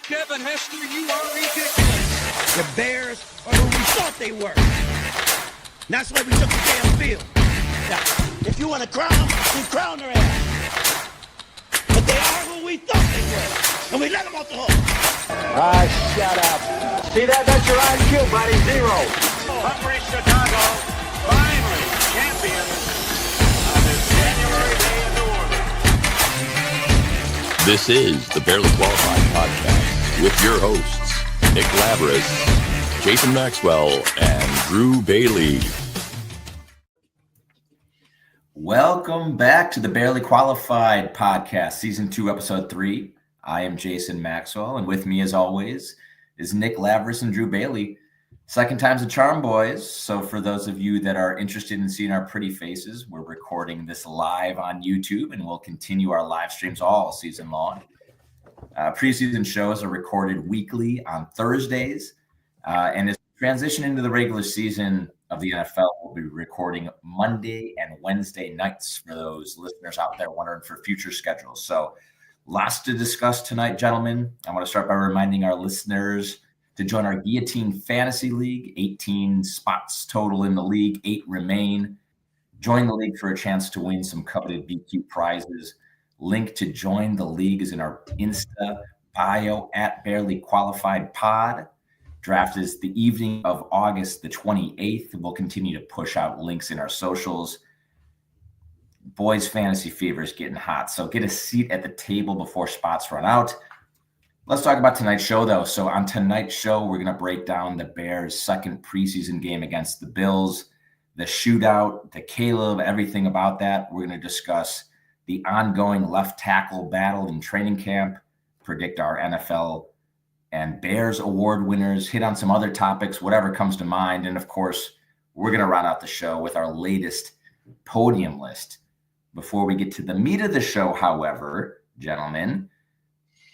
Kevin Hester, you are ridiculous. The Bears are who we thought they were. And that's why we took the damn field. Now, if you want to crown them, we crown their ass. But they are who we thought they were. And we let them off the hook. Shut up. See that? That's your IQ, buddy. 0. Hungry Chicago, finally champions of this January day in New Orleans. This is the Barely Qualified Podcast with your hosts, Nick Labris, Jason Maxwell, and Drew Bailey. Welcome back to the Barely Qualified Podcast, Season 2, Episode 3. I am Jason Maxwell, and with me, as always, is Nick Labris and Drew Bailey. Second time's a charm, boys. So for those of you that are interested in seeing our pretty faces, we're recording this live on YouTube, and we'll continue our live streams all season long. Preseason shows are recorded weekly on Thursdays, and as we transition into the regular season of the NFL, we'll be recording Monday and Wednesday nights for those listeners out there wondering for future schedules. So lots to discuss tonight, gentlemen. I want to start by reminding our listeners to join our Guillotine Fantasy League. 18 spots total in the league, 8 remain. Join the league for a chance to win some coveted BQ prizes. Link to join the league is in our Insta bio at Barely Qualified Pod. Draft is the evening of August the 28th. We'll continue to push out links in our socials. Boys fantasy fever is getting hot, so get a seat at the table before spots run out. Let's talk about tonight's show, though. So on tonight's show, we're going to break down the Bears' second preseason game against the Bills, the shootout, the Caleb, everything about that. We're going to discuss the ongoing left tackle battle in training camp, predict our NFL and Bears award winners, hit on some other topics, whatever comes to mind. And, of course, we're going to round out the show with our latest podium list. Before we get to the meat of the show, however, gentlemen,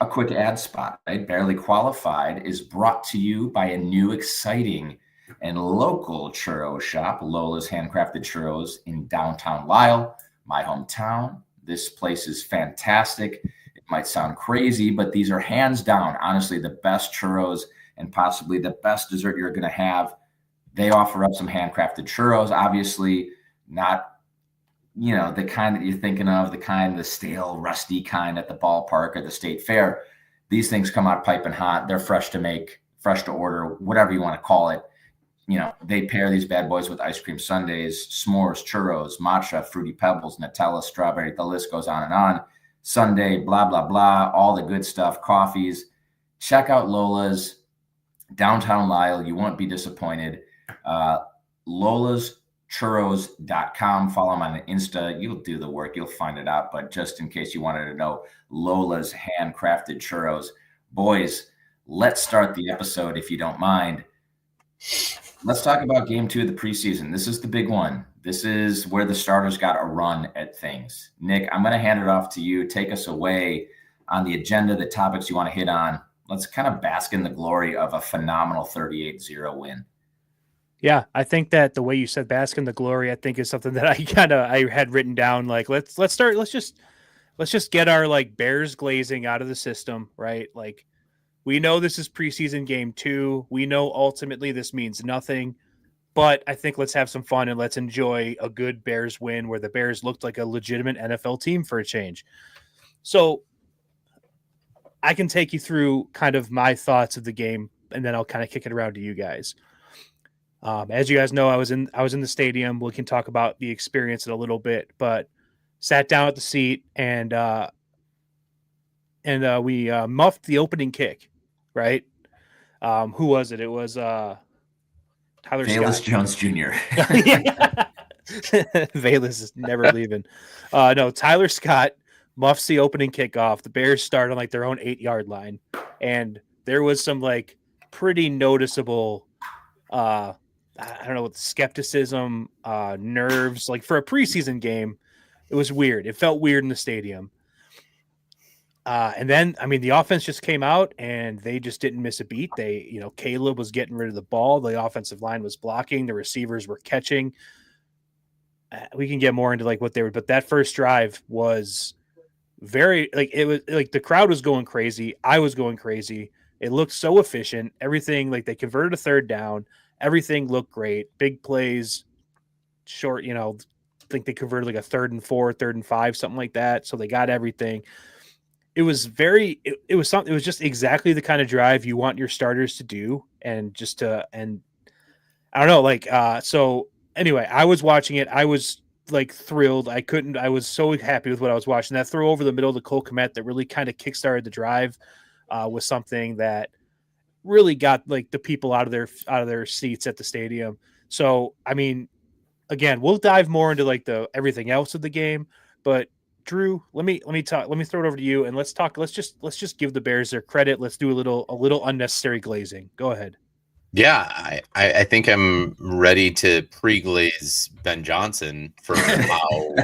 a quick ad spot, right? Barely Qualified is brought to you by a new, exciting, and local churro shop, Lola's Handcrafted Churros in downtown Lisle, my hometown. This place is fantastic. It might sound crazy, but these are hands down, honestly, the best churros and possibly the best dessert you're going to have. They offer up some handcrafted churros, obviously not the kind that you're thinking of, the stale, rusty kind at the ballpark or the state fair. These things come out piping hot. They're fresh to make, fresh to order, whatever you want to call it. They pair these bad boys with ice cream sundaes, s'mores, churros, matcha, fruity pebbles, Nutella, strawberry. The list goes on and on. Sunday, blah, blah, blah, all the good stuff, coffees. Check out Lola's, downtown Lisle. You won't be disappointed. LolasChurros.com. Follow them on Insta. You'll do the work. You'll find it out. But just in case you wanted to know, Lola's Handcrafted Churros. Boys, let's start the episode if you don't mind. Let's talk about game 2 of the preseason. This is the big one. This is where the starters got a run at things. Nick, I'm going to hand it off to you. Take us away on the agenda, the topics you want to hit on. Let's kind of bask in the glory of a phenomenal 38-0 win. Yeah, I think that the way you said bask in the glory, I think is something that I had written down. Like, let's just get our Bears glazing out of the system, right? Like, we know this is preseason game 2. We know ultimately this means nothing, but I think let's have some fun and let's enjoy a good Bears win where the Bears looked like a legitimate NFL team for a change. So I can take you through kind of my thoughts of the game, and then I'll kind of kick it around to you guys. As you guys know, I was in the stadium. We can talk about the experience in a little bit, but sat down at the seat and we muffed the opening kick, right? Who was it? It was Tyler Velus Scott. Jones Jr. Velus is never leaving. No, Tyler Scott muffs the opening kickoff. The Bears start on their own 8-yard line, and there was some pretty noticeable I don't know, with skepticism, nerves. For a preseason game, it was weird. It felt weird in the stadium. And then, the offense just came out and they just didn't miss a beat. Caleb was getting rid of the ball. The offensive line was blocking. The receivers were catching. We can get more into what they were, but that first drive was very, it was the crowd was going crazy. I was going crazy. It looked so efficient. Everything, like they converted a third down. Everything looked great. Big plays, short, I think they converted like a 3rd and 4, 3rd and 5, something like that. So they got everything. It was it was just exactly the kind of drive you want your starters to do. And I don't know, so anyway, I was watching it. I was like thrilled. I was so happy with what I was watching. That throw over the middle to Cole Kmet that really kind of kickstarted the drive was something that really got like the people out of their seats at the stadium. So, I mean, again, we'll dive more into like the everything else of the game, but Drew, let me throw it over to you and let's just give the Bears their credit. Let's do a little unnecessary glazing. Go ahead. Yeah, I think I'm ready to pre-glaze Ben Johnson for how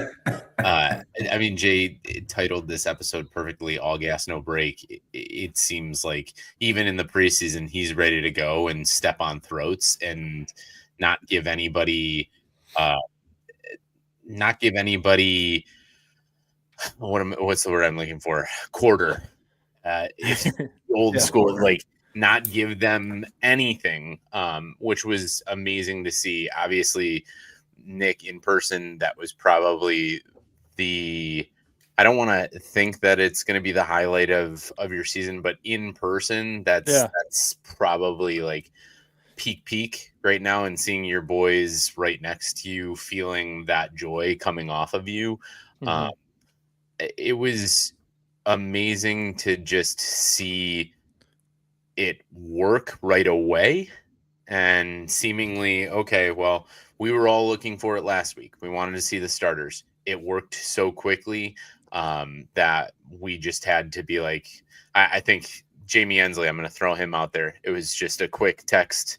I mean, Jay titled this episode perfectly, All Gas, No Break. It seems like even in the preseason, he's ready to go and step on throats and not give anybody what's the word I'm looking for? Quarter. If old school, like not give them anything, which was amazing to see. Obviously, Nick in person, that was probably I don't want to think that it's going to be the highlight of your season, but in person, that's probably like peak right now, and seeing your boys right next to you, feeling that joy coming off of you. Mm-hmm. It was amazing to just see it work right away, and seemingly, okay, well, we were all looking for it last week. We wanted to see the starters. It worked so quickly that we just had to be like, I think Jamie Ensley, I'm going to throw him out there. It was just a quick text.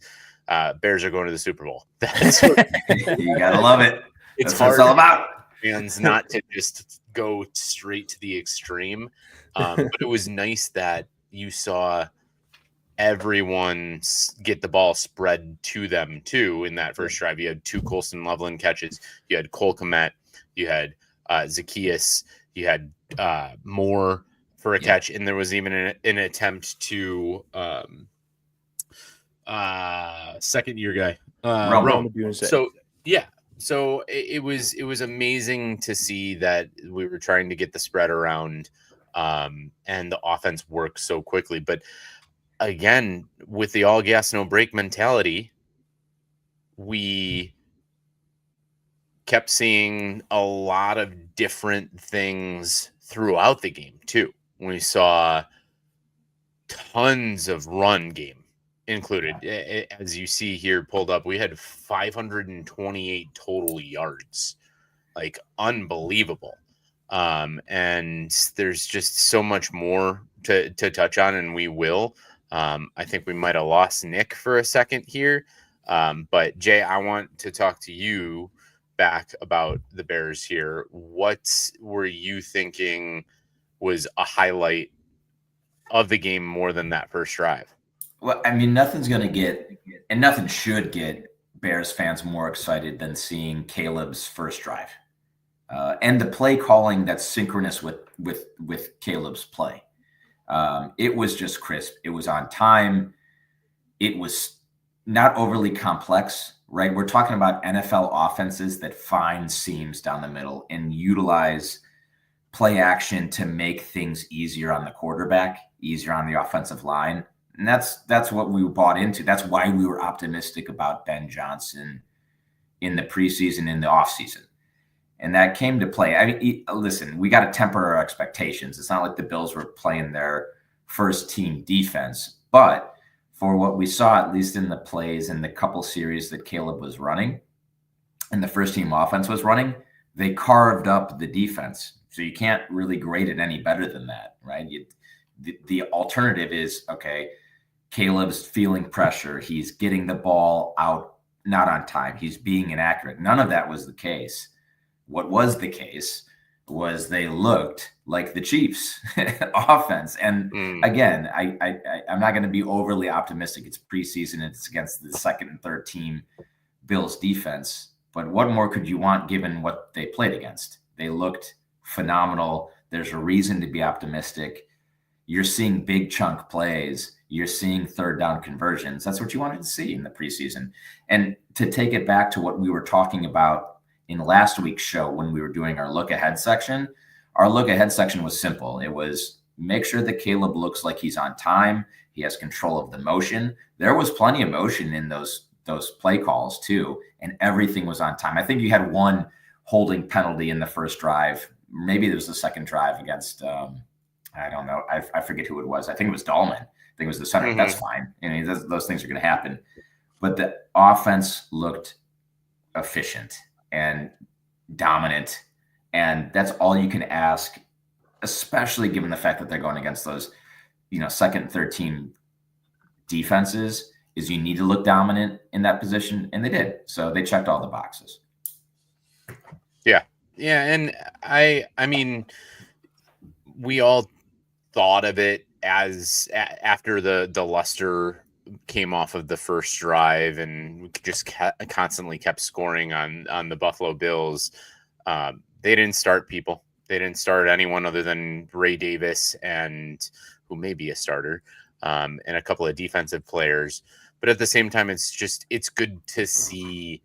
Bears are going to the Super Bowl. That's what, you got to love it. It's That's hard what it's all about. Fans not to just go straight to the extreme. But it was nice that you saw everyone get the ball spread to them too. In that first drive, you had 2 Colston Loveland catches. You had Cole Kmet. You had Zacchaeus. You had Moore for a catch. And there was even an attempt to second year guy. Rome. So, yeah. So it was amazing to see that we were trying to get the spread around and the offense worked so quickly. But again, with the all gas, no break mentality, we kept seeing a lot of different things throughout the game too. We saw tons of run game included. As you see here pulled up, we had 528 total yards, like unbelievable. And there's just so much more to touch on, and we will. I think we might have lost Nick for a second here. But Jay, I want to talk to you back about the Bears here. What were you thinking was a highlight of the game more than that first drive? Well, I mean, nothing's going to get, and nothing should get Bears fans more excited than seeing Caleb's first drive. And the play calling that's synchronous with Caleb's play. It was just crisp. It was on time. It was not overly complex, right? We're talking about NFL offenses that find seams down the middle and utilize play action to make things easier on the quarterback, easier on the offensive line. And that's what we bought into. That's why we were optimistic about Ben Johnson in the preseason, in the offseason. And that came to play. I mean, listen, we got to temper our expectations. It's not like the Bills were playing their first team defense, but for what we saw, at least in the plays and the couple series that Caleb was running and the first team offense was running, they carved up the defense. So you can't really grade it any better than that, right? The alternative is, okay, Caleb's feeling pressure. He's getting the ball out, not on time. He's being inaccurate. None of that was the case. What was the case was they looked like the Chiefs offense. And again, I'm not going to be overly optimistic. It's preseason. It's against the second and third team Bills defense. But what more could you want given what they played against? They looked phenomenal. There's a reason to be optimistic. You're seeing big chunk plays. You're seeing third down conversions. That's what you wanted to see in the preseason. And to take it back to what we were talking about in last week's show when we were doing our look ahead section, our look ahead section was simple. It was make sure that Caleb looks like he's on time. He has control of the motion. There was plenty of motion in those play calls too, and everything was on time. I think you had one holding penalty in the first drive. Maybe there was the second drive against I don't know. I forget who it was. I think it was Dahlman. I think it was the center. Mm-hmm. That's fine. I mean, those things are going to happen. But the offense looked efficient and dominant, and that's all you can ask, especially given the fact that they're going against those, second and third team defenses. Is you need to look dominant in that position, and they did. So they checked all the boxes. Yeah, and I mean, we all thought of it as after the luster came off of the first drive, and we just constantly kept scoring on the Buffalo Bills. They didn't start people. They didn't start anyone other than Ray Davis, and who may be a starter, and a couple of defensive players. But at the same time, it's good to see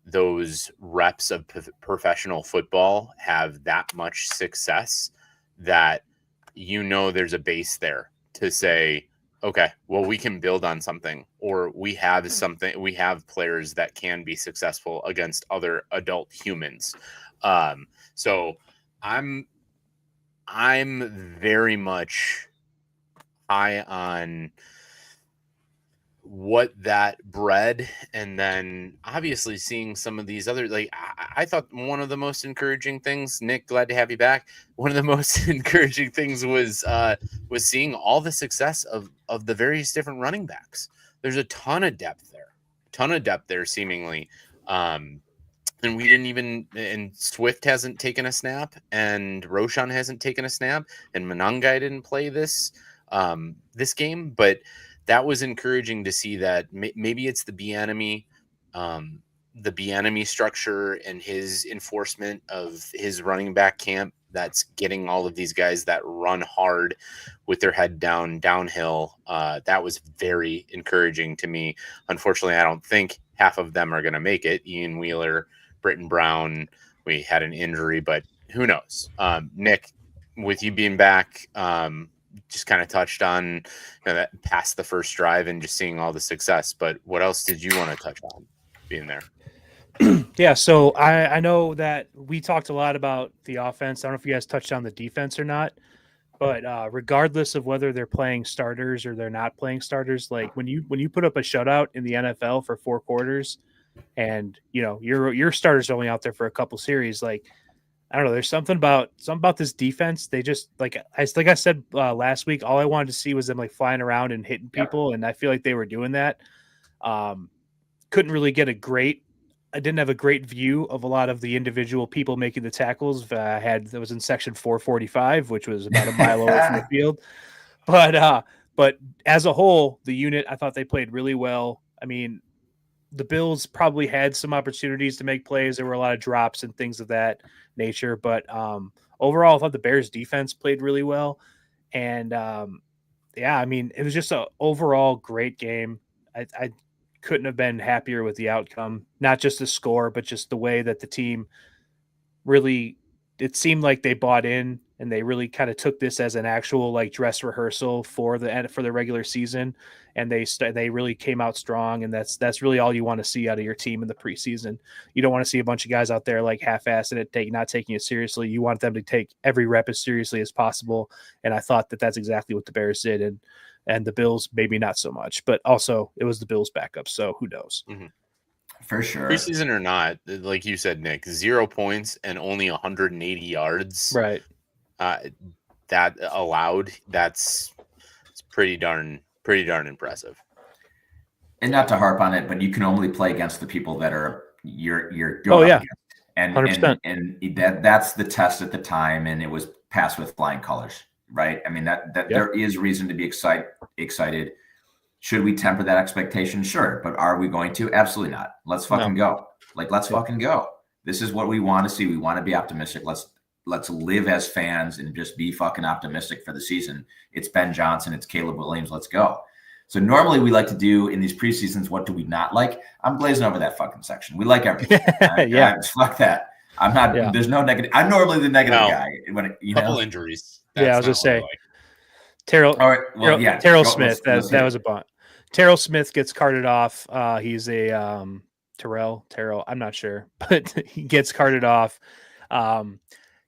those reps of professional football have that much success that there's a base there to say, okay, well, we can build on something, or we have something. We have players that can be successful against other adult humans. So I'm very much high on what that bred, and then obviously seeing some of these other, I thought one of the most encouraging things, Nick, glad to have you back. One of the most encouraging things was seeing all the success of the various different running backs. There's a ton of depth there seemingly. And we didn't even, and Swift hasn't taken a snap, and Roschon hasn't taken a snap, and Monangai didn't play this game, but that was encouraging to see that maybe it's the Bieniemy structure and his enforcement of his running back camp that's getting all of these guys that run hard with their head downhill. That was very encouraging to me. Unfortunately, I don't think half of them are going to make it. Ian Wheeler, Britton Brown, we had an injury, but who knows? Nick, with you being back, just kind of touched on that past the first drive and just seeing all the success, but what else did you want to touch on being there? Yeah, so I know that we talked a lot about the offense. I don't know if you guys touched on the defense or not, but regardless of whether they're playing starters or they're not playing starters, like when you put up a shutout in the NFL for 4 quarters, and your starters are only out there for a couple series, like I don't know. There's something about this defense. They just like I said last week. All I wanted to see was them like flying around and hitting people, and I feel like they were doing that. Couldn't really get I didn't have a great view of a lot of the individual people making the tackles. That was in section 445, which was about a mile away from the field. But as a whole, the unit, I thought they played really well. I mean, the Bills probably had some opportunities to make plays. There were a lot of drops and things of that nature, but overall, I thought the Bears defense played really well. And I mean, it was just an overall great game. I couldn't have been happier with the outcome, not just the score, but just the way that the team really, it seemed like they bought in and they really kind of took this as an actual like dress rehearsal for the regular season. And they really came out strong. And that's really all you want to see out of your team in the preseason. You don't want to see a bunch of guys out there like half-assing it, not taking it seriously. You want them to take every rep as seriously as possible. And I thought that that's exactly what the Bears did. And the Bills, maybe not so much, but also it was the Bills backup. So who knows? Mm-hmm. For sure. Preseason or not, like you said, Nick, 0 points and only 180 yards. Right. That allowed, it's pretty darn impressive. And not to harp on it, but you can only play against the people that are you're going up against. And 100%. And that's the test at the time, and it was passed with flying colors, right? I mean that there is reason to be excited. Should we temper that expectation? Sure, but are we going to? Absolutely not. Let's fucking go. Let's fucking go. This is what we want to see. We want to be optimistic. Let's let's live as fans and just be fucking optimistic for the season. It's Ben Johnson, it's Caleb Williams. Let's go. So normally we like to do in these preseasons, what do we not like? I'm glazing over that fucking section. We like everything. Yeah. Fuck that. I'm not, there's no negative. I'm normally the negative guy. When it, couple injuries. That's I was going to say, Terrell, all right, well, Terrell Smith, that was a bunt. Terrell Smith gets carted off. He's a Terrell, I'm not sure, but he gets carted off.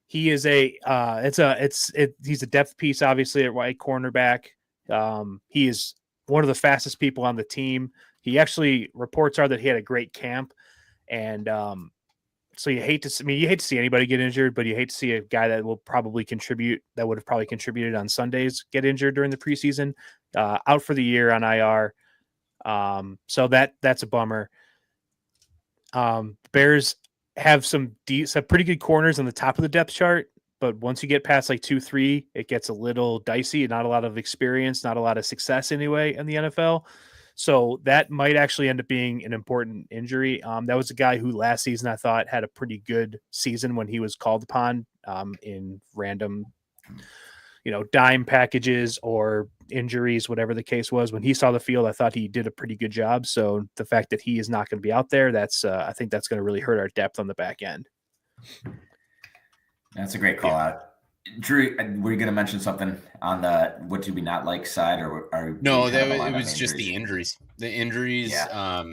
He is he's a depth piece, obviously, at right cornerback. He is one of the fastest people on the team. He actually, reports are that he had a great camp. And so you hate to see anybody get injured, but you hate to see a guy that will probably contribute, that would have probably contributed on Sundays, get injured during the preseason, out for the year on IR. So that's a bummer. Bears have some pretty good corners on the top of the depth chart, but once you get past like 2-3, it gets a little dicey. Not a lot of experience, not a lot of success anyway in the NFL. So that might actually end up being an important injury. That was a guy who last season I thought had a pretty good season when he was called upon in random, dime packages or injuries, whatever the case was. When he saw the field, I thought he did a pretty good job. So the fact that he is not going to be out there, I think that's going to really hurt our depth on the back end. That's a great call out. Drew, were you going to mention something on the what do we not like side, or no? It was just the injuries. The injuries. Yeah.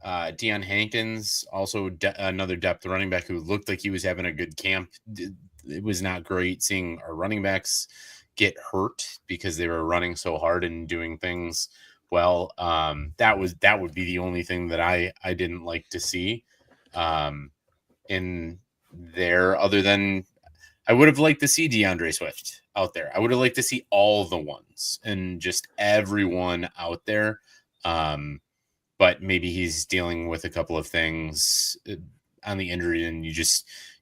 Deion Hankins, also another depth running back who looked like he was having a good camp. It was not great seeing our running backs get hurt because they were running so hard and doing things well. That would be the only thing that I didn't like to see in there, other than I would have liked to see DeAndre Swift out there. I would have liked to see all the ones and just everyone out there. But maybe he's dealing with a couple of things on the injury, and you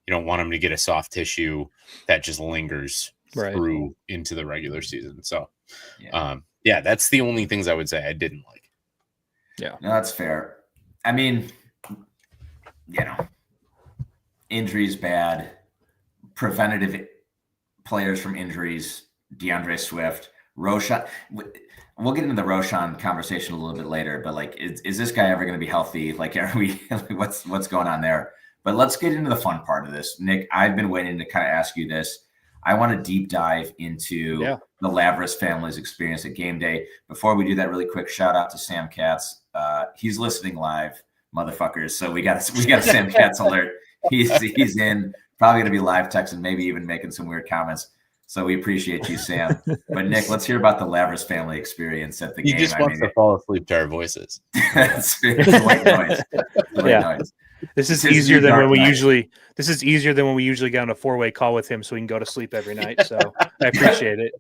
don't want him to get a soft tissue that just lingers through into the regular season. So, that's the only things I would say I didn't like. Yeah, no, that's fair. I mean, injuries bad. Preventative players from injuries, DeAndre Swift, Roschon. We'll get into the Roschon conversation a little bit later, but like, is this guy ever going to be healthy? Like, are we? What's going on there? But let's get into the fun part of this, Nick. I've been waiting to kind of ask you this. I want to deep dive into the Lavris family's experience at game day. Before we do that, really quick shout out to Sam Katz. He's listening live, motherfuckers. So we got a Sam Katz alert. He's in. Probably going to be live texting, maybe even making some weird comments. So we appreciate you, Sam. But Nick, let's hear about the Lavris family experience at the game. He just wants to fall asleep to our voices. It's white noise. Noise. This is easier than when we usually. This is easier than when we usually get on a 4-way call with him, so we can go to sleep every night. So I appreciate it.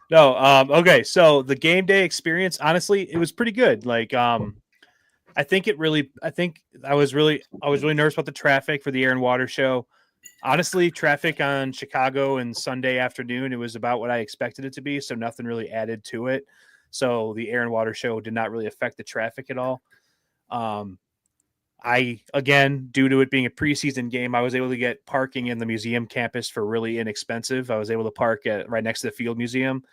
No, okay. So the game day experience, honestly, it was pretty good. Like, I was really nervous about the traffic for the Air and Water show. Honestly, traffic on Chicago and Sunday afternoon, it was about what I expected it to be. So nothing really added to it. So the Air and Water show did not really affect the traffic at all. Again, due to it being a preseason game, I was able to get parking in the museum campus for really inexpensive. I was able to park right next to the Field Museum.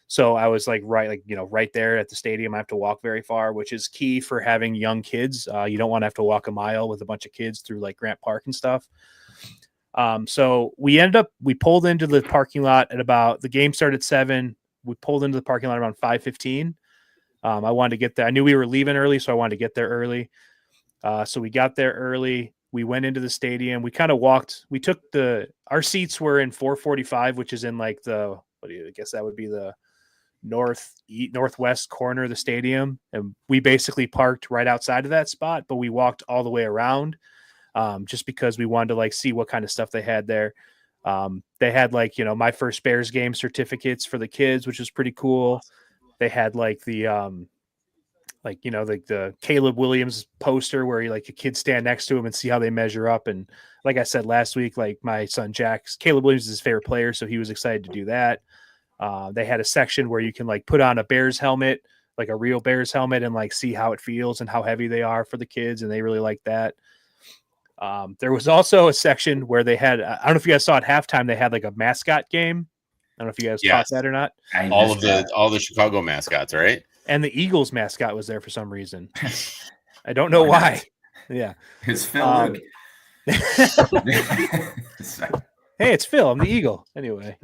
So I was right there at the stadium. I have to walk very far, which is key for having young kids. You don't want to have to walk a mile with a bunch of kids through like Grant Park and stuff. So we pulled into the parking lot at the game started at 7. We pulled into the parking lot around 5:15. I wanted to get there. I knew we were leaving early, so I wanted to get there early. So we got there early. We went into the stadium. We kind of walked. Our seats were in 445, which is in like I guess that would be the northwest corner of the stadium, and we basically parked right outside of that spot, but we walked all the way around just because we wanted to like see what kind of stuff they had there. They had like my first Bears game certificates for the kids, which was pretty cool. They had like the the Caleb Williams poster where a kid stand next to him and see how they measure up. And like I said last week, like my son Caleb Williams is his favorite player, so he was excited to do that. They had a section where you can like put on a Bears helmet, like a real Bears helmet, and like see how it feels and how heavy they are for the kids. And they really like that. There was also a section where they had, I don't know if you guys saw at halftime, they had like a mascot game. I don't know if you guys caught that or not. All the Chicago mascots, right? And the Eagles mascot was there for some reason. I don't know why. Yeah. It's Phil. Hey, it's Phil. I'm the Eagle. Anyway.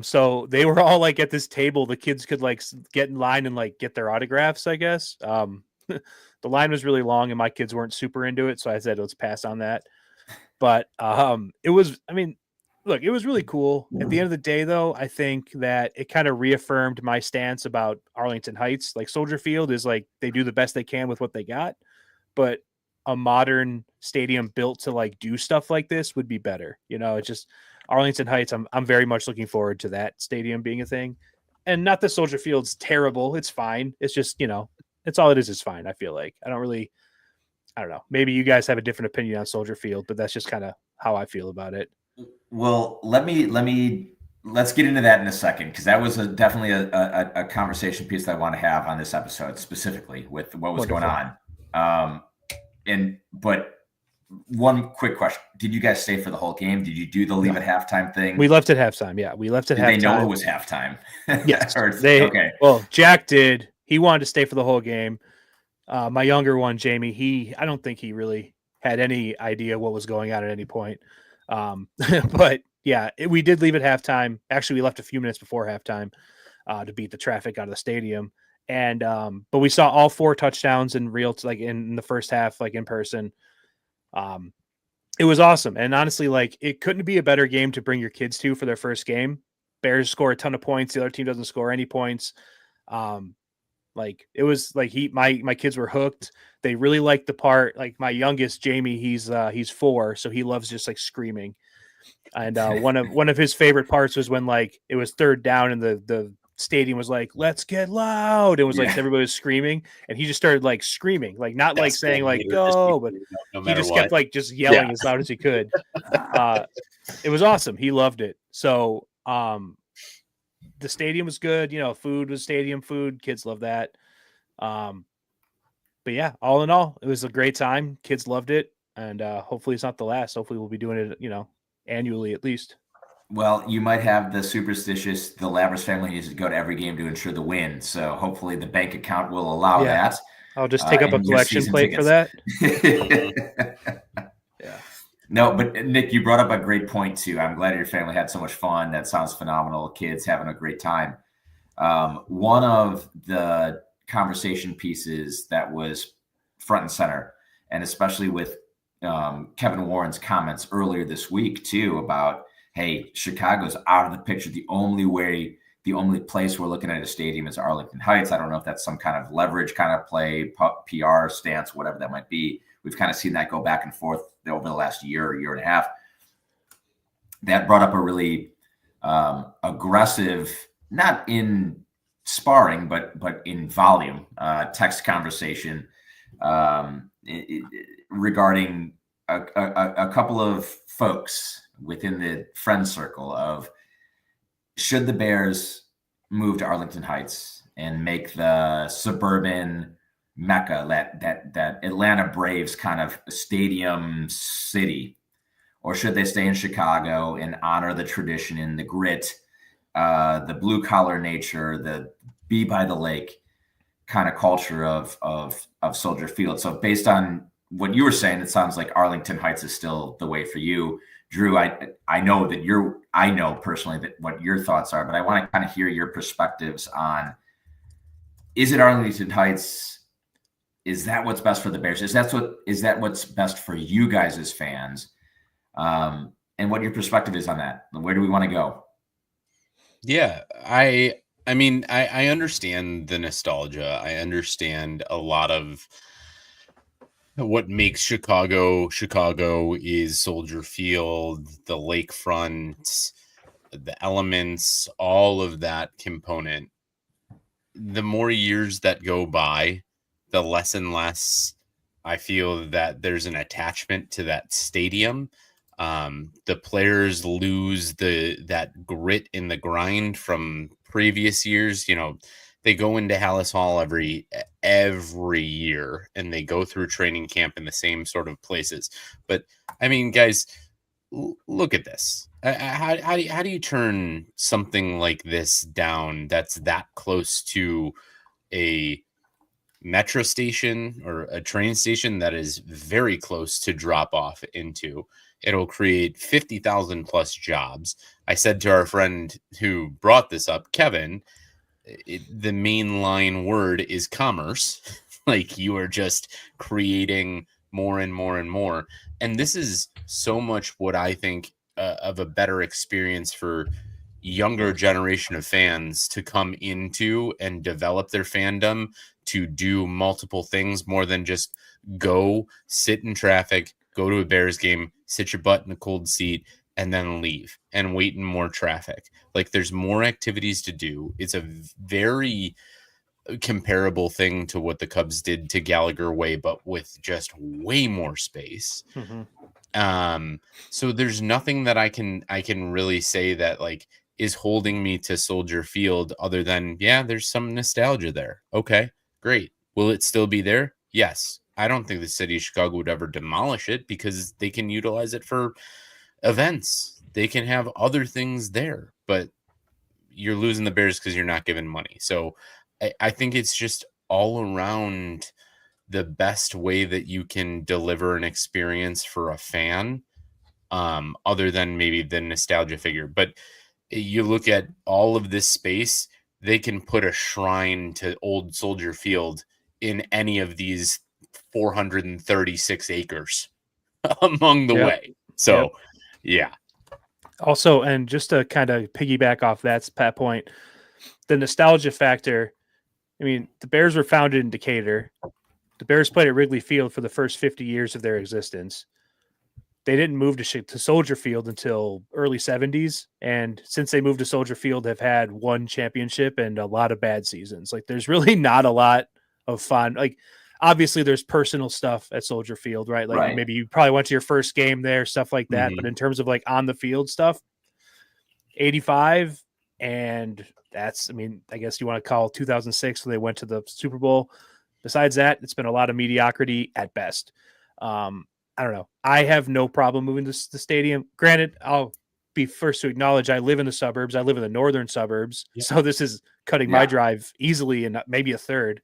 So they were all like at this table. The kids could like get in line and like get their autographs, I guess. The line was really long and my kids weren't super into it. So I said, let's pass on that. But it was really cool. At the end of the day, though, I think that it kind of reaffirmed my stance about Arlington Heights. Like Soldier Field is like, they do the best they can with what they got, but a modern stadium built to like do stuff like this would be better. It's just Arlington Heights. I'm very much looking forward to that stadium being a thing, and not that Soldier Field's terrible. It's fine. It's just, it's all it is fine. I feel like I don't know. Maybe you guys have a different opinion on Soldier Field, but that's just kind of how I feel about it. Well, let's get into that in a second, because that was definitely a conversation piece that I want to have on this episode, specifically with what was going on. But one quick question: did you guys stay for the whole game? Did you do the leave at halftime thing? We left at halftime. Yeah, we left at halftime. Did they know it was halftime? Yes. Okay. Well, Jack did. He wanted to stay for the whole game. My younger one, Jamie, I don't think he really had any idea what was going on at any point. But yeah, we did leave at halftime. Actually, we left a few minutes before halftime to beat the traffic out of the stadium. And but we saw all 4 touchdowns in in the first half, like in person. It was awesome. And honestly, like it couldn't be a better game to bring your kids to for their first game. Bears score a ton of points. The other team doesn't score any points. Like it was like my kids were hooked. They really liked the part. Like my youngest, Jamie, he's 4, so he loves just like screaming. And one of his favorite parts was when like it was 3rd down and the stadium was like, let's get loud. It was like everybody was screaming, and he just started like screaming, like not like saying like go, but he just kept like just yelling as loud as he could. It was awesome. He loved it. So the stadium was good. Food was stadium food. Kids love that. But yeah, all in all, it was a great time. Kids loved it. And hopefully it's not the last. Hopefully we'll be doing it, annually at least. Well, you might have the Lavras family needs to go to every game to ensure the win. So hopefully the bank account will allow that. I'll just take up a collection plate for that. Yeah. No, but Nick, you brought up a great point too. I'm glad your family had so much fun. That sounds phenomenal. Kids having a great time. One of the conversation pieces that was front and center, and especially with Kevin Warren's comments earlier this week too, about, hey, Chicago's out of the picture. The only place we're looking at a stadium is Arlington Heights. I don't know if that's some kind of leverage kind of play, PR stance, whatever that might be. We've kind of seen that go back and forth over the last year and a half. That brought up a really aggressive, not in sparring, but in volume, text conversation regarding a couple of folks within the friend circle of, should the Bears move to Arlington Heights and make the suburban Mecca, that Atlanta Braves kind of stadium city, or should they stay in Chicago and honor the tradition and the grit, the blue collar nature, the be by the lake kind of culture of Soldier Field? So based on what you were saying, it sounds like Arlington Heights is still the way for you. Drew, I know personally that what your thoughts are, but I want to kind of hear your perspectives on, is it Arlington Heights? Is that what's best for the Bears? Is that what's best for you guys as fans? And what your perspective is on that? Where do we want to go? Yeah, I mean, I understand the nostalgia. I understand a lot of what makes Chicago is Soldier Field, the lakefront, the elements, all of that component. The more years that go by, the less and less I feel that there's an attachment to that stadium. The players lose that grit in the grind from previous years. They go into Hallis Hall every year, and they go through training camp in the same sort of places. But I mean, guys, look at this. How do you turn something like this down that's that close to a metro station or a train station that is very close to drop off into? It'll create 50,000 plus jobs. I said to our friend who brought this up, Kevin, the mainline word is commerce. Like, you are just creating more and more and more. And this is so much what I think of a better experience for younger generation of fans to come into and develop their fandom, to do multiple things more than just go sit in traffic, go to a Bears game, sit your butt in a cold seat, and then leave and wait in more traffic. Like, there's more activities to do. It's a very comparable thing to what the Cubs did to Gallagher Way, but with just way more space. So there's nothing that I can really say that like is holding me to Soldier Field other than, yeah, there's some nostalgia there. Okay, great. Will it still be there? Yes. I don't think the city of Chicago would ever demolish it because they can utilize it for events. They can have other things there, but you're losing the Bears because you're not giving money. So I think it's just all around the best way that you can deliver an experience for a fan, other than maybe the nostalgia figure. But you look at all of this space, they can put a shrine to old Soldier Field in any of these 436 acres among the way. So, yeah. Also, and just to kind of piggyback off that point, the nostalgia factor. I mean, the Bears were founded in Decatur. The Bears played at Wrigley Field for the first 50 years of their existence. They didn't move to Soldier Field until early 70s. And since they moved to Soldier Field, have had one championship and a lot of bad seasons. Like, there's really not a lot of fun. Like, obviously there's personal stuff at Soldier Field, right? Like maybe you probably went to your first game there, stuff like that. But in terms of like on the field stuff, 85. And that's, I mean, I guess you want to call 2006 when they went to the Super Bowl. Besides that, it's been a lot of mediocrity at best. I don't know. I have no problem moving to the stadium. Granted, I'll be first to acknowledge I live in the suburbs. I live in the northern suburbs. Yeah. So this is cutting my drive easily and maybe a third.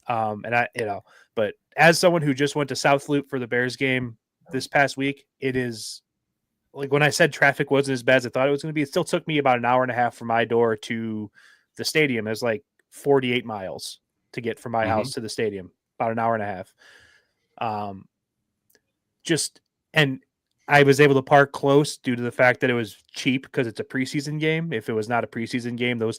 But as someone who just went to South Loop for the Bears game this past week, it is like when I said traffic wasn't as bad as I thought it was going to be, it still took me about an hour and a half from my door to the stadium. It was like 48 miles to get from my house to the stadium, about an hour and a half. And I was able to park close due to the fact that it was cheap because it's a preseason game. If it was not a preseason game, those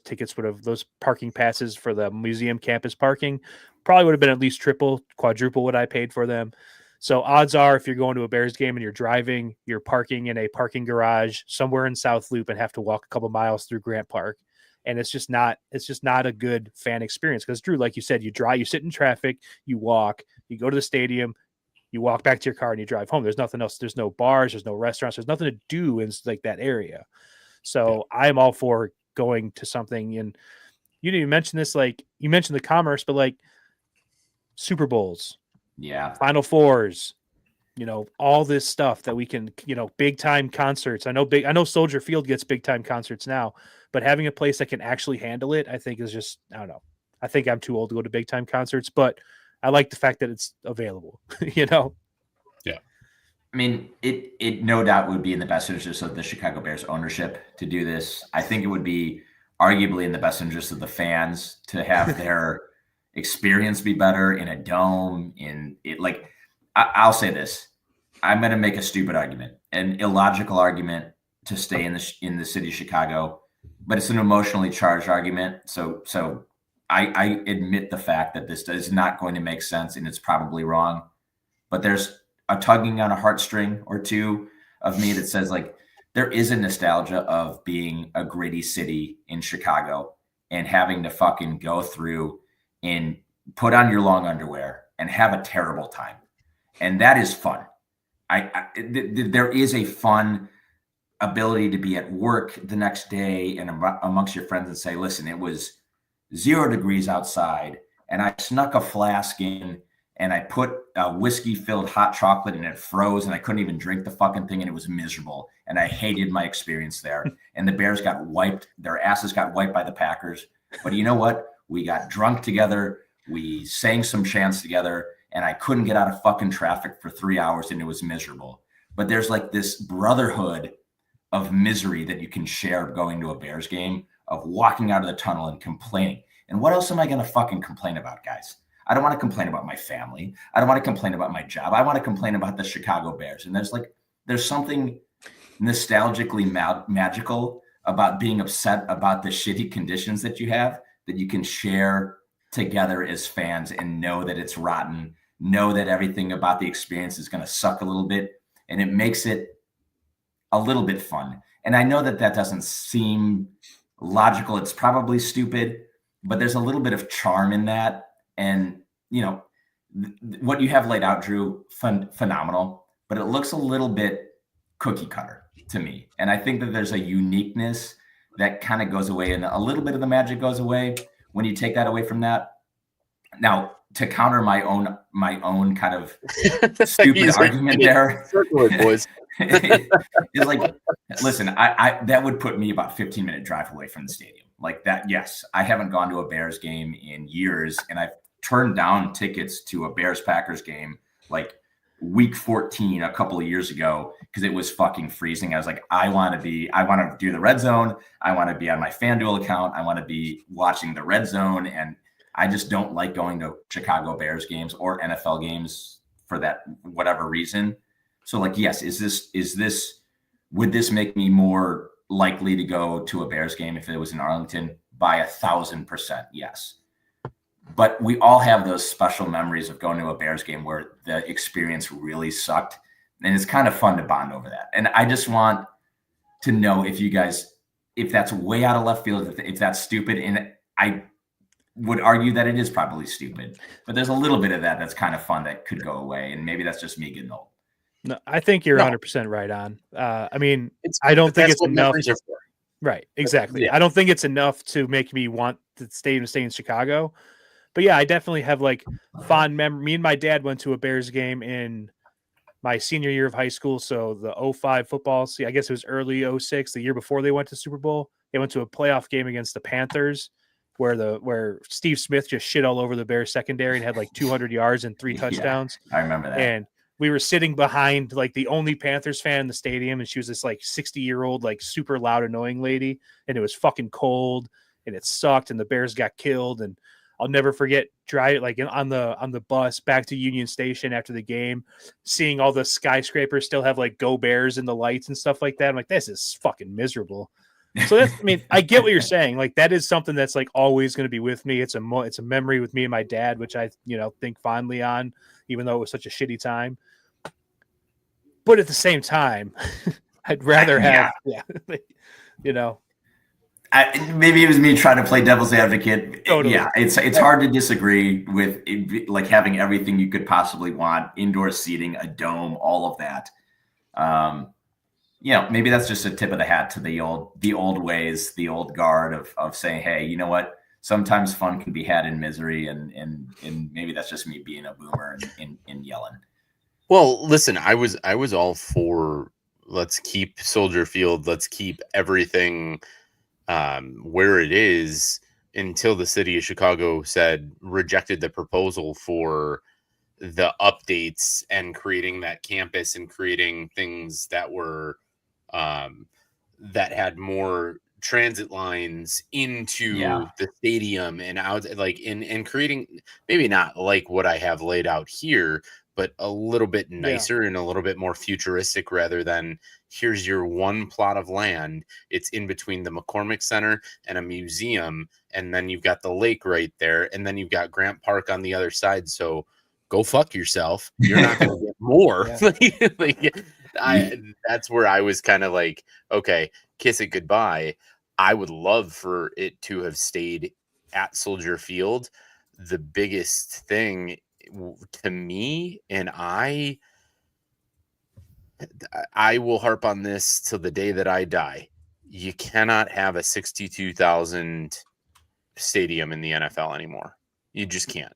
parking passes for the museum campus parking probably would have been at least triple, quadruple what I paid for them. So odds are if you're going to a Bears game and you're driving, you're parking in a parking garage somewhere in South Loop and have to walk a couple miles through Grant Park. And it's just not a good fan experience because, Drew, like you said, you sit in traffic, you walk, you go to the stadium, you walk back to your car and you drive home. There's nothing else. There's no bars. There's no restaurants. There's nothing to do in like that area. So I'm all for going to something. And you didn't even mention this. Like you mentioned the commerce, but like Super Bowls, Final Fours, all this stuff that we can, big time concerts. I know Soldier Field gets big time concerts now, but having a place that can actually handle it, I think is just, I don't know. I think I'm too old to go to big time concerts, but I like the fact that it's available, Yeah. I mean, it no doubt would be in the best interest of the Chicago Bears ownership to do this. I think it would be arguably in the best interest of the fans to have their experience be better in a dome. I'll say this. I'm going to make a stupid argument, an illogical argument to stay in the city of Chicago, but it's an emotionally charged argument. So I admit the fact that this is not going to make sense and it's probably wrong, but there's a tugging on a heartstring or two of me that says like there is a nostalgia of being a gritty city in Chicago and having to fucking go through and put on your long underwear and have a terrible time. And that is fun. There is a fun ability to be at work the next day and amongst your friends and say, listen, it was 0 degrees outside and I snuck a flask in and I put a whiskey-filled hot chocolate and it froze and I couldn't even drink the fucking thing and it was miserable. And I hated my experience there. And the Bears got wiped. Their asses got wiped by the Packers. But you know what? We got drunk together. We sang some chants together and I couldn't get out of fucking traffic for 3 hours and it was miserable. But there's like this brotherhood of misery that you can share going to a Bears game, of walking out of the tunnel and complaining. And what else am I going to fucking complain about, guys? I don't want to complain about my family. I don't want to complain about my job. I want to complain about the Chicago Bears. And there's something nostalgically magical about being upset about the shitty conditions that you have, that you can share together as fans and know that it's rotten, know that everything about the experience is going to suck a little bit. And it makes it a little bit fun. And I know that doesn't seem logical. It's probably stupid, but there's a little bit of charm in that. And, you know, what you have laid out, Drew, phenomenal, but it looks a little bit cookie cutter to me. And I think that there's a uniqueness that kind of goes away and a little bit of the magic goes away when you take that away from that. Now, to counter my own kind of stupid argument there, boys. It's like, listen, I that would put me about 15-minute drive away from the stadium. Like that, yes, I haven't gone to a Bears game in years, and I've turned down tickets to a Bears-Packers game like week 14 a couple of years ago because it was fucking freezing. I was like, I want to do the red zone. I want to be on my FanDuel account. I want to be watching the red zone, and I just don't like going to Chicago Bears games or NFL games for that whatever reason. So like, yes, would this make me more likely to go to a Bears game if it was in Arlington? By 1,000%, yes. But we all have those special memories of going to a Bears game where the experience really sucked. And it's kind of fun to bond over that. And I just want to know if that's way out of left field, if that's stupid. And I would argue that it is probably stupid, but there's a little bit of that's kind of fun that could go away. And maybe that's just me getting old. No, I think you're 100% right on. I mean, I don't think it's enough. Right. Exactly. Yeah. I don't think it's enough to make me want the stadium to stay in Chicago. But yeah, I definitely have like fond memory. Me and my dad went to a Bears game in my senior year of high school. So the 05 football, I guess it was early 06, the year before they went to Super Bowl. They went to a playoff game against the Panthers where Steve Smith just shit all over the Bears secondary and had like 200 yards and 3 touchdowns. Yeah, I remember that. And we were sitting behind like the only Panthers fan in the stadium, and she was this like 60-year-old, like super loud, annoying lady, and it was fucking cold and it sucked, and the Bears got killed. And I'll never forget driving like on the bus back to Union Station after the game, seeing all the skyscrapers still have like "Go Bears" in the lights and stuff like that. I'm like, this is fucking miserable. So that's, I mean, I get what you're saying. Like that is something that's like always going to be with me. It's a memory with me and my dad, which I think fondly on, even though it was such a shitty time. But at the same time, I'd rather have, maybe it was me trying to play devil's advocate. Totally. Yeah, it's hard to disagree with like having everything you could possibly want, indoor seating, a dome, all of that. Maybe that's just a tip of the hat to the old ways, the old guard of saying, hey, you know what? Sometimes fun can be had in misery, and maybe that's just me being a boomer and yelling. Well, listen, I was all for let's keep Soldier Field, let's keep everything where it is until the city of Chicago rejected the proposal for the updates and creating that campus and creating things that were that had more transit lines into the stadium and out, like in creating maybe not like what I have laid out here, but a little bit nicer and a little bit more futuristic, rather than here's your one plot of land. It's in between the McCormick Center and a museum. And then you've got the lake right there. And then you've got Grant Park on the other side. So go fuck yourself. You're not going to get more. That's where I was kind of like, okay, kiss it goodbye. I would love for it to have stayed at Soldier Field. The biggest thing to me, and I will harp on this till the day that I die. You cannot have a 62,000 stadium in the NFL anymore. You just can't.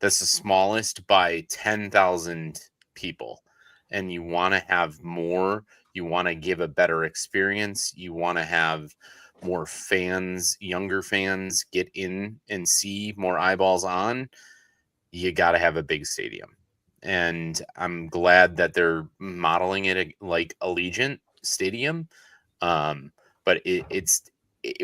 That's the smallest by 10,000 people. And you want to have more. You want to give a better experience. You want to have more fans, younger fans get in and see more eyeballs on. You got to have a big stadium. And I'm glad that they're modeling it like Allegiant Stadium. But it's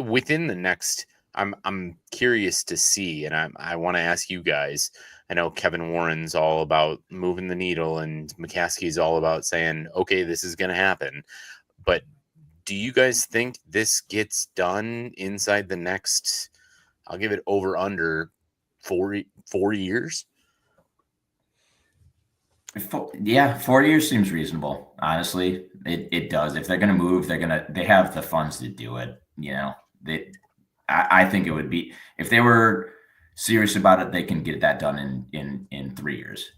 within the next. I'm curious to see, and I want to ask you guys. I know Kevin Warren's all about moving the needle, and McCaskey's all about saying, "Okay, this is going to happen." But do you guys think this gets done inside the next? I'll give it over under 4 years. Yeah, 4 years seems reasonable. Honestly, it does. If they're going to move, they have the funds to do it. You know, I think it would be, if they were serious about it, they can get that done in 3 years.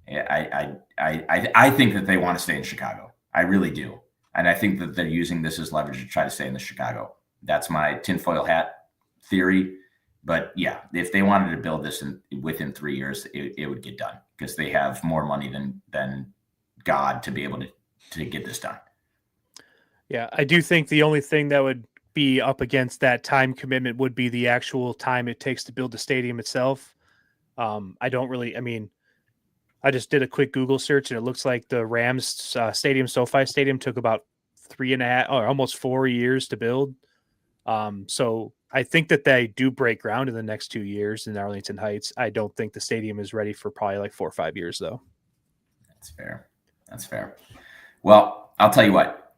I think that they want to stay in Chicago. I really do, and I think that they're using this as leverage to try to stay in Chicago. That's my tinfoil hat theory. But yeah, if they wanted to build this within 3 years, it would get done, because they have more money than God to be able to get this done. Yeah, I do think the only thing that would be up against that time commitment would be the actual time it takes to build the stadium itself. I just did a quick Google search, and it looks like the Rams stadium, SoFi Stadium, took about 3.5 or almost 4 years to build. So I think that they do break ground in the next 2 years in Arlington Heights. I don't think the stadium is ready for probably like 4 or 5 years, though. That's fair. Well, I'll tell you what.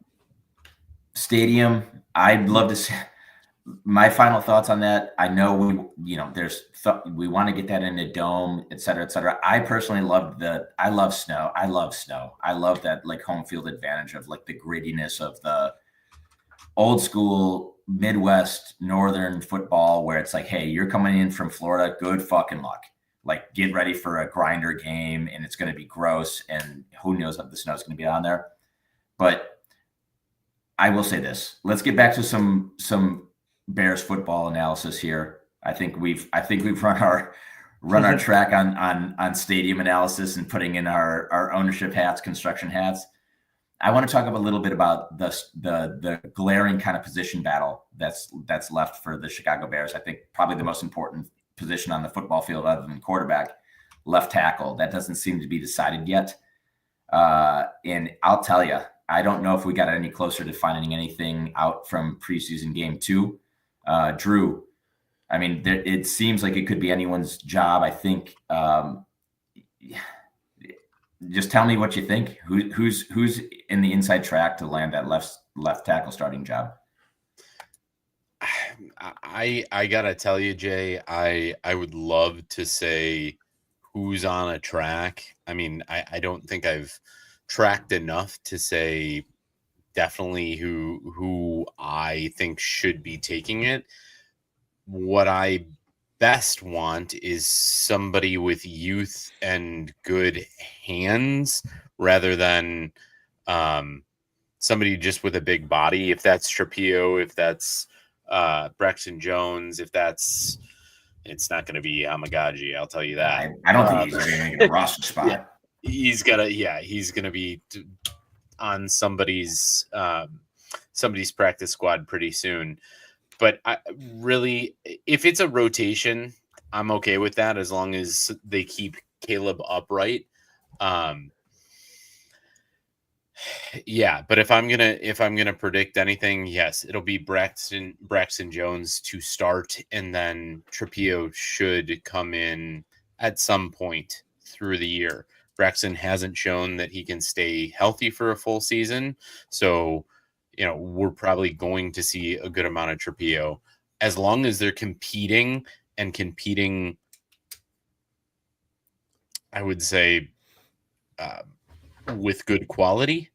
Stadium, I'd love to see. My final thoughts on that. I know we want to get that in a dome, et cetera, et cetera. I personally I love snow. I love that like home field advantage of like the grittiness of the old school Midwest Northern football, where it's like, hey, you're coming in from Florida, good fucking luck. Like, get ready for a grinder game, and it's going to be gross, and who knows if the snow's going to be on there. But I will say this: let's get back to some Bears football analysis here. I think we've run our track on stadium analysis and putting in our ownership hats, construction hats. I want to talk a little bit about the glaring kind of position battle that's left for the Chicago Bears. I think probably the most important position on the football field, other than quarterback, left tackle. That doesn't seem to be decided yet. And I'll tell you, I don't know if we got any closer to finding anything out from preseason game 2. Drew, I mean, it seems like it could be anyone's job. I think. Just tell me what you think. Who's in the inside track to land that left tackle starting job? I gotta tell you, Jay, I would love to say who's on a track. I mean, I don't think I've tracked enough to say definitely who I think should be taking it. What I best want is somebody with youth and good hands rather than somebody just with a big body. If that's Trapio, if that's Braxton Jones, it's not going to be Amagaji. I'll tell you that. I don't think he's going to make a roster spot. Yeah. He's going to be on somebody's practice squad pretty soon. But really, if it's a rotation, I'm okay with that as long as they keep Caleb upright. Yeah, but if I'm gonna predict anything, yes, it'll be Braxton Jones to start, and then Trapio should come in at some point through the year. Braxton hasn't shown that he can stay healthy for a full season, so we're probably going to see a good amount of Trapio as long as they're competing, I would say, with good quality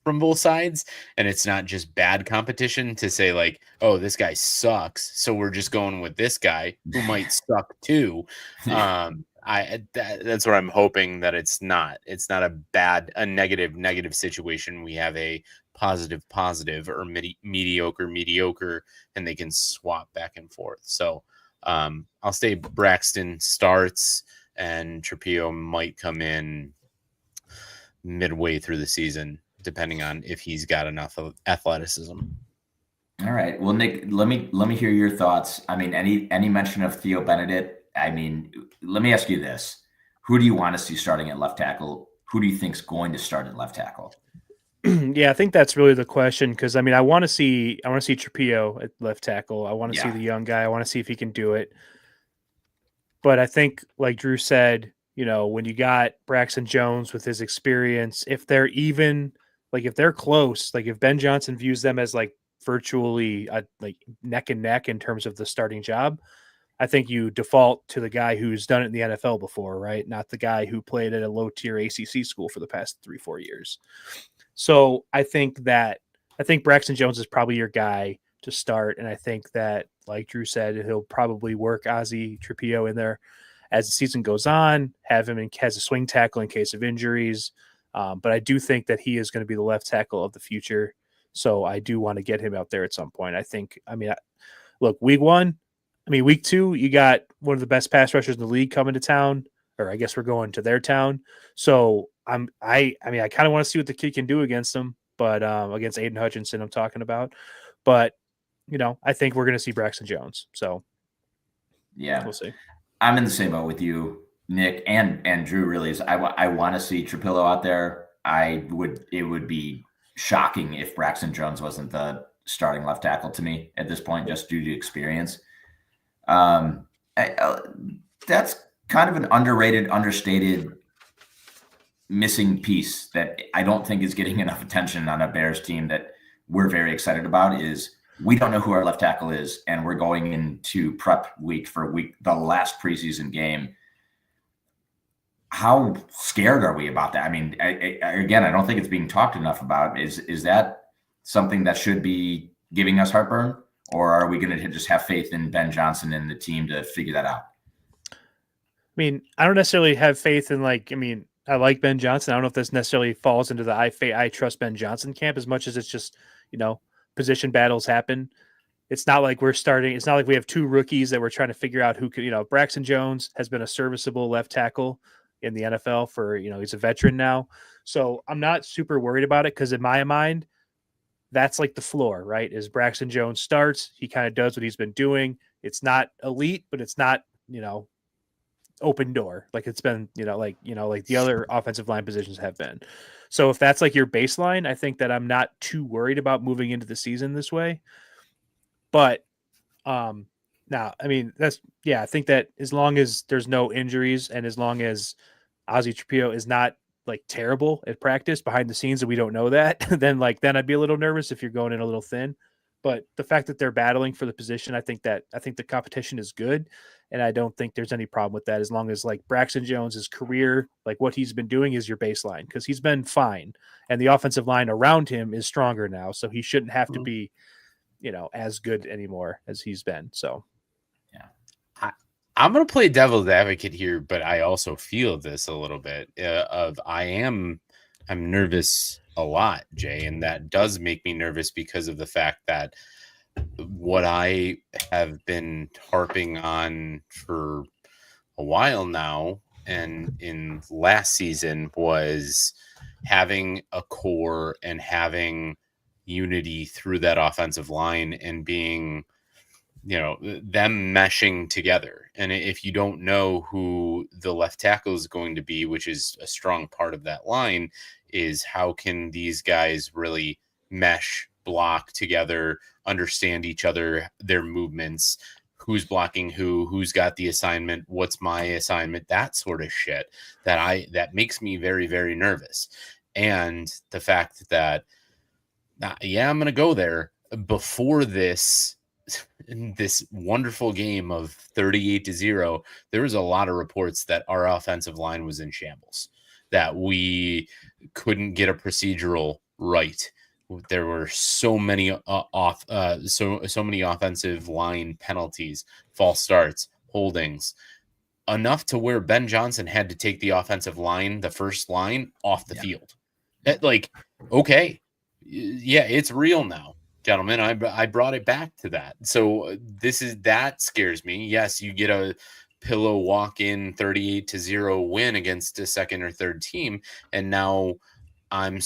from both sides. And it's not just bad competition to say like, oh, this guy sucks, so we're just going with this guy who might suck too. That's what I'm hoping, that it's not a negative situation. We have a positive or mediocre, and they can swap back and forth. So I'll say Braxton starts and Trapillo might come in midway through the season, depending on if he's got enough of athleticism. All right. Well, Nick, let me hear your thoughts. I mean, any mention of Theo Benedict? I mean, let me ask you this. Who do you want to see starting at left tackle? Who do you think's going to start at left tackle? Yeah, I think that's really the question, because I mean, I want to see Trapillo at left tackle. I want to see the young guy. I want to see if he can do it. But I think, like Drew said, you know, when you got Braxton Jones with his experience, if they're even, like, if they're close, like if Ben Johnson views them as like virtually like neck and neck in terms of the starting job, I think you default to the guy who's done it in the NFL before, right? Not the guy who played at a low tier ACC school for the past 3-4 years. So I think Braxton Jones is probably your guy to start. And I think that, like Drew said, he'll probably work Ozzy Trapillo in there as the season goes on, have him as a swing tackle in case of injuries. But I do think that he is going to be the left tackle of the future. So I do want to get him out there at some point. Look, week 2, you got one of the best pass rushers in the league coming to town, or I guess we're going to their town. So I kind of want to see what the kid can do against them, but against Aiden Hutchinson, I'm talking about. But you know, I think we're going to see Braxton Jones. So yeah, we'll see. I'm in the same boat with you, Nick, and Drew. Really, is I want to see Trapillo out there. It would be shocking if Braxton Jones wasn't the starting left tackle to me at this point, just due to experience. That's kind of an underrated, understated, missing piece that I don't think is getting enough attention on a Bears team that we're very excited about. Is we don't know who our left tackle is, and we're going into prep week for the last preseason game. How scared are we about that? I mean, I don't think it's being talked enough about. Is that something that should be giving us heartburn, or are we going to just have faith in Ben Johnson and the team to figure that out? I mean, I don't necessarily have faith in I like Ben Johnson. I don't know if this necessarily falls into the I trust Ben Johnson camp as much as it's just, you know, position battles happen. It's not like we have 2 rookies that we're trying to figure out who could, you know, Braxton Jones has been a serviceable left tackle in the NFL for, you know, he's a veteran now. So I'm not super worried about it, because in my mind, that's like the floor, right? As Braxton Jones starts, he kind of does what he's been doing. It's not elite, but it's not, you know, open door like it's been, like the other offensive line positions have been. So if that's like your baseline, I think that I'm not too worried about moving into the season this way. But now, I mean, I think that as long as there's no injuries and as long as Ozzy Trapillo is not like terrible at practice behind the scenes and we don't know that, then I'd be a little nervous if you're going in a little thin. But the fact that they're battling for the position, I think the competition is good. And I don't think there's any problem with that, as long as like Braxton Jones's career, like what he's been doing is your baseline, because he's been fine. And the offensive line around him is stronger now. So he shouldn't have to be, you know, as good anymore as he's been. So, yeah. I'm going to play devil's advocate here, but I also feel this a little bit I'm nervous a lot, Jay. And that does make me nervous because of the fact that what I have been harping on for a while now and in last season was having a core and having unity through that offensive line and being, you know, them meshing together. And if you don't know who the left tackle is going to be, which is a strong part of that line, is how can these guys really mesh, block together, understand each other, their movements, who's blocking who's got the assignment, what's my assignment, that sort of shit that makes me very, very nervous. And the fact that, I'm going to go there before this wonderful game of 38-0, there was a lot of reports that our offensive line was in shambles, that we couldn't get a procedural right. There were so many so many offensive line penalties, false starts, holdings, enough to where Ben Johnson had to take the offensive line, the first line, off the field. Okay, yeah, it's real now. gentlemen, I brought it back to that. So that scares me. Yes, you get a pillow walk-in 38-0 win against a second or third team, and now I'm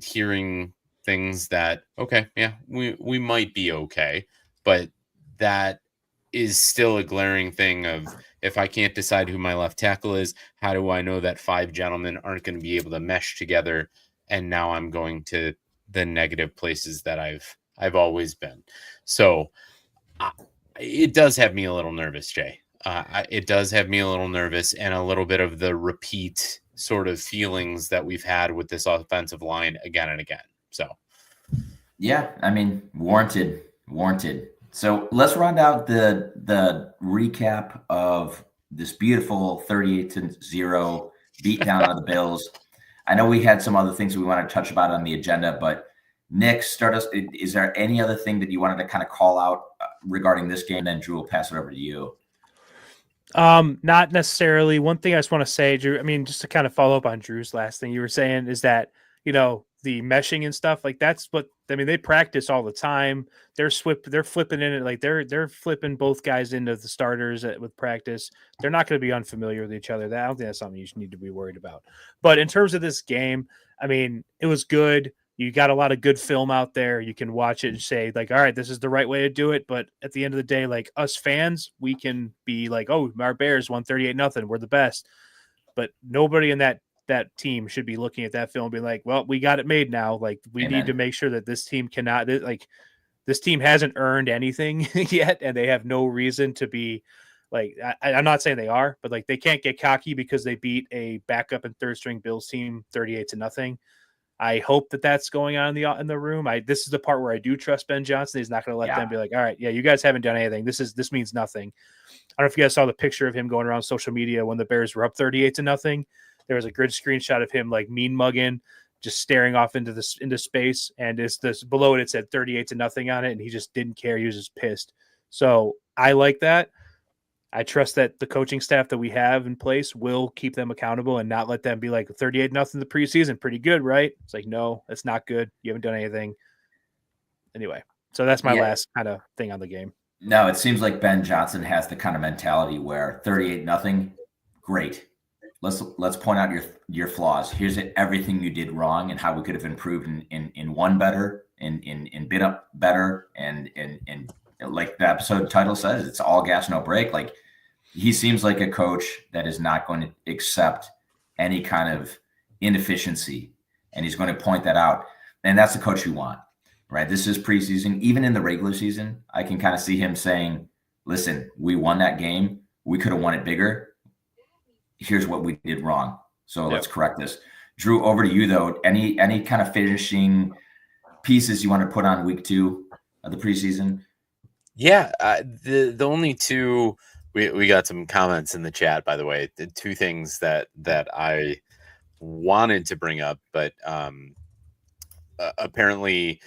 hearing things that, okay, yeah, we might be okay, but that is still a glaring thing of, if I can't decide who my left tackle is, how do I know that 5 gentlemen aren't going to be able to mesh together? And now I'm going to the negative places that I've always been. So it does have me a little nervous, Jay. It does have me a little nervous, and a little bit of the repeat sort of feelings that we've had with this offensive line again and again. So, yeah, I mean, warranted. So let's round out the recap of this beautiful 38-0 beatdown of the Bills. I know we had some other things we want to touch about on the agenda, but Nick, start us. Is there any other thing that you wanted to kind of call out regarding this game? Then Drew will pass it over to you. Not necessarily. One thing I just want to say, Drew, I mean, just to kind of follow up on Drew's last thing you were saying, is that, the meshing and stuff, like, that's what, I mean, they practice all the time. They're flipping in it. Like they're flipping both guys into the starters with practice. They're not going to be unfamiliar with each other. I don't think that's something you need to be worried about. But in terms of this game, I mean, it was good. You got a lot of good film out there. You can watch it and say, like, all right, this is the right way to do it. But at the end of the day, like, us fans, we can be like, oh, our Bears won 38-0. We're the best. But nobody in that team should be looking at that film and being like, well, we got it made now. Like, we need to make sure that this team cannot, like, this team hasn't earned anything yet, and they have no reason to be like, I'm not saying they are, but like, they can't get cocky because they beat a backup and third string Bills team 38-0. I hope that that's going on in the room. This is the part where I do trust Ben Johnson. He's not going to let them be like, all right, yeah, you guys haven't done anything. This means nothing. I don't know if you guys saw the picture of him going around social media when the Bears were up 38-0. There was a grid screenshot of him like mean mugging, just staring off into space, and below it said 38-0 on it, and he just didn't care. He was just pissed. So I like that. I trust that the coaching staff that we have in place will keep them accountable and not let them be like 38-0 the preseason. Pretty good, right? It's like, no, that's not good. You haven't done anything. Anyway, so that's my last kind of thing on the game. No, it seems like Ben Johnson has the kind of mentality where 38-0, great. Let's point out your flaws. Here's everything you did wrong and how we could have improved in one better, in bit up better, and like the episode title says, it's all gas, no break. Like, he seems like a coach that is not going to accept any kind of inefficiency, and he's going to point that out. And that's the coach you want, right? This is preseason. Even in the regular season, I can kind of see him saying, listen, we won that game. We could have won it bigger. Here's what we did wrong. So let's correct this. Drew, over to you though. Any kind of finishing pieces you want to put on week 2 of the preseason? Yeah, the only two, we got some comments in the chat, by the way. The two things that I wanted to bring up, but apparently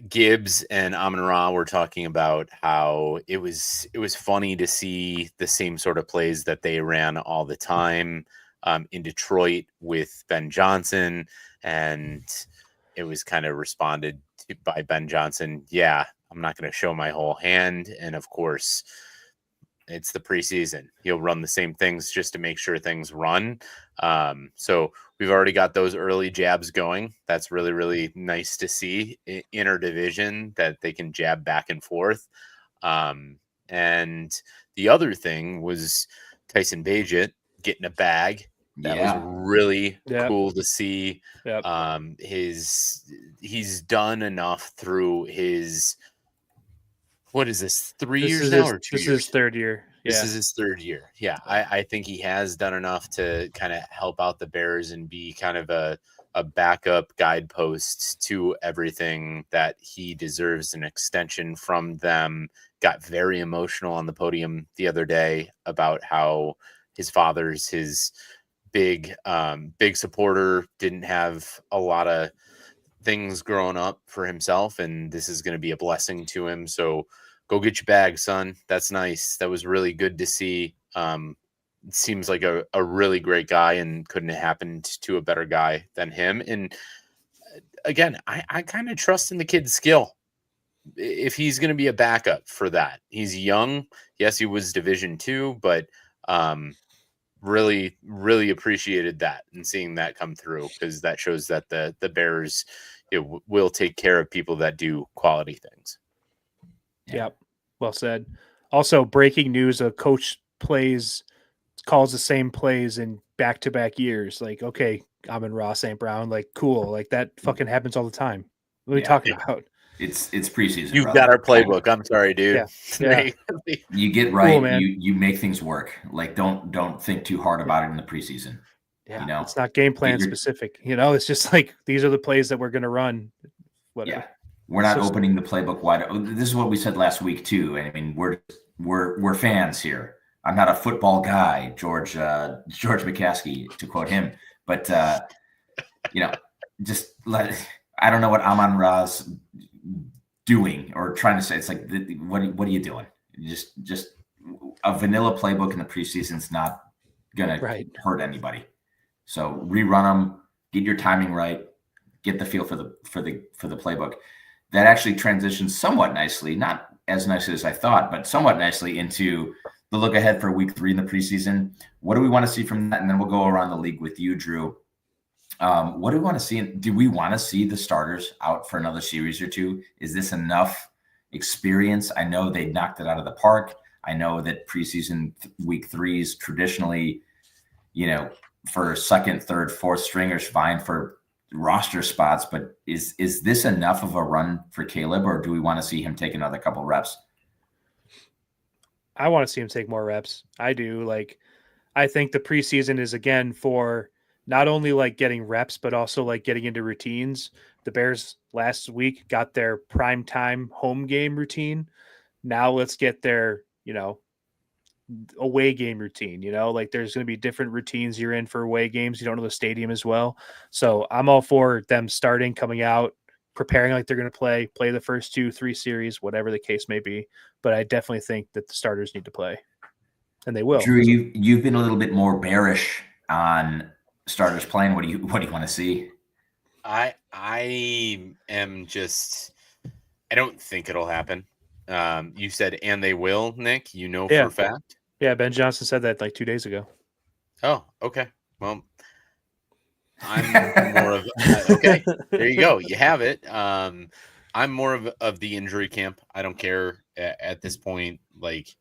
Gibbs and Amon-Ra were talking about how it was funny to see the same sort of plays that they ran all the time in Detroit with Ben Johnson, and it was kind of responded to by Ben Johnson, yeah, I'm not going to show my whole hand. And of course, it's the preseason. He'll run the same things just to make sure things run. So we've already got those early jabs going. That's really, really nice to see in our division, that they can jab back and forth. And the other thing was Tyson Bagent getting a bag. That was really cool to see. He's done enough through his, what is this, 3 years now or 2 years? This is his third year. This is his third year. Yeah, I think he has done enough to kind of help out the Bears and be kind of a backup guidepost to everything that he deserves, an extension from them. Got very emotional on the podium the other day about how his father's his big supporter, didn't have a lot of things growing up for himself, and this is going to be a blessing to him. So go get your bag, son. That's nice. That was really good to see. It seems like a really great guy, and couldn't have happened to a better guy than him. And again, I kind of trust in the kid's skill. If he's going to be a backup for that, he's young. Yes, he was Division II, but really, really appreciated that and seeing that come through, because that shows that the Bears will take care of people that do quality things. Yep. Well said. Also, breaking news: a coach calls the same plays in back-to-back years. Like, okay, Amon-Ra St. Brown, like, cool. Like, that fucking happens all the time. What are we talking about? It's preseason. You've got our playbook. I'm sorry, dude. Yeah. You get right. Cool, man. You make things work. Like, don't think too hard about it in the preseason. Yeah, it's not game plan specific. It's just like, these are the plays that we're going to run. Whatever. Yeah. We're not opening the playbook wide. This is what we said last week too. I mean, we're fans here. I'm not a football guy, George McCaskey, to quote him. But just I don't know what Amon-Ra's doing or trying to say. It's like, what are you doing? Just a vanilla playbook in the preseason is not gonna hurt anybody. So rerun them, get your timing right, get the feel for the playbook. That actually transitions somewhat nicely, not as nicely as I thought, but somewhat nicely into the look ahead for week 3 in the preseason. What do we want to see from that? And then we'll go around the league with you, Drew. What do we want to see? Do we want to see the starters out for another series or two? Is this enough experience? I know they knocked it out of the park. I know that preseason week 3s traditionally, for second, third, fourth stringers vying for roster spots, but is this enough of a run for Caleb, or do we want to see him take another couple reps? I want to see him take more reps. I do. Like, I think the preseason is, again, for not only like getting reps, but also like getting into routines. The Bears last week got their prime time home game routine. Now let's get their, away game routine. Like, there's going to be different routines you're in for away games. You don't know the stadium as well. So I'm all for them starting, coming out, preparing like they're going to play the first 2-3 series, whatever the case may be. But I definitely think that the starters need to play, and they will. Drew, you've been a little bit more bearish on starters playing. What do you want to see? I am just, I don't think it'll happen. You said, and they will, Nick, for a fact. Yeah, Ben Johnson said that like 2 days ago. Oh, okay. Well, I'm more of okay. There you go. You have it. I'm more of the injury camp. I don't care at this point. Like,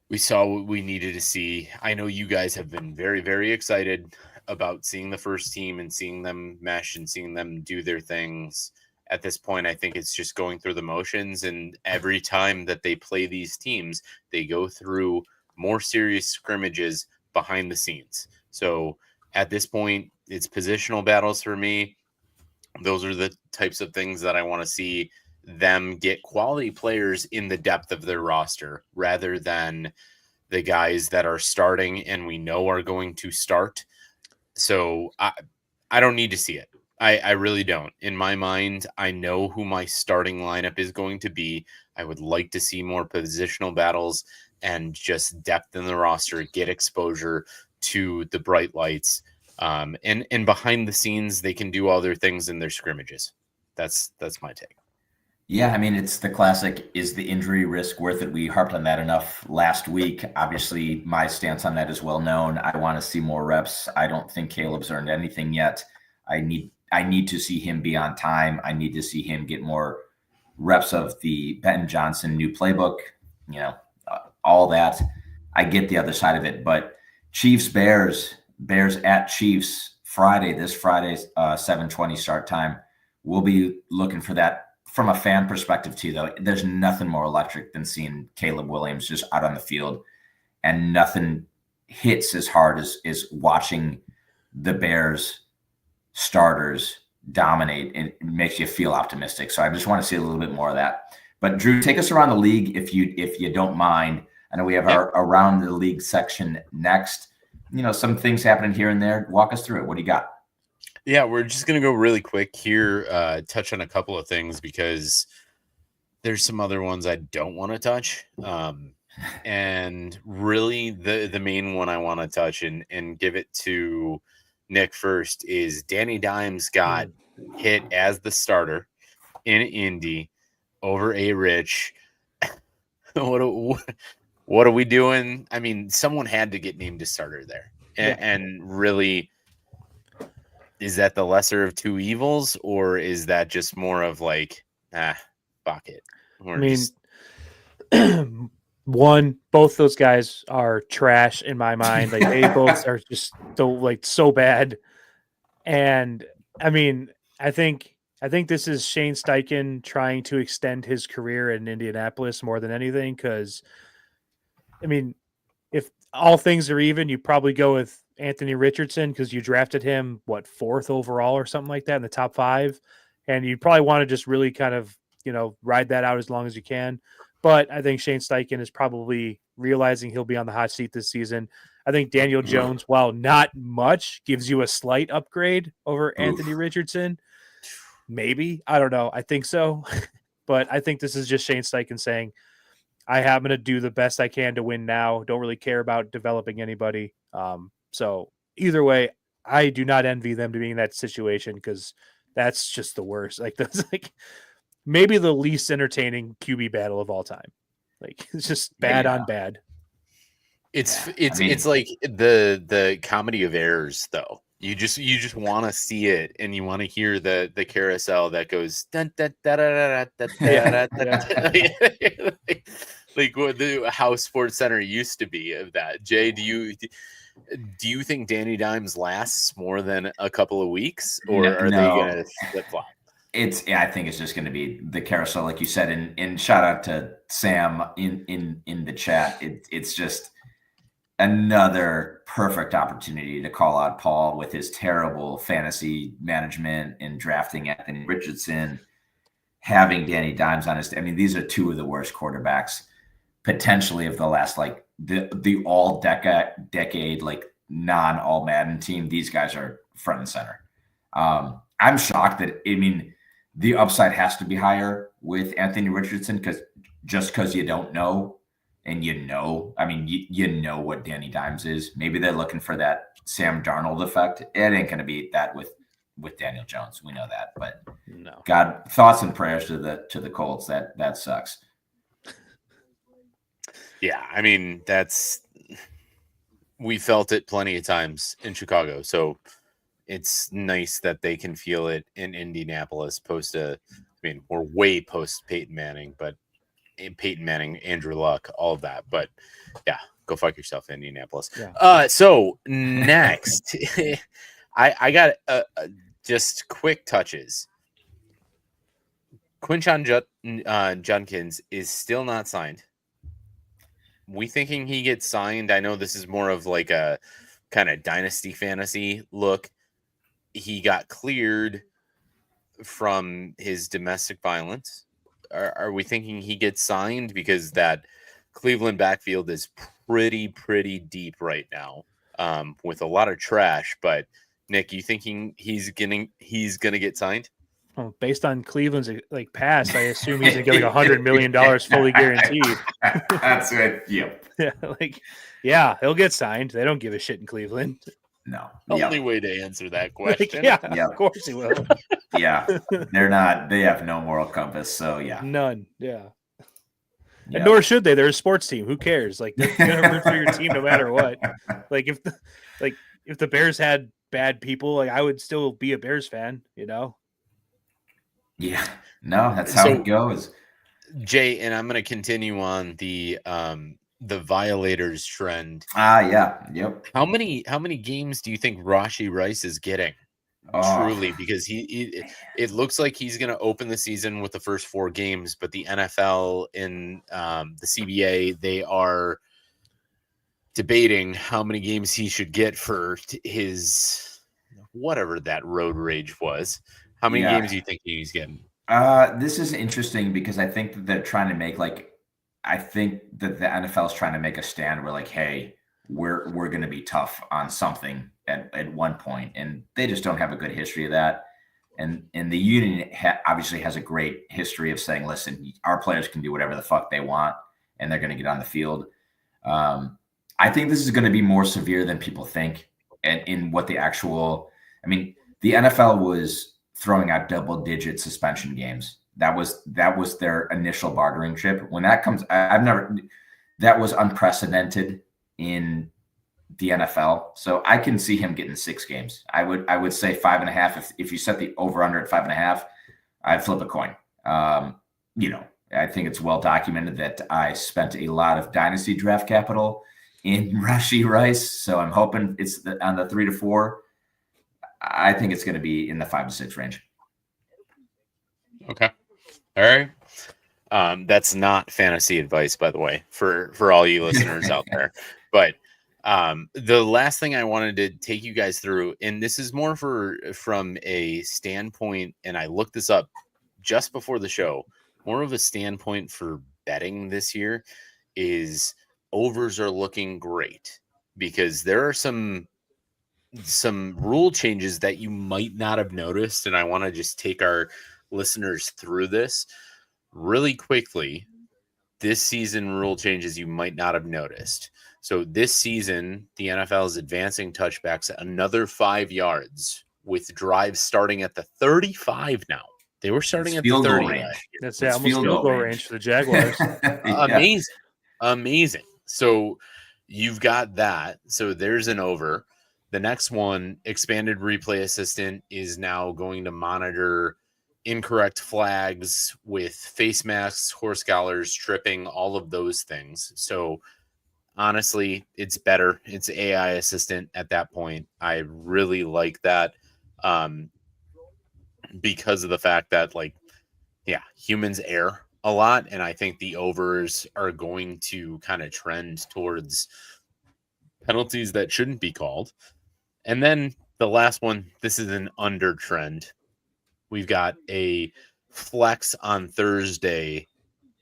we saw what we needed to see. I know you guys have been very, very excited about seeing the first team and seeing them mesh and seeing them do their things. At this point, I think it's just going through the motions. And every time that they play these teams, they go through more serious scrimmages behind the scenes. So at this point, it's positional battles for me. Those are the types of things that I want to see them get quality players in the depth of their roster, rather than the guys that are starting and we know are going to start. So I don't need to see it. I really don't. In my mind, I know who my starting lineup is going to be. I would like to see more positional battles and just depth in the roster, get exposure to the bright lights. And behind the scenes, they can do all their things in their scrimmages. That's my take. Yeah, I mean, it's the classic, is the injury risk worth it? We harped on that enough last week. Obviously, my stance on that is well known. I want to see more reps. I don't think Caleb's earned anything yet. I need to see him be on time. I need to see him get more reps of the Ben Johnson new playbook, all that. I get the other side of it, but Chiefs, Bears at Chiefs this Friday, 7:20 start time. We'll be looking for that from a fan perspective too, though. There's nothing more electric than seeing Caleb Williams just out on the field, and nothing hits as hard as watching the Bears starters dominate. It makes you feel optimistic. So I just want to see a little bit more of that. But Drew, take us around the league if you don't mind. I know we have our around the league section next. Some things happening here and there. Walk us through it. What do you got? Yeah, we're just going to go really quick here, touch on a couple of things, because there's some other ones I don't want to touch. And really the main one I want to touch and give it to Nick first is Danny Dimes got hit as the starter in Indy over A-Rich. What are we doing? I mean, someone had to get named a starter there. And really, is that the lesser of two evils, or is that just more of like, fuck it? Both those guys are trash in my mind. Like they both are just so bad. And I mean, I think this is Shane Steichen trying to extend his career in Indianapolis more than anything. Because, I mean, if all things are even, you probably go with Anthony Richardson because you drafted him, 4th overall or something like that in the top 5. And you probably want to just really kind of, ride that out as long as you can. But I think Shane Steichen is probably realizing he'll be on the hot seat this season. I think Daniel Jones, while not much, gives you a slight upgrade over Anthony Richardson. Maybe. I don't know. I think so. But I think this is just Shane Steichen saying, I'm going to do the best I can to win now. Don't really care about developing anybody. So either way, I do not envy them to be in that situation because that's just the worst. Like that's like maybe the least entertaining QB battle of all time. Like it's just bad on bad. It's like the comedy of errors though. You just want to see it and you want to hear the carousel that goes dun, dun, da, da, da, da, da, da, da. Like what how Sports Center used to be of that. Jay, do you think Danny Dimes lasts more than a couple of weeks, or are they going to flip flop? I think it's just going to be the carousel, like you said. And shout out to Sam in the chat. It's just another perfect opportunity to call out Paul with his terrible fantasy management and drafting Anthony Richardson, having Danny Dimes on his. I mean, these are two of the worst quarterbacks potentially of the last, like the all decade, like non all Madden team. These guys are front and center. I'm shocked that, I mean, the upside has to be higher with Anthony Richardson because you don't know. And I mean, you know what Danny Dimes is. Maybe they're looking for that Sam Darnold effect. It ain't going to be that with Daniel Jones. We know that. But no. God, thoughts and prayers to the Colts. That sucks. Yeah, I mean, we felt it plenty of times in Chicago. So it's nice that they can feel it in Indianapolis we're way post Peyton Manning, but Peyton Manning, Andrew Luck, all of that. But yeah, go fuck yourself, Indianapolis. Yeah. So next, I got just quick touches. Quinshon Judkins is still not signed. We thinking he gets signed. I know this is more of like a kind of dynasty fantasy look. He got cleared from his domestic violence. Are we thinking he gets signed because that Cleveland backfield is pretty deep right now, with a lot of trash? But Nick, you thinking he's gonna get signed? Well, based on Cleveland's like past, I assume he's gonna get like $100 million fully guaranteed. That's it. Yep. Yeah, he'll get signed. They don't give a shit in Cleveland. No. Only way to answer that question. Of course he will. Yeah. They have no moral compass. So yeah. None. Yeah. And nor should they. They're a sports team. Who cares? Like they're gonna root for your team no matter what. Like if the Bears had bad people, like I would still be a Bears fan, Yeah. No, that's how it goes. Jay, and I'm gonna continue on the violators trend. Yeah. Yep. How many games do you think Rashee Rice is getting? Truly, because it looks like he's going to open the season with the first 4 games, but the NFL and the CBA, they are debating how many games he should get for his whatever that road rage was. How many games do you think he's getting? This is interesting because I think that they're trying to make I think that the NFL is trying to make a stand where hey, we're going to be tough on something at one point, and they just don't have a good history of that. And the union obviously has a great history of saying, listen, our players can do whatever the fuck they want, and they're going to get on the field. I think this is going to be more severe than people think. And in what the NFL was throwing out double-digit suspension games. That was their initial bartering chip. When that comes, that was unprecedented in the NFL. So I can see him getting 6 games. I would say 5.5. If you set the over/under at 5.5, I'd flip a coin. I think it's well documented that I spent a lot of dynasty draft capital in Rashee Rice. So I'm hoping it's on the 3 to 4. I think it's going to be in the 5 to 6 range. Okay. All right. That's not fantasy advice, by the way, for all you listeners out there. But the last thing I wanted to take you guys through, and this is more from a standpoint, and I looked this up just before the show, more of a standpoint for betting this year, is overs are looking great because there are some rule changes that you might not have noticed. And I want to just take our listeners through this really quickly. This season rule changes you might not have noticed. So this season, the NFL is advancing touchbacks another 5 yards with drives starting at the 35 now. They were starting at the 30 range. That's almost field goal range for the Jaguars. Yeah. Amazing. So you've got that. So there's an over. The next one, expanded replay assistant, is now going to monitor incorrect flags with face masks, horse collars, tripping, all of those things. So honestly, it's better. It's AI assistant at that point. I really like that. Because of the fact that, humans err a lot. And I think the overs are going to kind of trend towards penalties that shouldn't be called. And then the last one, this is an under trend. We've got a flex on Thursday.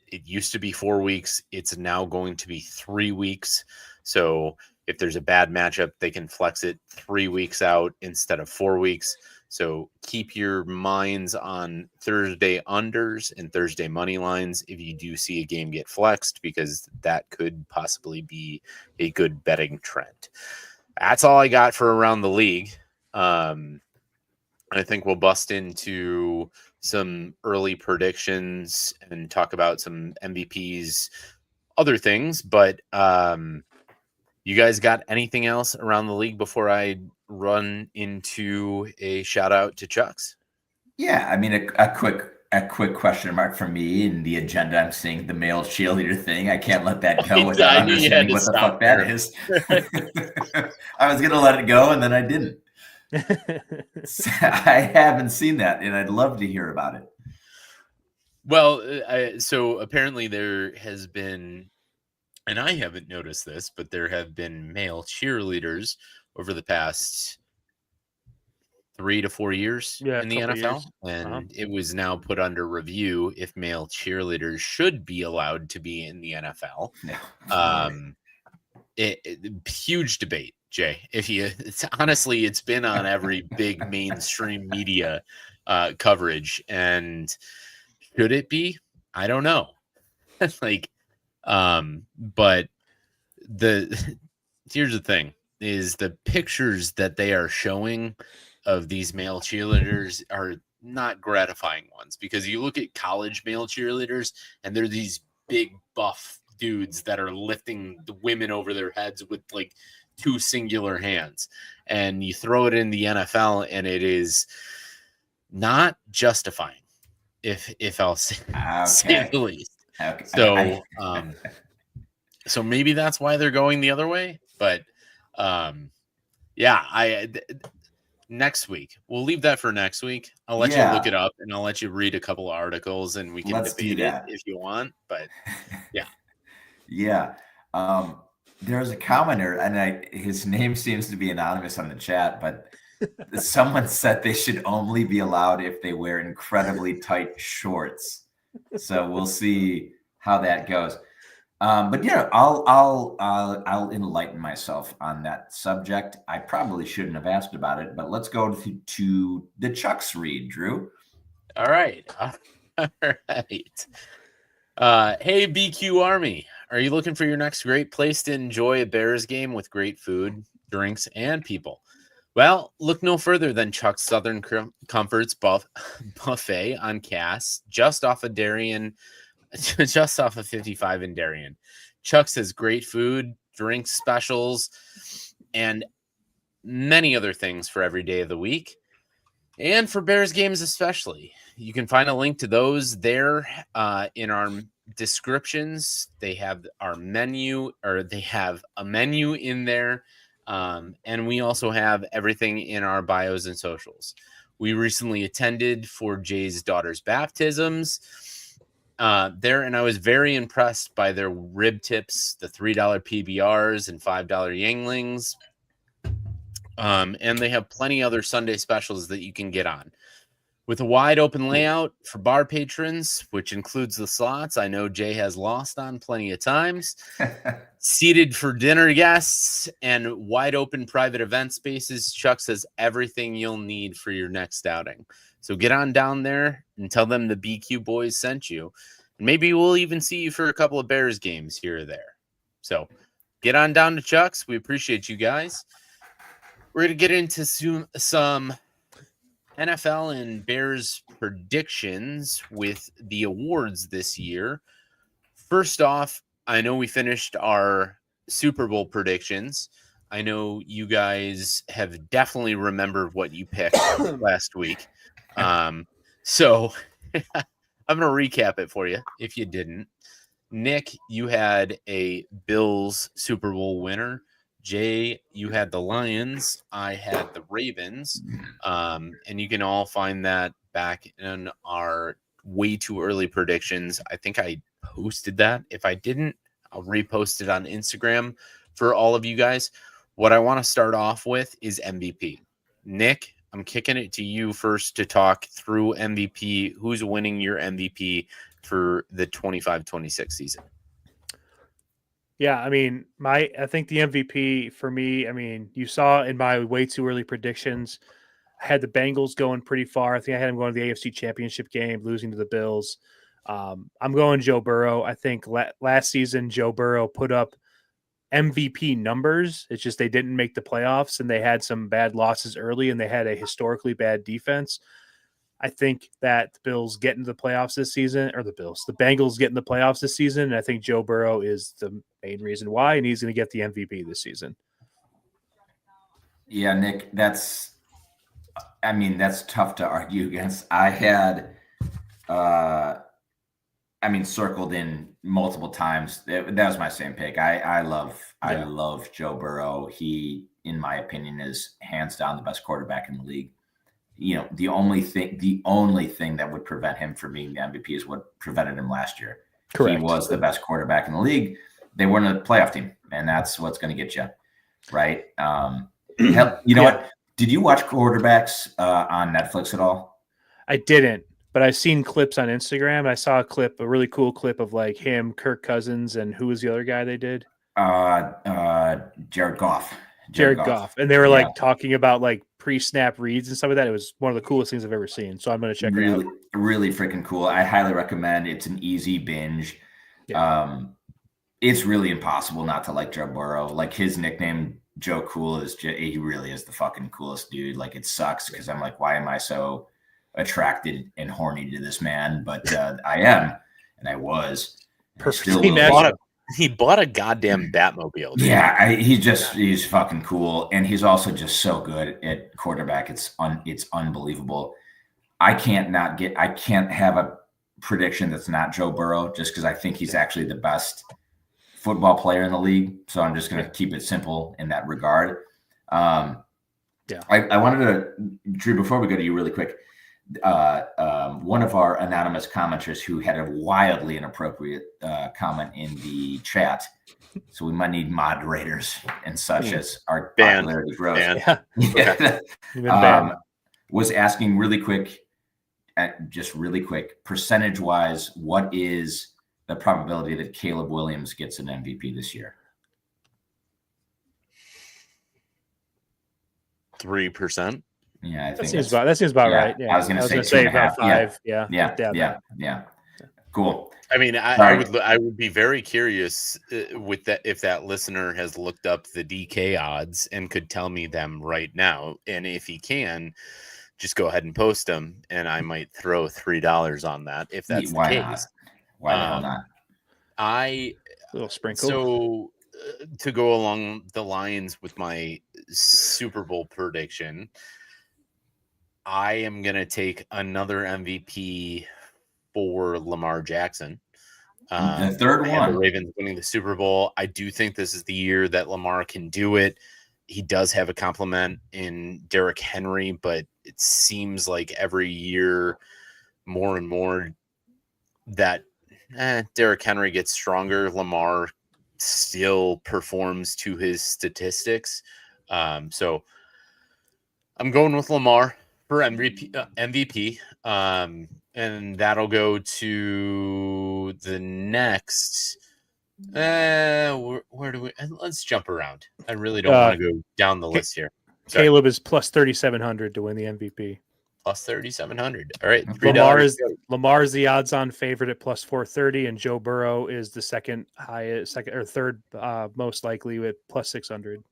It used to be 4 weeks. It's now going to be 3 weeks. So if there's a bad matchup, they can flex it 3 weeks out instead of 4 weeks. So keep your minds on Thursday unders and Thursday money lines if you do see a game get flexed, because that could possibly be a good betting trend. That's all I got for around the league. I think we'll bust into some early predictions and talk about some MVPs, other things. But you guys got anything else around the league before I run into a shout out to Chucks? Yeah, I mean, a quick question mark from me in the agenda. I'm seeing the male cheerleader thing. I can't let that go without understanding what the fuck that is. I was gonna let it go, and then I didn't. I haven't seen that, and I'd love to hear about it. Well, so apparently there has been, and I haven't noticed this, but there have been male cheerleaders over the past 3 to 4 years in the NFL. And it was now put under review if male cheerleaders should be allowed to be in the NFL. Huge debate, Jay. Honestly, it's been on every big mainstream media coverage. And should it be? I don't know. But here's the thing, is the pictures that they are showing of these male cheerleaders are not gratifying ones, because you look at college male cheerleaders and they're these big buff dudes that are lifting the women over their heads with 2 singular hands, and you throw it in the NFL and it is not justifying, if I'll say the least. Okay. So maybe that's why they're going the other way. But next week, we'll leave that for next week. I'll let you look it up, and I'll let you read a couple of articles, and we can debate it if you want. But yeah. There's a commenter, and his name seems to be anonymous on the chat, but someone said they should only be allowed if they wear incredibly tight shorts. So we'll see how that goes. But I'll enlighten myself on that subject. I probably shouldn't have asked about it, but let's go to the Chucks read, Drew. All right. Hey, BQ Army. Are you looking for your next great place to enjoy a Bears game with great food, drinks, and people? Well, look no further than Chuck's Southern Comforts Buffet on Cass, just off of 55 in Darien. Chuck's has great food, drinks specials, and many other things for every day of the week. And for Bears games especially. You can find a link to those there in our descriptions. They have our menu, or they have a menu in there. And we also have everything in our bios and socials. We recently attended for Jay's daughter's baptisms there, and I was very impressed by their rib tips, the $3 PBRs and $5 Yanglings. And they have plenty other Sunday specials that you can get on. With a wide open layout for bar patrons, which includes the slots I know Jay has lost on plenty of times, seated for dinner guests, and wide open private event spaces, Chuck's has everything you'll need for your next outing. So get on down there and tell them the BQ boys sent you. And maybe we'll even see you for a couple of Bears games here or there. So get on down to Chuck's. We appreciate you guys. We're going to get into some NFL and Bears predictions with the awards this year. First off, I know we finished our Super Bowl predictions. I know you guys have definitely remembered what you picked last week. So I'm going to recap it for you if you didn't. Nick, you had a Bills Super Bowl winner. Jay, you had the Lions. I had the Ravens. And you can all find that back in our way too early predictions. I think I posted that. If I didn't, I'll repost it on Instagram for all of you guys. What I want to start off with is MVP. Nick, I'm kicking it to you first to talk through MVP. Who's winning your MVP for the 25-26 season? Yeah, I mean, I think the MVP for me, I mean, you saw in my way too early predictions, I had the Bengals going pretty far. I think I had them going to the AFC Championship game, losing to the Bills. I'm going Joe Burrow. I think last season, Joe Burrow put up MVP numbers. It's just they didn't make the playoffs, and they had some bad losses early, and they had a historically bad defense. I think that the Bills get into the playoffs this season, or the Bengals get in the playoffs this season, and I think Joe Burrow is the main reason why, and he's going to get the MVP this season. Yeah, Nick, that's tough to argue against. I had, circled in multiple times. That was my same pick. I love Joe Burrow. He, in my opinion, is hands down the best quarterback in the league. You know, the only thing that would prevent him from being the MVP is what prevented him last year. Correct. He was the best quarterback in the league. They weren't a playoff team, and that's what's going to get you, right? You know what? Did you watch Quarterbacks on Netflix at all? I didn't, but I've seen clips on Instagram. I saw a really cool clip of like him, Kirk Cousins, and who was the other guy they did? Jared Goff. Jared Goff. And they were like talking about like pre-snap reads and stuff like that. It was one of the coolest things I've ever seen. So I'm going to check it out. Really freaking cool. I highly recommend. It's an easy binge. Yeah. It's really impossible not to like Joe Burrow. Like his nickname, Joe Cool, he really is the fucking coolest dude. Like it sucks because I'm like, why am I so attracted and horny to this man? But I am, and I was. Perfectly He bought a goddamn Batmobile. Dude. Yeah, he's fucking cool, and he's also just so good at quarterback. It's unbelievable. I can't have a prediction that's not Joe Burrow, just because I think he's actually the best football player in the league. So I'm just going to keep it simple in that regard. I wanted to, Drew, before we go to you really quick, one of our anonymous commenters who had a wildly inappropriate comment in the chat, so we might need moderators and such as our popularity grows. Was asking really quick, percentage wise, what is the probability that Caleb Williams gets an MVP this year? 3%. Yeah, I think that seems about right. Yeah, I was going to say about 5. Yeah. Cool. I mean, I would be very curious with that if that listener has looked up the DK odds and could tell me them right now. And if he can, just go ahead and post them, and I might throw $3 on that if that's the case. Not? Why the hell not? A little sprinkle. So to go along the lines with my Super Bowl prediction, I am going to take another MVP for Lamar Jackson. The third one. The Ravens winning the Super Bowl. I do think this is the year that Lamar can do it. He does have a compliment in Derrick Henry, but it seems like every year more and more that Derrick Henry gets stronger. Lamar still performs to his statistics. So I'm going with Lamar for MVP. And that'll go to the next. Where do we? Let's jump around. I really don't want to go down the list here. Sorry. Caleb is plus 3,700 to win the MVP. Plus 3,700. All right. Lamar's the odds-on favorite at plus 430, and Joe Burrow is the second or third most likely with plus 600.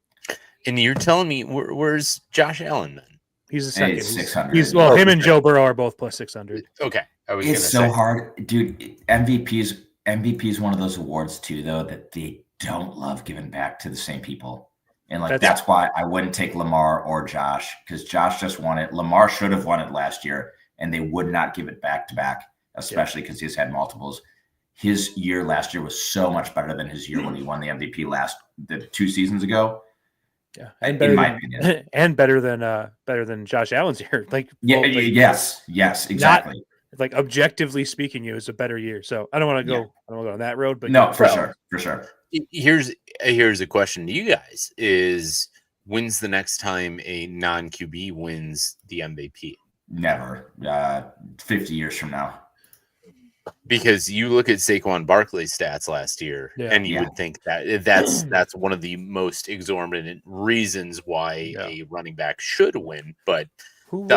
And you're telling me where's Josh Allen then? He's the second. 600. Him and Joe Burrow are both plus 600. Okay. It's so hard, dude. MVP is one of those awards too, though, that they don't love giving back to the same people. And that's why I wouldn't take Lamar or Josh, because Josh just won it. Lamar should have won it last year, and they would not give it back to back, especially because he's had multiples. His year last year was so much better than his year when he won the MVP the 2 seasons ago. Yeah, and better than Josh Allen's year. Yes, exactly. Objectively speaking, it was a better year. So I don't want to go. I don't want to go on that road, but no, for sure. Here's a question to you guys: is when's the next time a non-QB wins the MVP? Never. 50 years from now. Because you look at Saquon Barkley's stats last year, and you would think that that's one of the most exorbitant reasons why a running back should win. But who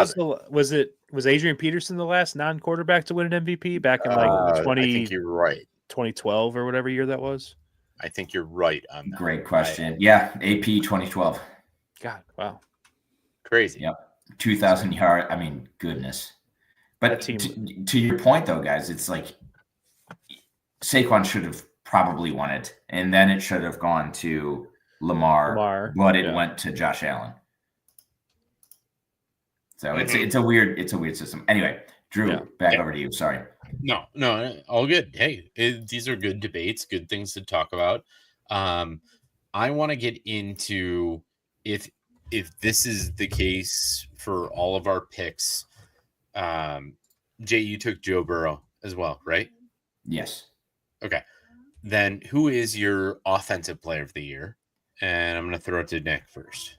was Adrian Peterson the last non-quarterback to win an MVP back in I think you're right. 2012 or whatever year that was. I think you're right on that. Great question. AP 2012. God, wow. Crazy. Yep. 2,000 yards. I mean, goodness. But to your point, though, guys, it's like Saquon should have probably won it, and then it should have gone to Lamar, but it went to Josh Allen. So it's a weird system. Anyway, Drew, back over to you. Sorry. No, all good. Hey, these are good debates, good things to talk about. I want to get into if this is the case for all of our picks. Jay, you took Joe Burrow as well, right? Yes. Okay. Then who is your offensive player of the year? And I'm going to throw it to Nick first.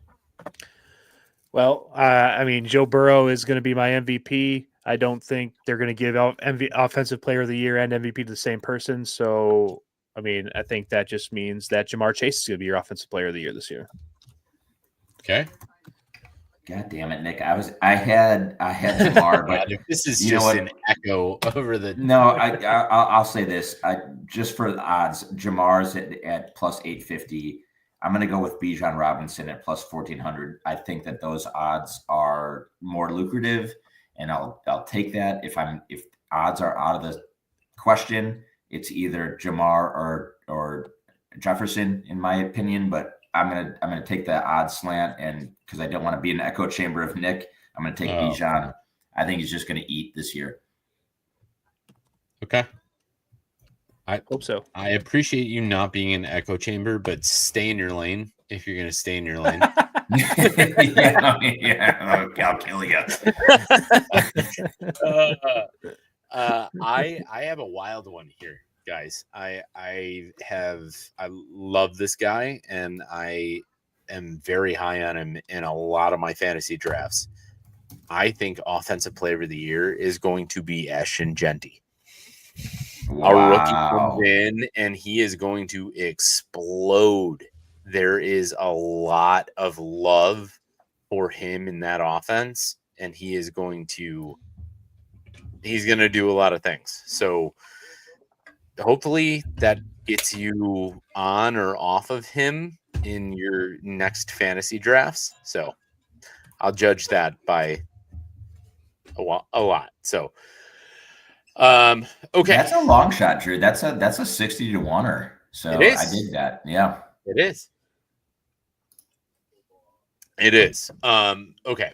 Well, Joe Burrow is going to be my MVP. I don't think they're going to give out offensive player of the year and MVP to the same person. So, I think that just means that Jamar Chase is going to be your offensive player of the year this year. Okay. God damn it, Nick! I had Jamar, but this is just an echo over the. No, I'll say this. Just for the odds, Jamar's at plus 850. I'm going to go with Bijan Robinson at plus 1,400. I think that those odds are more lucrative, and I'll take that. If odds are out of the question, it's either Jamar or Jefferson, in my opinion. But I'm gonna take the odds slant, and because I don't want to be in the echo chamber of Nick, I'm gonna take Bijan. I think he's just gonna eat this year. Okay. I hope so. I appreciate you not being in the echo chamber, but stay in your lane if you're gonna stay in your lane. I'll kill you. I have a wild one here, guys. I love this guy, and I am very high on him in a lot of my fantasy drafts. I think offensive player of the year is going to be Ashton Genty. Wow. A rookie comes in, and he is going to explode. There is a lot of love for him in that offense, and he's going to do a lot of things. So hopefully that gets you on or off of him in your next fantasy drafts. So I'll judge that by a lot. So, okay. That's a long shot, Drew. That's a 60-to-1er. So I did that. Yeah. It is. It is. Okay.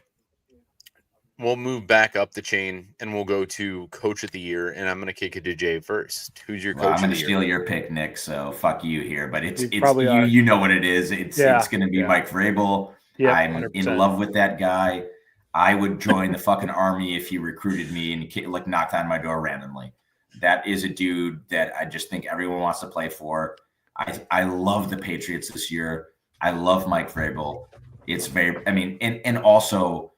We'll move back up the chain and we'll go to coach of the year. And I'm going to kick it to Jay first. Who's your coach I'm of the going to year? steal your pick, Nick. So fuck you here, but it's probably you know what it is. It's going to be Mike Vrabel. Yeah, I'm 100%. in love with that guy. I would join the fucking army if he recruited me and like knocked on my door randomly. That is a dude that I just think everyone wants to play for. I love the Patriots this year. I love Mike Vrabel. It's very, I mean, and also,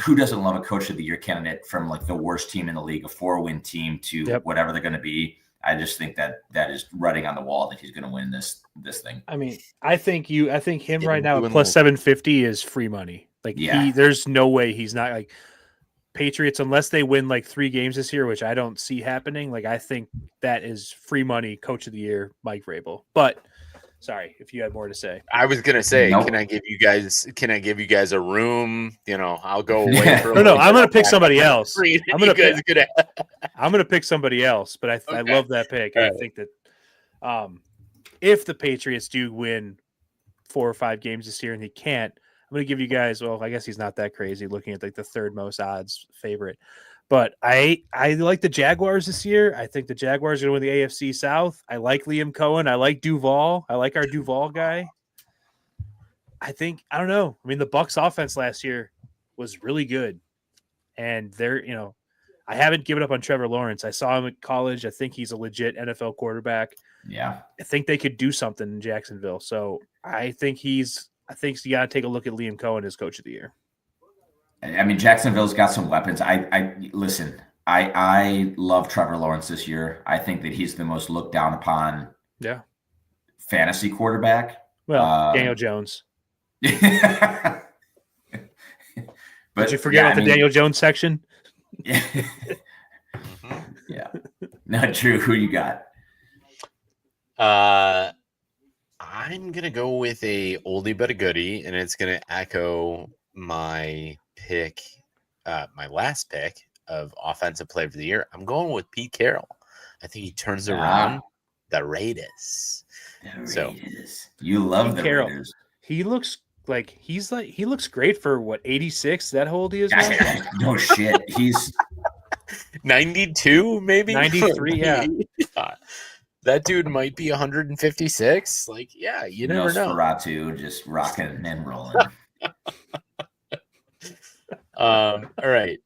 who doesn't love a coach of the year candidate from like the worst team in the league, a 4-win team to whatever they're going to be? I just think that is writing on the wall that he's going to win this thing. I mean, I think him right now at plus 750 is free money. Like there's no way he's not like Patriots unless they win like 3 games this year, which I don't see happening. Like I think that is free money. Coach of the year, Mike Vrabel. But sorry if you had more to say. I was gonna say, nope. Can I give you guys a room? You know, I'll go away for no. I'm gonna pick somebody else. I'm gonna pick somebody else. But I love that pick. I think that if the Patriots do win 4 or 5 games this year and he can't, I'm gonna give you guys. Well, I guess he's not that crazy. Looking at like the 3rd most odds favorite. But I like the Jaguars this year. I think the Jaguars are going to win the AFC South. I like Liam Cohen. I like Duval. I like our Duval guy. I don't know. I mean, the Bucs offense last year was really good. And I haven't given up on Trevor Lawrence. I saw him at college. I think he's a legit NFL quarterback. Yeah. I think they could do something in Jacksonville. So I think you got to take a look at Liam Cohen as coach of the year. I mean, Jacksonville's got some weapons. Listen, I love Trevor Lawrence this year. I think that he's the most looked down upon fantasy quarterback. Well, Daniel Jones. But did you forget about the Daniel Jones section? Yeah. Not true. Who you got? I'm gonna go with a oldie but a goodie, and it's gonna echo my pick, my last pick of offensive player of the year. I'm going with Pete Carroll. I think he turns around the Raiders. You love Pete the Carroll. Raiders. He looks he looks great for what 86. That how old he is? No shit. He's 92, maybe 93. Yeah. That dude might be 156. Like, yeah, you never know. Nosferatu just rocking and rolling. All right.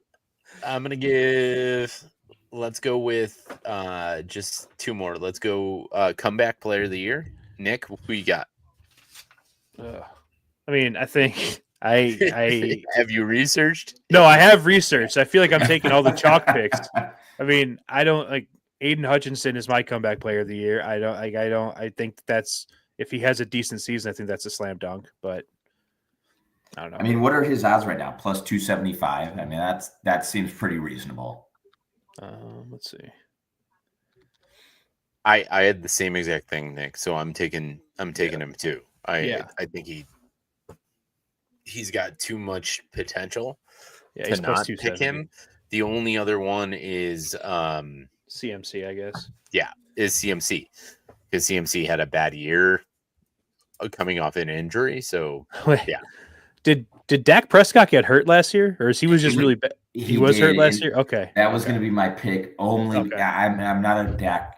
Let's go with just 2 more. Let's go comeback player of the year. Nick, who you got? I mean, I think I have you researched? No, I have researched. I feel like I'm taking all the chalk picks. I mean, I don't like Aiden Hutchinson is my comeback player of the year. I think that's if he has a decent season, I think that's a slam dunk, but I don't know. I mean, what are his odds right now? Plus 275. I mean, that seems pretty reasonable. Let's see. I had the same exact thing, Nick. So I'm taking him too. I think he's got too much potential to not pick him. The only other one is CMC, I guess. Yeah, is CMC because CMC had a bad year coming off an injury. So yeah. Did Dak Prescott get hurt last year, or is he was just really bad? He was hurt last year. Okay, that was going to be my pick. I'm not a Dak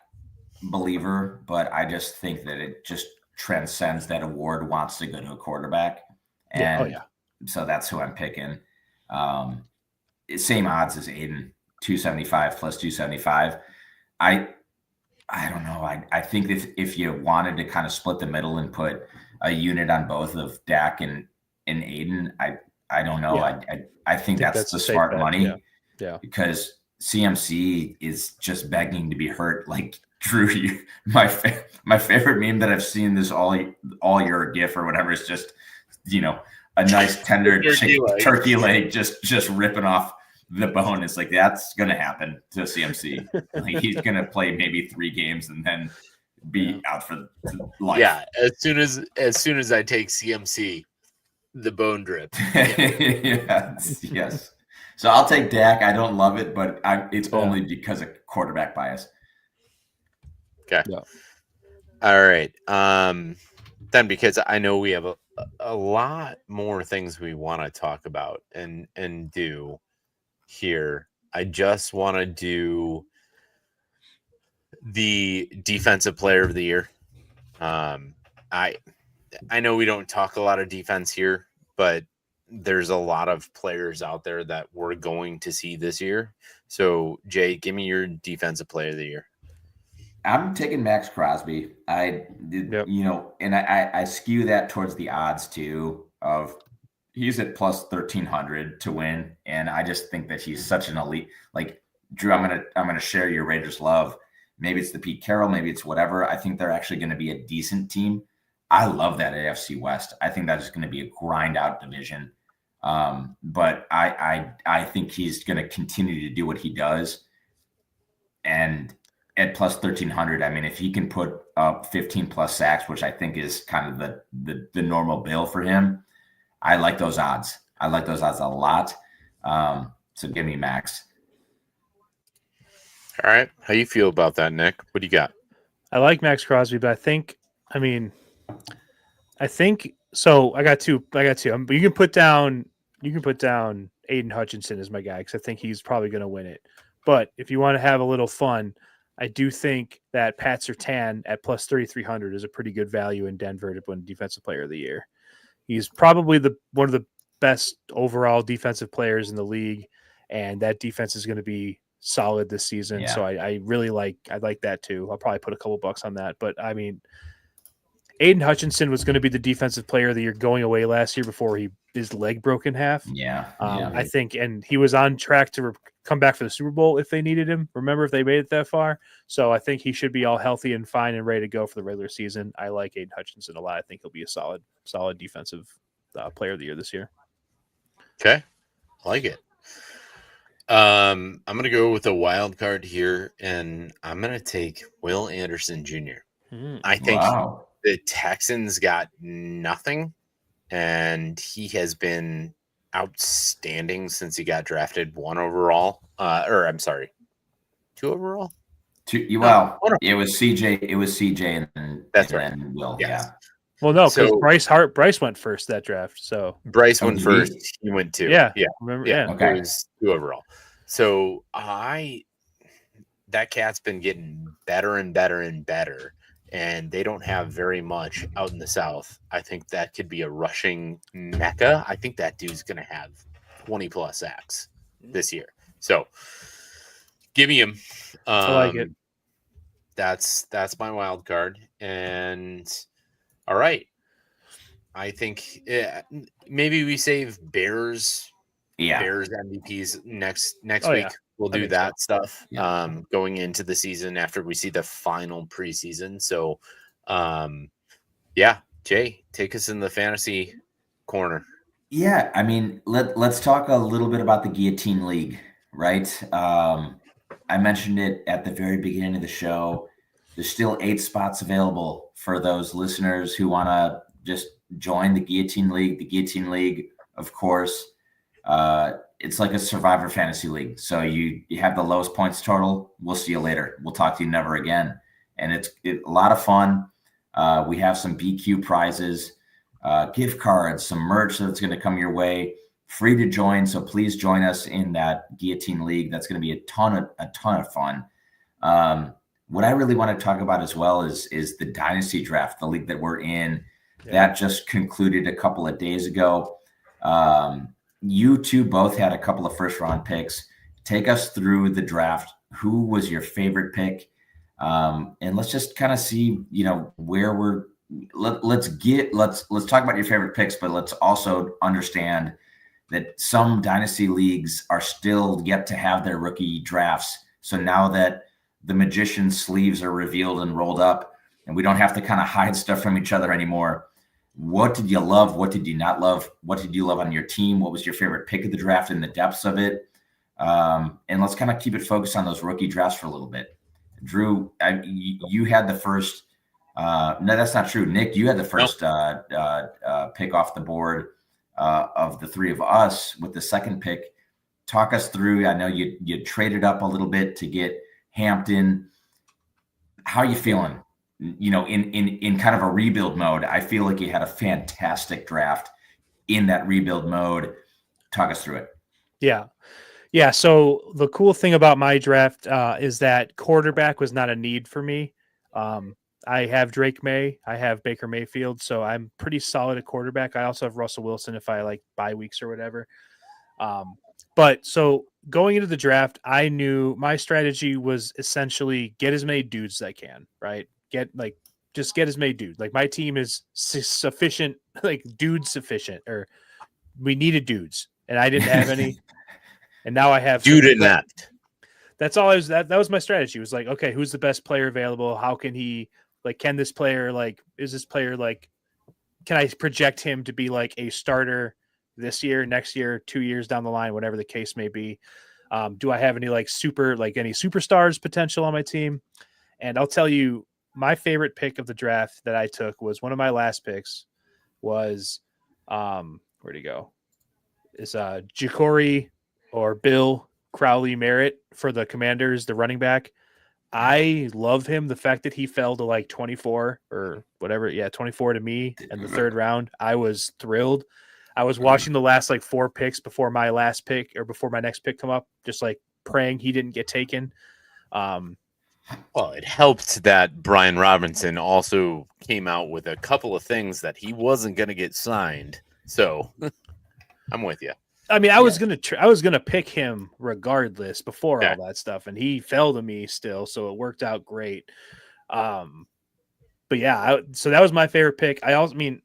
believer, but I just think that it just transcends that award. Wants to go to a quarterback, and so that's who I'm picking. Same odds as Aiden, 275 plus 275. I don't know. I think if you wanted to kind of split the middle and put a unit on both of Dak and Aiden, I don't know. Yeah. I think that's the smart money. Yeah. Because CMC is just begging to be hurt. Like Drew, my favorite meme that I've seen this all year GIF or whatever is just, a nice tender turkey leg just ripping off the bone. It's like that's going to happen to CMC. Like, he's going to play maybe 3 games and then be out for life. Yeah, as soon as I take CMC, the bone drip. Yes. So I'll take Dak. I don't love it, but it's only because of quarterback bias. Okay. Yeah. All right. Then, because I know we have a lot more things we want to talk about and do here, I just want to do the defensive player of the year. I know we don't talk a lot of defense here, but there's a lot of players out there that we're going to see this year. So, Jay, give me your defensive player of the year. I'm taking Max Crosby. I skew that towards the odds too. Of he's at plus 1,300 to win, and I just think that he's such an elite. Like, Drew, I'm gonna share your Raiders love. Maybe it's the Pete Carroll, maybe it's whatever. I think they're actually going to be a decent team. I love that AFC West. I think that is going to be a grind out division. But I think he's going to continue to do what he does. And at plus 1,300, I mean, if he can put up 15 plus sacks, which I think is kind of the normal bill for him, I like those odds. I like those odds a lot. So give me Max. All right. How you feel about that, Nick? What do you got? I like Max Crosby, but I think so. I got two. But you can put down Aiden Hutchinson as my guy because I think he's probably going to win it. But if you want to have a little fun, I do think that Pat Surtain at plus 3,300 is a pretty good value in Denver to win Defensive Player of the Year. He's probably one of the best overall defensive players in the league, and that defense is going to be solid this season. Yeah. So I like that too. I'll probably put a couple bucks on that. But I mean, Aiden Hutchinson was going to be the defensive player of the year going away last year before his leg broke in half. I think, and he was on track to come back for the Super Bowl if they needed him. Remember, if they made it that far. So I think he should be all healthy and fine and ready to go for the regular season. I like Aiden Hutchinson a lot. I think he'll be a solid defensive player of the year this year. Okay. I like it. I'm going to go with a wild card here, and I'm going to take Will Anderson Jr. I think the Texans got nothing, and he has been outstanding since he got drafted 2 overall. 2 overall? It was CJ. It was CJ, and that's right. And Will, yes. Yeah. Well, no, because Bryce went first that draft. So Bryce went first. He went 2. Yeah. Remember? Yeah. Okay. It was 2 overall. So that cat's been getting better and better and better, and they don't have very much out in the South. I think that could be a rushing mecca. I think that dude's going to have 20 plus sacks this year. So give me him. I like it. That's my wild card. And all right. I think maybe we save Bears MVPs next week. Yeah. We'll do that stuff going into the season after we see the final preseason. So, Jay, take us in the fantasy corner. Yeah, I mean, let's talk a little bit about the Guillotine League, right? I mentioned it at the very beginning of the show. There's still 8 spots available for those listeners who want to just join the Guillotine League. The Guillotine League, of course, it's like a Survivor Fantasy League. So you have the lowest points total. We'll see you later. We'll talk to you never again. And it's a lot of fun. We have some BQ prizes, gift cards, some merch that's going to come your way. Free to join. So please join us in that Guillotine League. That's going to be a ton of fun. What I really want to talk about as well is the Dynasty Draft, the league that we're in. Yeah. That just concluded a couple of days ago. You two both had a couple of first round picks. Take us through the draft. Who was your favorite pick? And let's just kind of see, where let's talk about your favorite picks, but let's also understand that some dynasty leagues are still yet to have their rookie drafts. So now that the magician's sleeves are revealed and rolled up and we don't have to kind of hide stuff from each other anymore, what did you love? What did you not love? What did you love on your team? What was your favorite pick of the draft in the depths of it? And let's kind of keep it focused on those rookie drafts for a little bit. Drew, you had the first. No, that's not true. Nick, you had the first pick off the board of the three of us with the second pick. Talk us through. I know you traded up a little bit to get Hampton. How are you feeling? You know, in kind of a rebuild mode. I feel like you had a fantastic draft in that rebuild mode. Talk us through it. Yeah. So the cool thing about my draft is that quarterback was not a need for me. I have Drake May. I have Baker Mayfield. So I'm pretty solid at quarterback. I also have Russell Wilson if I like bye weeks or whatever. But so going into the draft, I knew my strategy was essentially get as many dudes as I can, right? Just get as many dudes. Like my team is sufficient, like dude sufficient, or we needed dudes and I didn't have any. And now I have dude in that. That's all I was, that was my strategy. It was like, okay, who's the best player available? How can he, like, can this player, like, is this player, like, can I project him to be like a starter this year, next year, 2 years down the line, whatever the case may be? Do I have any any superstars potential on my team? And I'll tell you, my favorite pick of the draft that I took was one of my last picks was, where'd he go? Is Ja'Cory or Bill Crowley Merritt for the Commanders, the running back. I love him. The fact that he fell to like 24 or whatever. Yeah, 24 to me in the third round. I was thrilled. I was watching the last like 4 picks before my last pick or before my next pick come up, just like praying he didn't get taken. Well, it helped that Brian Robinson also came out with a couple of things that he wasn't going to get signed. So I'm with you. I mean, I was gonna pick him regardless before all that stuff, and he fell to me still, so it worked out great. But yeah, so that was my favorite pick. I mean,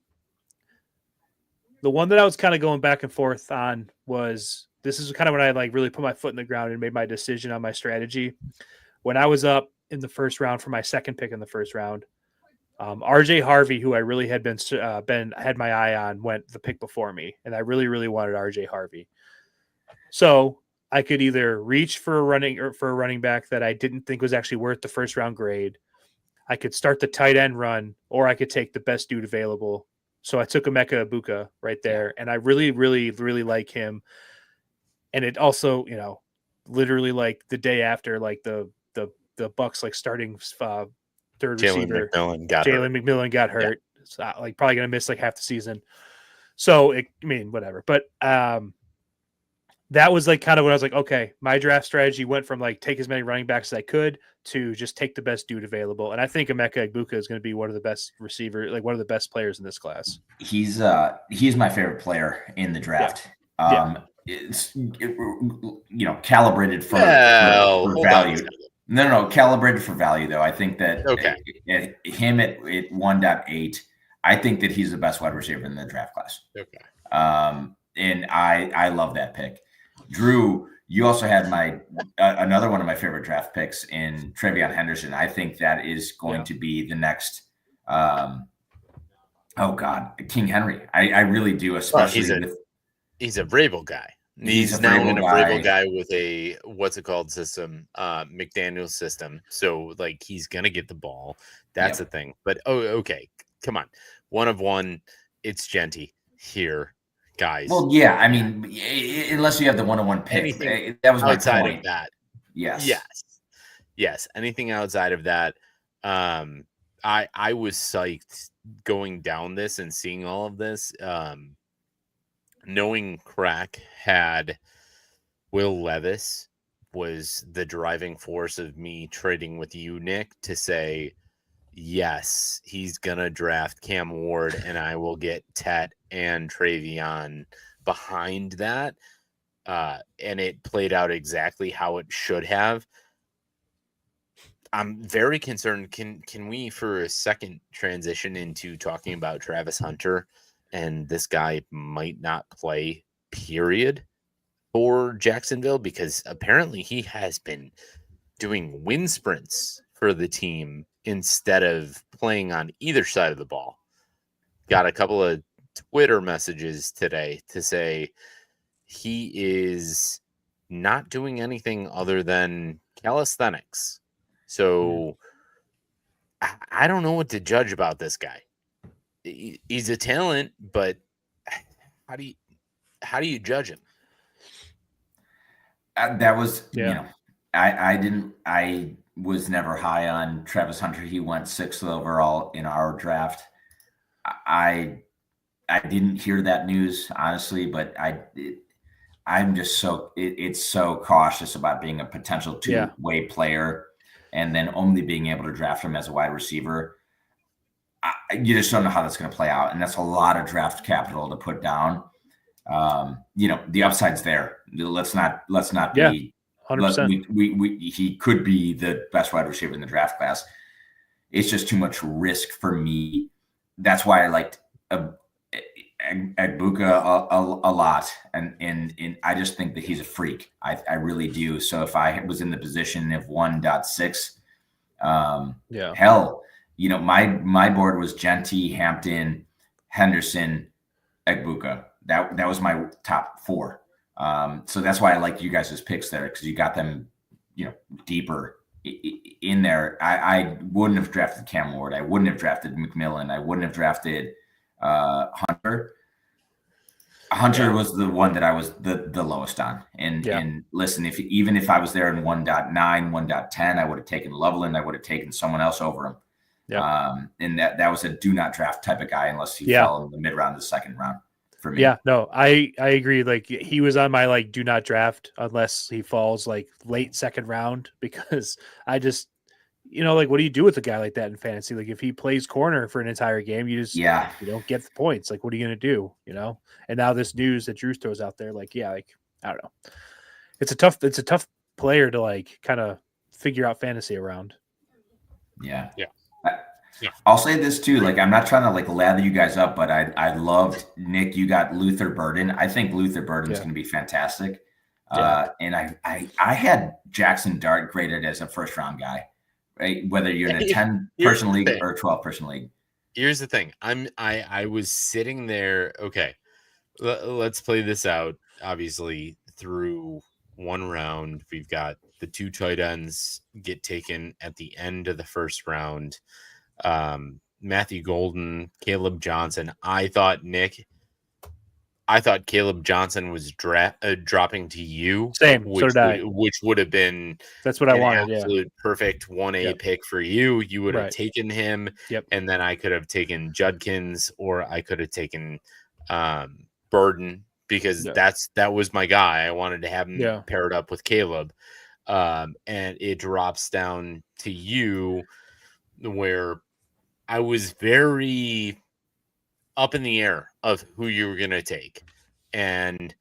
the one that I was kind of going back and forth on was, this is kind of when I like really put my foot in the ground and made my decision on my strategy. When I was up in the first round for my second pick in the first round, RJ Harvey, who I really had had my eye on, went the pick before me, and I really, really wanted RJ Harvey. So I could either reach for a running back that I didn't think was actually worth the first round grade. I could start the tight end run, or I could take the best dude available. So I took Emeka Egbuka right there, and I really, really, really like him. And it also, you know, literally like the day after, like the Bucks like starting third receiver, Jalen McMillan got hurt. Yeah. It's like probably going to miss like half the season. So whatever. But that was like kind of what I was like, okay, my draft strategy went from like take as many running backs as I could to just take the best dude available. And I think Emeka Egbuka is going to be one of the best receivers, like one of the best players in this class. He's my favorite player in the draft. It's calibrated for value. No, calibrated for value, though. I think that him at 1.8, I think that he's the best wide receiver in the draft class. Okay. And I love that pick. Drew, you also had another one of my favorite draft picks in Trevion Henderson. I think that is going to be the next King Henry. I really do, especially he's a Vrabel guy. He's now in a Vrabel guy with a system, McDaniel's system. So like he's gonna get the ball. That's the thing. But okay, come on, 1 of 1. It's Genty here, guys. Well, yeah. I mean, unless you have the 1-on-1 pick, that was my point. Of that. Yes. Anything outside of that, I was psyched going down this and seeing all of this. Knowing Crack had Will Levis was the driving force of me trading with you, Nick, to say, yes, he's going to draft Cam Ward and I will get Tet and Trevion behind that. And it played out exactly how it should have. I'm very concerned. Can we for a second transition into talking about Travis Hunter? And this guy might not play, period, for Jacksonville, because apparently he has been doing wind sprints for the team instead of playing on either side of the ball. Got a couple of Twitter messages today to say he is not doing anything other than calisthenics. So I don't know what to judge about this guy. He's a talent, but how do you judge him? That was, I was never high on Travis Hunter. He went 6th overall in our draft. I didn't hear that news, honestly, but I'm just it's so cautious about being a potential two-way player and then only being able to draft him as a wide receiver. You just don't know how that's going to play out. And that's a lot of draft capital to put down. The upside's there. Let's not be 100%. He could be the best wide receiver in the draft class. It's just too much risk for me. That's why I liked Egbuka a lot, and I just think that he's a freak. I really do. So if I was in the position of 1.6, hell, my board was Genty, Hampton, Henderson, Egbuka. That was my top 4. So that's why I like you guys' picks there, because you got them, deeper in there. I wouldn't have drafted Cam Ward. I wouldn't have drafted McMillan. I wouldn't have drafted Hunter. Hunter was the one that I was the lowest on. And listen, even if I was there in 1.9, 1.10, I would have taken Loveland. I would have taken someone else over him. Yeah. And that was a do not draft type of guy unless he fell in the mid round, the second round for me. Yeah, no, I agree. Like, he was on my do not draft unless he falls late second round, because I just, what do you do with a guy like that in fantasy? Like, if he plays corner for an entire game, you just you don't get the points. Like, what are you going to do? And now this news that Drew throws out there, I don't know. It's a tough player to kind of figure out fantasy around. Yeah. Yeah. I'll say this too. I'm not trying to lather you guys up, but I loved, Nick, you got Luther Burden. I think Luther Burden is going to be fantastic. And I had Jackson Dart graded as a first round guy, right? Whether you're in a 10-person league or a 12-person league. Here's the thing. I was sitting there. Okay, let's play this out. Obviously, through one round, we've got the 2 tight ends get taken at the end of the first round. Matthew Golden, Caleb Johnson. I thought Caleb Johnson was dropping to you. Same. Which would have been that's what I wanted. Absolute perfect 1A pick for you. You would have taken him. Yep. And then I could have taken Judkins, or I could have taken Burden, because that was my guy. I wanted to have him paired up with Caleb. And it drops down to you, where I was very up in the air of who you were going to take. And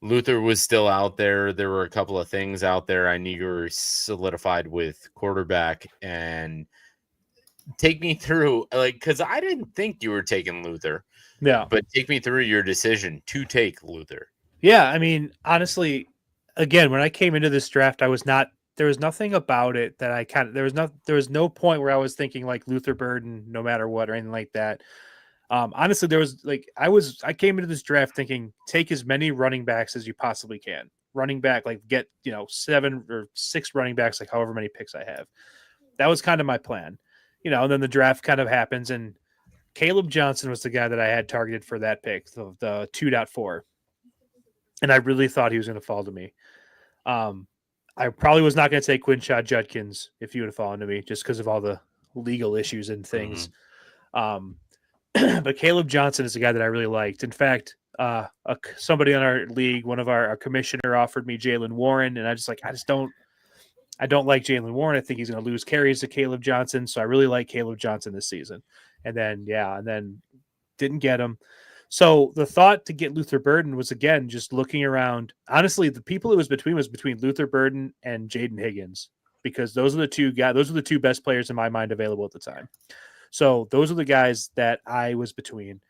Luther was still out there. There were a couple of things out there. I knew you were solidified with quarterback. And take me through, because I didn't think you were taking Luther. Yeah. But take me through your decision to take Luther. Yeah, I mean, honestly, again, when I came into this draft, there was nothing about it that there was no point where I was thinking Luther Burden, no matter what, or anything like that. Honestly, there was I came into this draft thinking, take as many running backs as you possibly can. Running back, get 7 or 6 running backs, however many picks I have. That was kind of my plan, and then the draft kind of happens, and Caleb Johnson was the guy that I had targeted for that pick, the 2.4. And I really thought he was going to fall to me. I probably was not going to take Quinshad Judkins if you would have fallen to me, just because of all the legal issues and things. But Caleb Johnson is the guy that I really liked. In fact, somebody on our league, one of our commissioner, offered me Jaylen Warren, and I don't like Jaylen Warren. I think he's going to lose carries to Caleb Johnson, so I really like Caleb Johnson this season. And then didn't get him. So the thought to get Luther Burden was, again, just looking around. Honestly, the people it was between Luther Burden and Jaden Higgins, because those are the two best players in my mind available at the time. So those are the guys that I was between.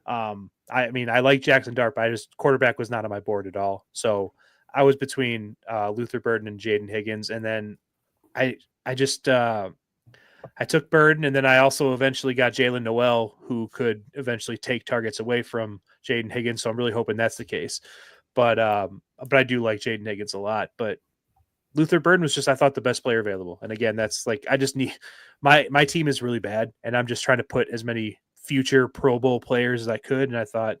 I like Jackson Dart, but quarterback was not on my board at all. So I was between Luther Burden and Jaden Higgins. And then I took Burden, and then I also eventually got Jalen Noel, who could eventually take targets away from Jaden Higgins. So I'm really hoping that's the case. But but I do like Jaden Higgins a lot. But Luther Burden was just, I thought, the best player available. And again, that's like, I just need my team is really bad, and I'm just trying to put as many future Pro Bowl players as I could. And I thought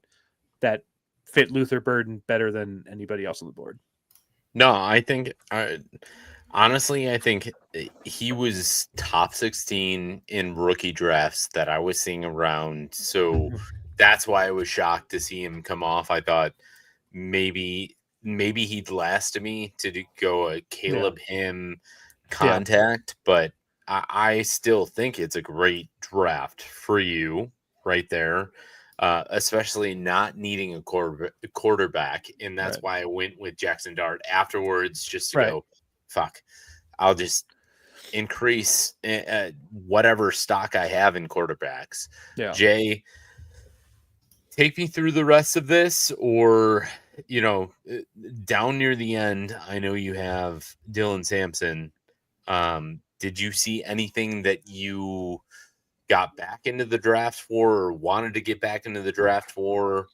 that fit Luther Burden better than anybody else on the board. No, I think honestly, I think he was top 16 in rookie drafts that I was seeing around. So that's why I was shocked to see him come off. I thought maybe he'd last to me to go a Caleb him contact, but I still think it's a great draft for you right there. Especially not needing a quarterback. And that's why I went with Jackson Dart afterwards, just to go, fuck, I'll just increase whatever stock I have in quarterbacks. Yeah. Jay, take me through the rest of this, or, down near the end, I know you have Dylan Sampson. Did you see anything that you got back into the draft for, or wanted to get back into the draft for?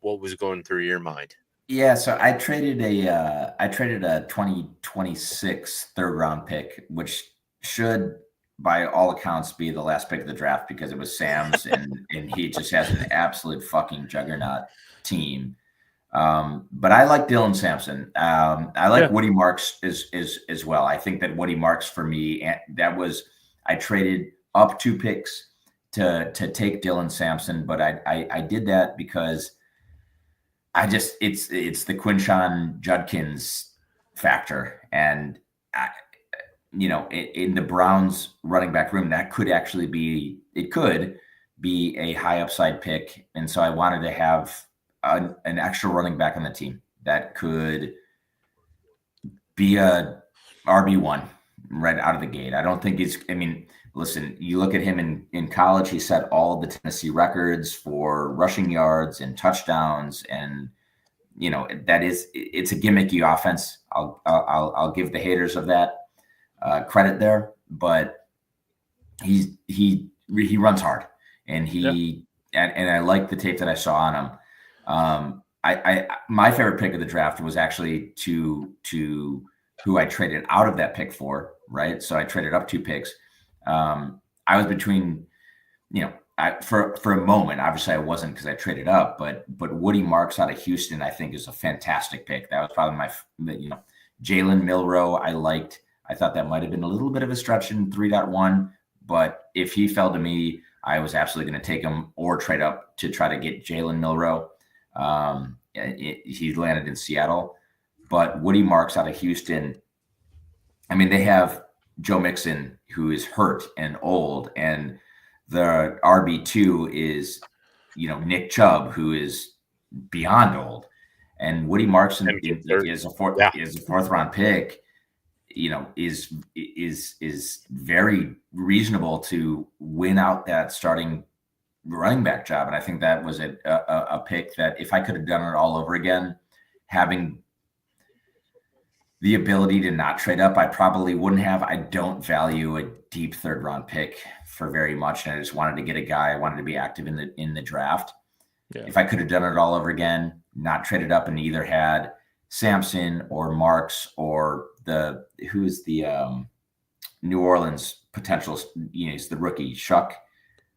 What was going through your mind? Yeah, so I traded a 2026 third round pick, which should, by all accounts, be the last pick of the draft because it was Sam's, and he just has an absolute fucking juggernaut team. But I like Dylan Sampson. I like Woody Marks as well. I think that Woody Marks for me, I traded up 2 picks to take Dylan Sampson, but I did that because it's the Quinshon Judkins factor, and in the Browns running back room, that could actually be a high upside pick, and so I wanted to have an extra running back on the team that could be a RB1 right out of the gate. I don't think listen, you look at him in college, he set all of the Tennessee records for rushing yards and touchdowns. And, it's a gimmicky offense. I'll give the haters of that credit there, but he runs hard, and and I like the tape that I saw on him. My favorite pick of the draft was actually to who I traded out of that pick for, right? So I traded up 2 picks. I was between, for a moment, obviously I wasn't because I traded up, but Woody Marks out of Houston, I think, is a fantastic pick. That was probably Jalen Milroe. I thought that might've been a little bit of a stretch in 3.1, but if he fell to me, I was absolutely going to take him or trade up to try to get Jalen Milroe. He landed in Seattle, but Woody Marks out of Houston, they have Joe Mixon, who is hurt and old, and the RB2 is, Nick Chubb, who is beyond old, and Woody Marks is a fourth round pick. Is very reasonable to win out that starting running back job, and I think that was a pick that if I could have done it all over again, having the ability to not trade up, I probably wouldn't have. I don't value a deep third round pick for very much, and I just wanted to get a guy. I wanted to be active in the draft. Yeah. If I could have done it all over again, not traded up and either had Sampson or Marks or who's the New Orleans potential, he's the rookie Shuck,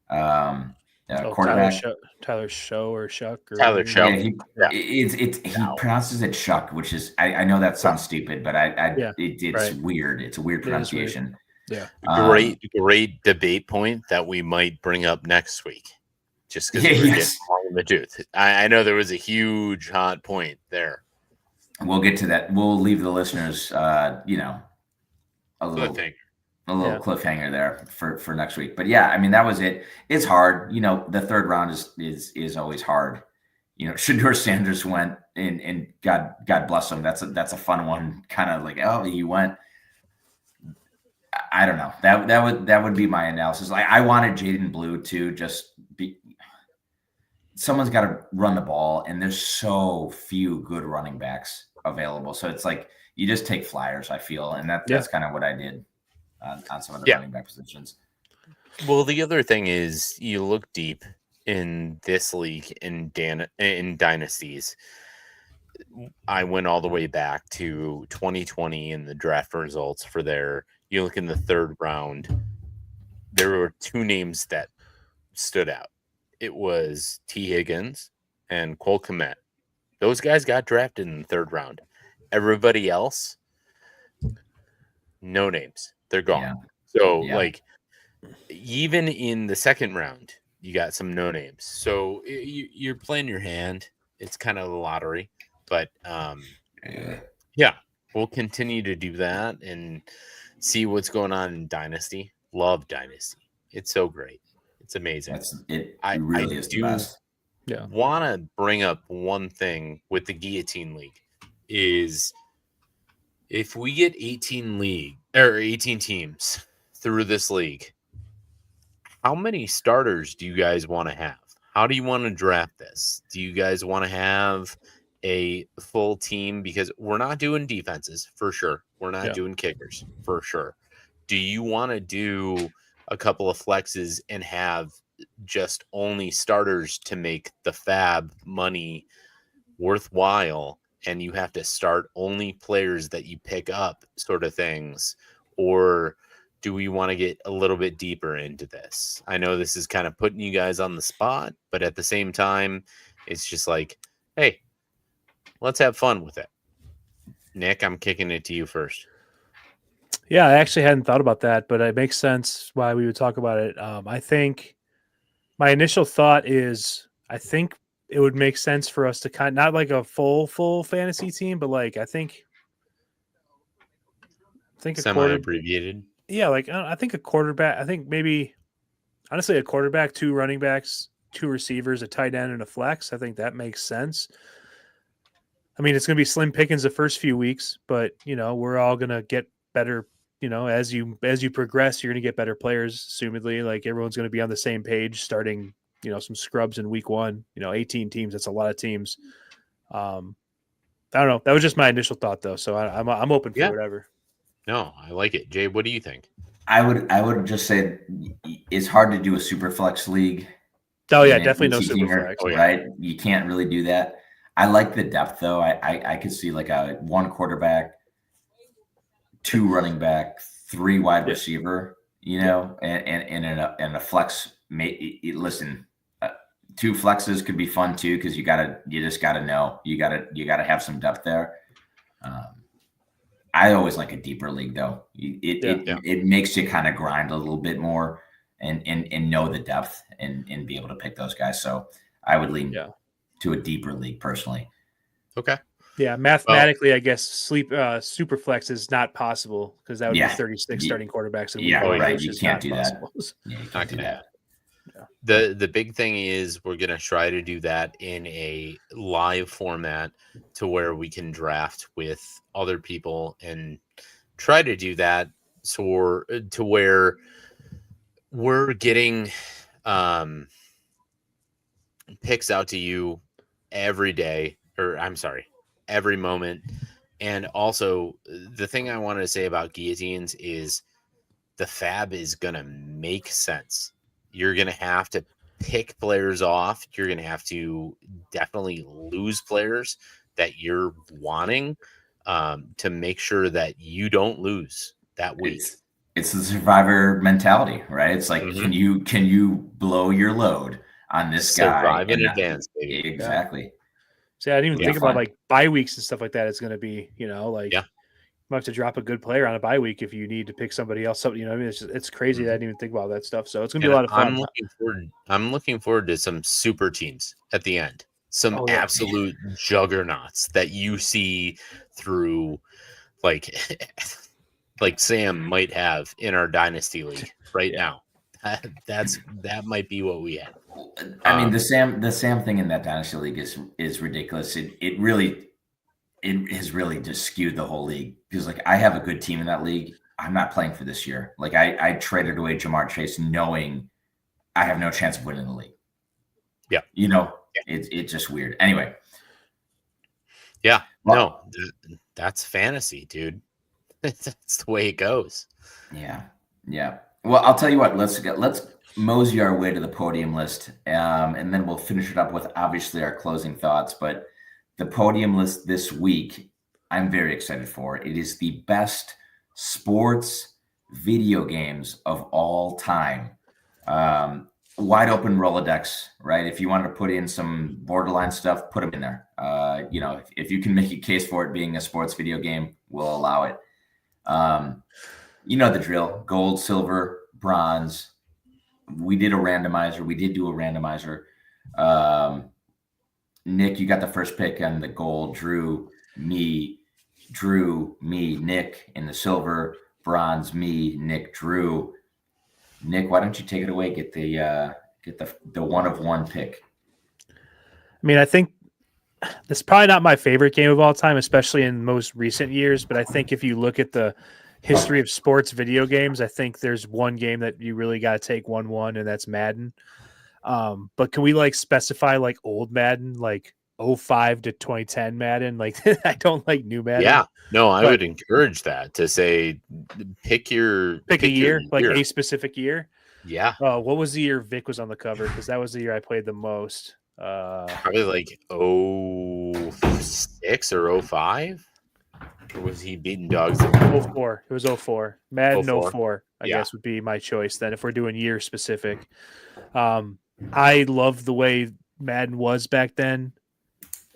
quarterback. Tyler Show or Shuck. Tyler Show. Yeah, he pronounces it Shuck, which is I know that sounds stupid, but it's weird. It's a weird pronunciation. Yeah. Great debate point that we might bring up next week. Just because we're getting in the tooth. I know there was a huge hot point there. We'll get to that. We'll leave the listeners, a little cliffhanger there for next week. But yeah, that was it. It's hard. The third round is always hard. Shedeur Sanders went and God bless him. That's a fun one. Kind of like, oh, he went. I don't know. That would be my analysis. Like, I wanted Jaden Blue to just be. Someone's got to run the ball, and there's so few good running backs available. So it's like you just take flyers, I feel, and that's kind of what I did on some of the running back positions. Well, the other thing is you look deep in this league in dynasties. I went all the way back to 2020 and the draft results for you look in the third round, there were two names that stood out. It was T. Higgins and Cole Kmet. Those guys got drafted in the third round. Everybody else, no names. They're gone. Yeah. So, like, even in the second round, you got some no names. So you're playing your hand. It's kind of a lottery. But, yeah, we'll continue to do that and see what's going on in Dynasty. Love Dynasty. It's so great. It's amazing. It really is the best. Yeah. Want to bring up one thing with the Guillotine League is if we get 18 teams through this league, how many starters do you guys want to have? How do you want to draft this? Do you guys want to have a full team? Because we're not doing defenses for sure. We're not doing kickers for sure. Do you want to do a couple of flexes and have just only starters to make the fab money worthwhile, and you have to start only players that you pick up sort of things? Or do we want to get a little bit deeper into this? I know this is kind of putting you guys on the spot, but at the same time, it's just like, hey, let's have fun with it. Nick, I'm kicking it to you first. Yeah, I actually hadn't thought about that, but it makes sense why we would talk about it. I think my initial thought is I think it would make sense for us to not like a full fantasy team, but like I think semi-abbreviated. Yeah, like I think a quarterback. I think maybe honestly a quarterback, 2 running backs, 2 receivers, a tight end, and a flex. I think that makes sense. I mean, it's going to be slim pickings the first few weeks, but we're all going to get better. As you progress, you're going to get better players. Assumedly, like everyone's going to be on the same page. Starting, some scrubs in week 1. 18 teams. That's a lot of teams. I don't know. That was just my initial thought, though. So I'm open for whatever. No, I like it. Jay, what do you think? I would just say it's hard to do a super flex league. Oh yeah, definitely no super flex. Right? You can't really do that. I like the depth though. I could see like a 1 quarterback, 2 running back, 3 wide receiver, and a flex. Listen, 2 flexes could be fun too because you just gotta know you gotta have some depth there. I always like a deeper league though. It makes you kind of grind a little bit more and know the depth and be able to pick those guys. So I would lean to a deeper league personally. Okay. Yeah, mathematically, I guess super flex is not possible because that would be 36 starting quarterbacks. Right. You can't do that. Yeah, you can't do that. Yeah. The big thing is we're going to try to do that in a live format to where we can draft with other people and try to do that to where we're getting picks out to you every day, or I'm sorry, every moment. And also the thing I wanted to say about guillotines is the fab is going to make sense. You're going to have to pick players off. You're going to have to definitely lose players that you're wanting to make sure that you don't lose that week. It's the survivor mentality, right? It's like, can you blow your load on this guy? Survive in advance, baby. Exactly. See, I didn't even think about like bye weeks and stuff like that. It's going to be, you might have to drop a good player on a bye week if you need to pick somebody else up. I mean, it's crazy that I didn't even think about that stuff. So it's going to be a lot of fun. I'm looking forward to some super teams at the end. Some absolute juggernauts that you see through, like Sam might have in our dynasty league right now. That might be what we have. I mean, the Sam thing in that dynasty league is ridiculous. It has really just skewed the whole league because like I have a good team in that league. I'm not playing for this year. Like I traded away Jamar Chase knowing I have no chance of winning the league. Yeah. It's just weird. Anyway. Yeah. Well, no, that's fantasy, dude. That's the way it goes. Yeah. Yeah. Well, I'll tell you what, let's mosey our way to the podium list. And then we'll finish it up with obviously our closing thoughts, but the podium list this week, I'm very excited for. It is the best sports video games of all time. Wide open Rolodex, right? If you wanted to put in some Borderline stuff, put them in there. If you can make a case for it being a sports video game, we'll allow it. You know the drill: gold, silver, bronze. We did do a randomizer. Nick, you got the first pick on the gold. Drew, me, Nick in the silver. Bronze, me, Nick, Drew. Nick, why don't you take it away? Get the one of one pick. I mean, I think this is probably not my favorite game of all time, especially in most recent years. But I think if you look at the history of sports video games, I think there's one game that you really got to take 1-1, and that's Madden. But can we like specify like old Madden, like 05 to 2010 Madden? Like I don't like new Madden. Yeah, no, I would encourage that to say pick a year, like a specific year. Yeah. What was the year Vic was on the cover? Because that was the year I played the most. Probably like 06 or 05. Or was he beating dogs? 04. It was 04. Madden 04, I guess would be my choice then if we're doing year specific. I loved the way Madden was back then.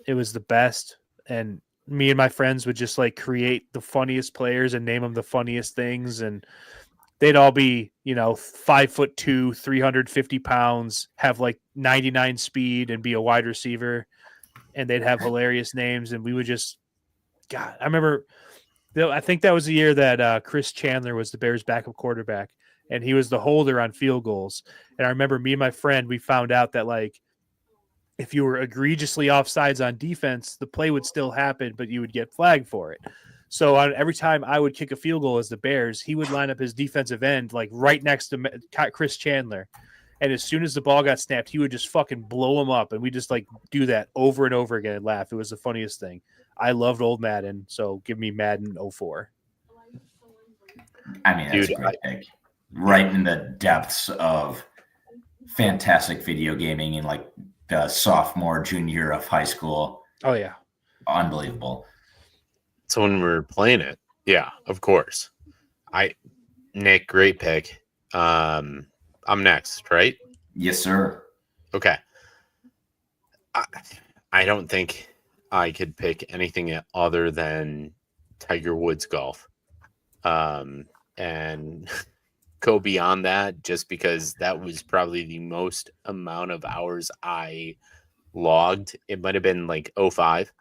It was the best. And me and my friends would just like create the funniest players and name them the funniest things. And they'd all be, 5'2", 350 pounds, have like 99 speed and be a wide receiver. And they'd have hilarious names. And we would just, God, I remember, I think that was the year that Chris Chandler was the Bears' backup quarterback. And he was the holder on field goals. And I remember me and my friend, we found out that like if you were egregiously offsides on defense, the play would still happen, but you would get flagged for it. So every time I would kick a field goal as the Bears, he would line up his defensive end like right next to Chris Chandler. And as soon as the ball got snapped, he would just fucking blow him up. And we just like do that over and over again and laugh. It was the funniest thing. I loved old Madden. So give me Madden 04. I mean, that's a great pick. Right in the depths of fantastic video gaming in like the sophomore, junior year of high school. Oh, yeah. Unbelievable. So when we were playing it, yeah, of course. Nick, great pick. I'm next, right? Yes, sir. Okay. I don't think I could pick anything other than Tiger Woods golf. And go beyond that just because that was probably the most amount of hours I logged. It might have been like 05.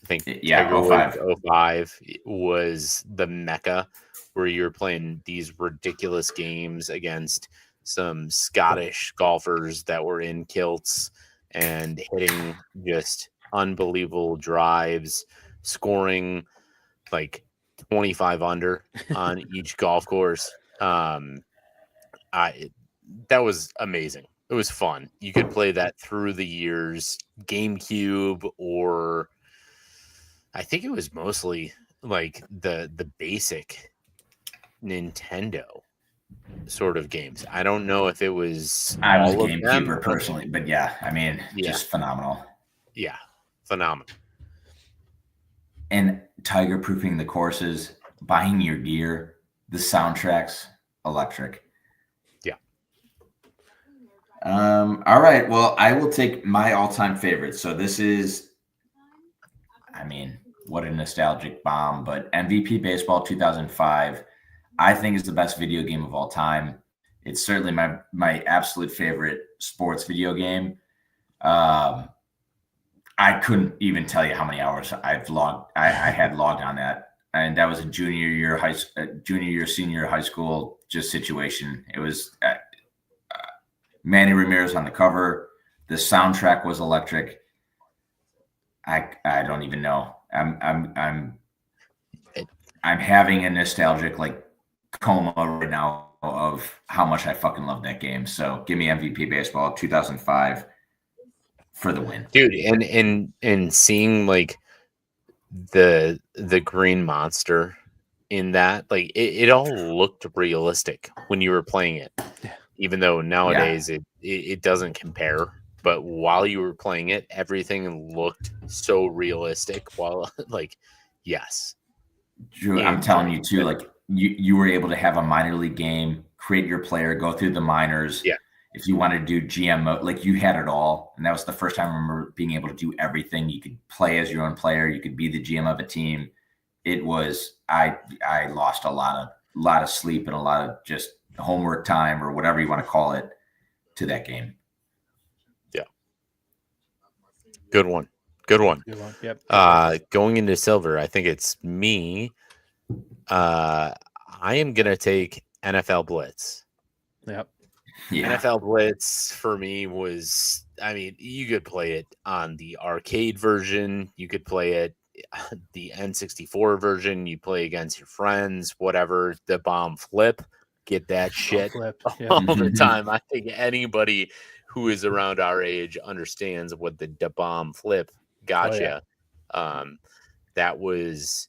I think Tiger Woods 05 was the mecca where you're playing these ridiculous games against some Scottish golfers that were in kilts and hitting just unbelievable drives, scoring like 25 under on each golf course. That was amazing. It was fun. You could play that through the years, GameCube, or I think it was mostly like the basic Nintendo sort of games. I don't know if it was. I was a GameCuber personally, but yeah, I mean, just phenomenal. Yeah, phenomenal. And Tiger proofing the courses, buying your gear, the soundtracks, electric. Yeah. All right. Well, I will take my all-time favorite. So this is, I mean, what a nostalgic bomb, but MVP Baseball 2005, I think is the best video game of all time. It's certainly my absolute favorite sports video game. I couldn't even tell you how many hours I had logged on that. And that was a junior year, senior year high school just situation. It was Manny Ramirez on the cover. The soundtrack was electric. I don't even know. I'm having a nostalgic like coma right now of how much I fucking love that game. So give me MVP Baseball 2005 for the win, dude. And seeing like the green monster in that, like it all looked realistic when you were playing it, even though nowadays it doesn't compare but while you were playing it, everything looked so realistic. While yes, Drew, I'm telling you too, like you were able to have a minor league game, create your player, go through the minors. Yeah. If you wanted to do GM mode, like you had it all. And that was the first time I remember being able to do everything. You could play as your own player. You could be the GM of a team. It was, I lost a lot of sleep and a lot of just homework time or whatever you want to call it to that game. Yeah. Good one. Yep. Going into silver, I think it's me. I am going to take NFL Blitz. Yep. Yeah. NFL Blitz for me was, I mean, you could play it on the arcade version. You could play it the N64 version. You play against your friends, whatever. The bomb flip, get that shit all the time. I think anybody who is around our age understands what the bomb flip gotcha. That was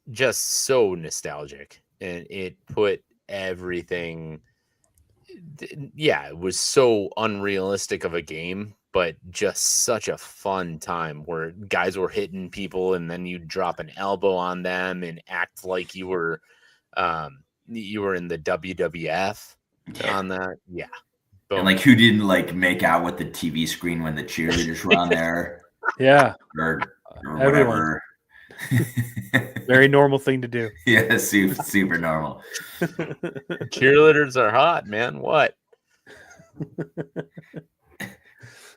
just so nostalgic, and it put everything. Yeah, it was so unrealistic of a game, but just such a fun time where guys were hitting people and then you drop an elbow on them and act like you were in the WWF on that. Yeah. Boom. And like who didn't like make out with the TV screen when the cheerleaders were on there? Yeah. Or whatever. Very normal thing to do. Yeah, super normal. Cheerleaders are hot, man. What?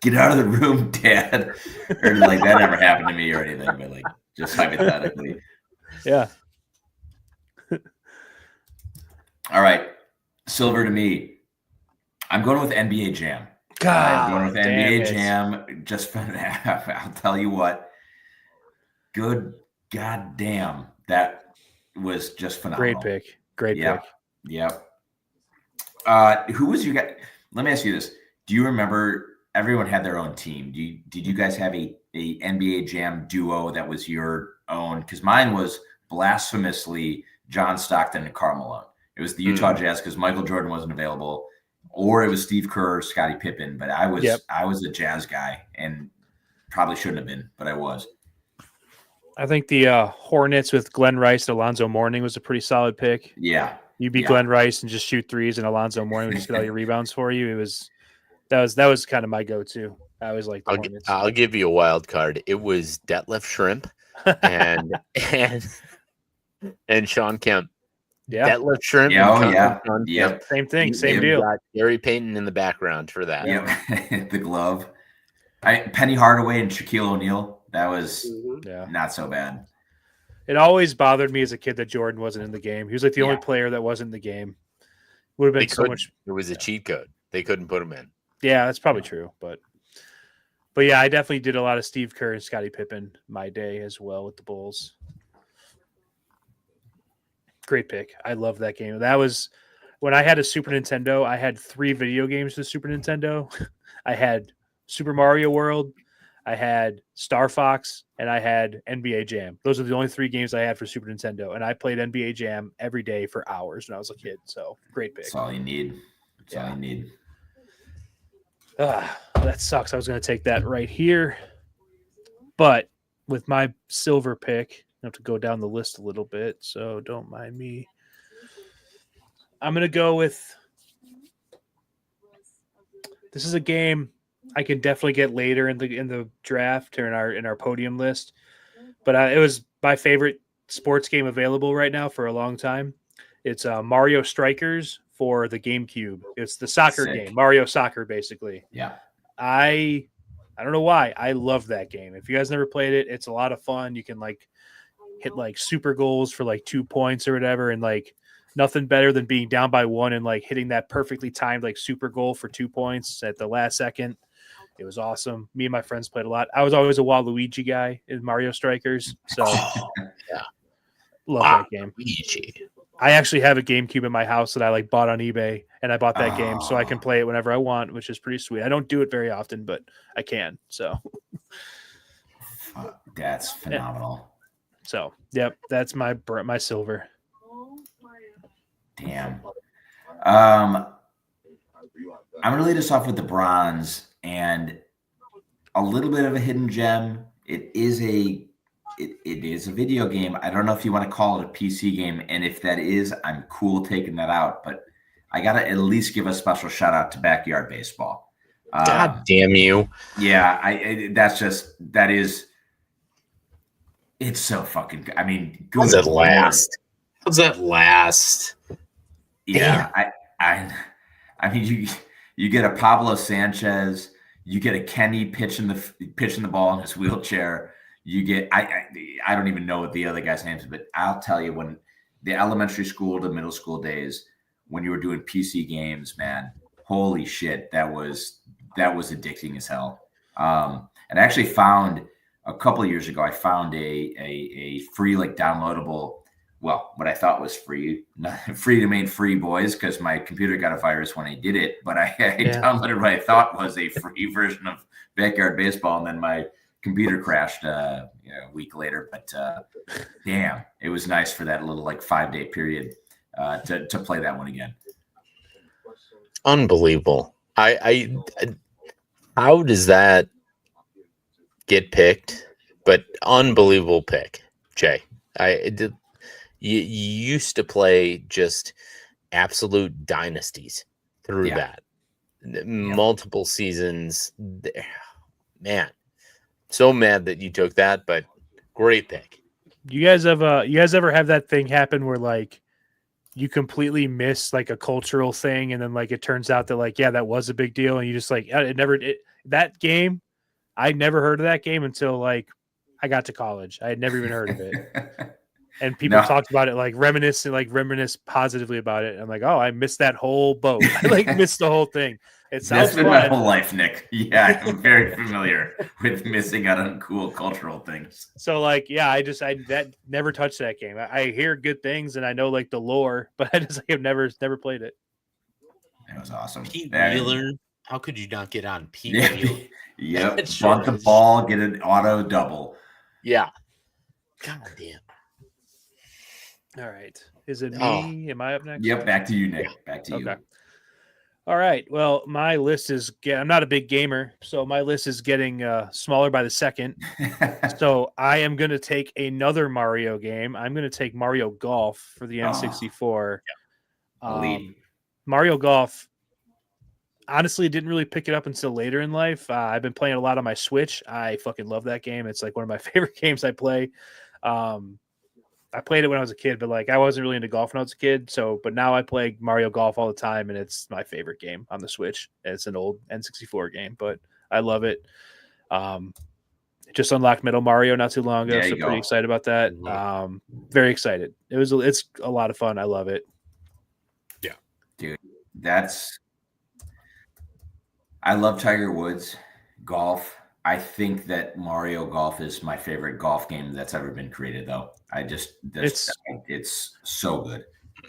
Get out of the room, Dad. Or like that never happened to me or anything, but like just hypothetically. Yeah. All right. Silver to me. I'm going with NBA Jam. I'm going with NBA Jam. Just for that, I'll tell you what. Good goddamn. That was just phenomenal. Great pick. Yep. Who was your guy? Let me ask you this. Do you remember everyone had their own team? Did you guys have a NBA Jam duo that was your own? Because mine was blasphemously John Stockton and Karl Malone. It was the Utah Jazz because Michael Jordan wasn't available, or it was Steve Kerr or Scottie Pippen. But I was a Jazz guy and probably shouldn't have been, but I was. I think the Hornets with Glenn Rice and Alonzo Mourning was a pretty solid pick. Yeah. You beat Glenn Rice and just shoot threes, and Alonzo Mourning would just get all your rebounds for you. That was kind of my go-to. I always like the Hornets. I'll give you a wild card. It was Detlef Schrempf and Sean Kemp. Yeah. Detlef Schrempf. Yeah. Same thing. Same deal. Got Gary Payton in the background for that. Yeah. The glove. Penny Hardaway and Shaquille O'Neal. That was not so bad. It always bothered me as a kid that Jordan wasn't in the game. He was like the only player that wasn't in the game. Would have been so much. It was a cheat code. They couldn't put him in. Yeah, that's probably true. But yeah, I definitely did a lot of Steve Kerr and Scottie Pippen my day as well with the Bulls. Great pick. I love that game. That was when I had a Super Nintendo. I had 3 video games to Super Nintendo. I had Super Mario World, I had Star Fox, and I had NBA Jam. Those are the only 3 games I had for Super Nintendo, and I played NBA Jam every day for hours when I was a kid. So great pick. That's all you need. All you need. That sucks. I was going to take that right here, but with my silver pick, I have to go down the list a little bit, so don't mind me. I'm going to go with. This is a game I can definitely get later in the draft or in our podium list, but it was my favorite sports game available right now for a long time. It's Mario Strikers for the GameCube. It's the soccer game, Mario Soccer, basically. Yeah. I don't know why. I love that game. If you guys never played it, it's a lot of fun. You can like hit like super goals for like 2 points or whatever, and like nothing better than being down by 1 and like hitting that perfectly timed like super goal for 2 points at the last second. It was awesome. Me and my friends played a lot. I was always a Waluigi guy in Mario Strikers, so love that game. I actually have a GameCube in my house that I like bought on eBay, and I bought that game so I can play it whenever I want, which is pretty sweet. I don't do it very often, but I can. So that's phenomenal. So, yep, that's my silver. Damn. I'm going to lead us off with the bronze, and a little bit of a hidden gem. It is a video game. I don't know if you want to call it a PC game, and if that is, I'm cool taking that out. But I gotta at least give a special shout out to Backyard Baseball. God damn you! Yeah, it's so fucking good. I mean, good. How's that last? How's that last? Yeah, I mean, you get a Pablo Sanchez, you get a Kenny pitching the ball in his wheelchair. You get I don't even know what the other guy's name is, but I'll tell you, when the elementary school to middle school days, when you were doing PC games, man, holy shit, that was addicting as hell. And I actually found a couple of years ago, I found a free, like, downloadable. Well, what I thought was free, not free to remain free, boys, because my computer got a virus when I did it. But I downloaded what I thought was a free version of Backyard Baseball, and then my computer crashed a week later. But damn, it was nice for that little, like, 5-day period to play that one again. Unbelievable. I how does that get picked? But unbelievable pick, Jay. You used to play just absolute dynasties through that. Multiple seasons. Man, so mad that you took that, but great pick. You guys ever have that thing happen where, like, you completely miss, like, a cultural thing, and then, like, it turns out that, like, yeah, that was a big deal, and you just, like, that game, I never heard of that game until, like, I got to college. I had never even heard of it. And people talked about it, like, reminisce positively about it. I'm like, oh, I missed that whole boat. I, like, missed the whole thing. It sounds That's been my whole life, Nick. Yeah, I'm very familiar with missing out on cool cultural things. So, like, yeah, I never touched that game. I hear good things and I know, like, the lore, but I have never played it. It was awesome. Pete Wheeler, how could you not get on Pete Wheeler? Yep, bunt the ball, get an auto double. Yeah. God damn. All right. Is it me? Am I up next? Yep, back to you, Nick. Back to you. Okay. All right. Well, my list I'm not a big gamer, so my list is getting smaller by the second. So I am going to take another Mario game. I'm going to take Mario Golf for the N64. Mario Golf, honestly, didn't really pick it up until later in life. I've been playing a lot on my Switch. I fucking love that game. It's like one of my favorite games I play. I played it when I was a kid, but, like, I wasn't really into golf when I was a kid. But now I play Mario Golf all the time, and it's my favorite game on the Switch. It's an old N64 game, but I love it. Just unlocked Metal Mario not too long ago, so pretty excited about that. Very excited. It's a lot of fun. I love it. Yeah, dude, I love Tiger Woods golf. I think that Mario Golf is my favorite golf game that's ever been created, though. It's so good.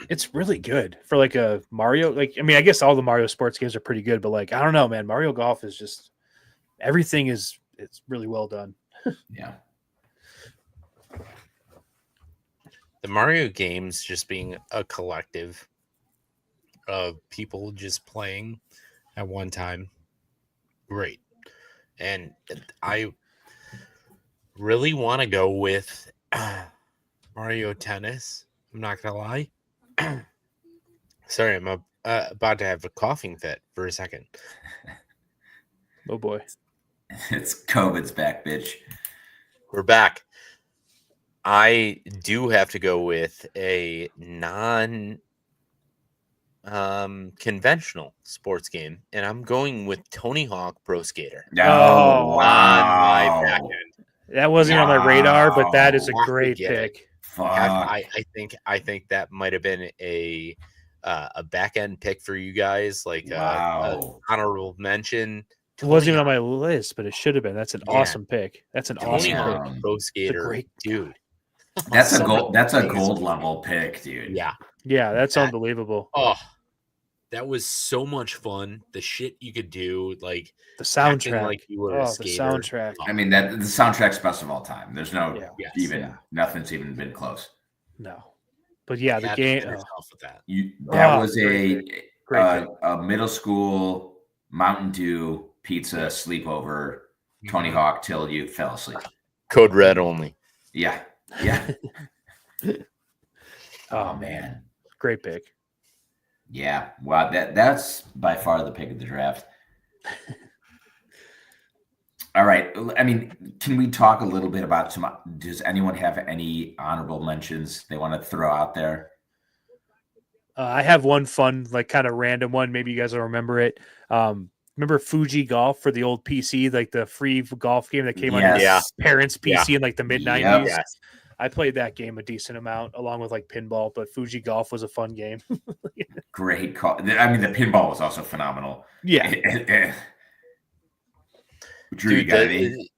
It's really good for, like, a Mario. Like, I mean, I guess all the Mario sports games are pretty good, but, like, I don't know, man. Mario Golf is just everything it's really well done. Yeah. The Mario games just being a collective of people just playing at one time. Great. And I really want to go with Mario Tennis. I'm not going to lie. Sorry, I'm about to have a coughing fit for a second. Oh, boy. It's COVID's back, bitch. We're back. I do have to go with a conventional sports game, and I'm going with Tony Hawk Pro Skater. Oh, wow. On my back end. That wasn't on my radar, but that is a great pick. I think that might have been a back end pick for you guys, like a honorable mention. It wasn't even on my list, but it should have been. That's an awesome pick. That's an Tony awesome Hawk pick. Pro Skater, dude. That's a gold. That's a gold level pick, dude. Yeah, that's unbelievable. Oh, that was so much fun. The shit you could do, like the soundtrack, like you were a skater. The soundtrack. I mean, the soundtrack's best of all time. There's no nothing's even been close. No, but yeah, the game. That was a middle school Mountain Dew pizza, sleepover, Tony Hawk till you fell asleep. Code Red only. Yeah. Oh man, great pick. Yeah, wow, that's by far the pick of the draft. All right, I mean, can we talk a little bit about does anyone have any honorable mentions they want to throw out there? I have one fun, like kind of random one. Maybe you guys will remember it. Remember Fuji Golf for the old PC, like the free golf game that came on your parents' PC in like the mid 90s? Yes. I played that game a decent amount along with like pinball, but Fuji Golf was a fun game. Great call. I mean, the pinball was also phenomenal. Yeah. Drew, you got any?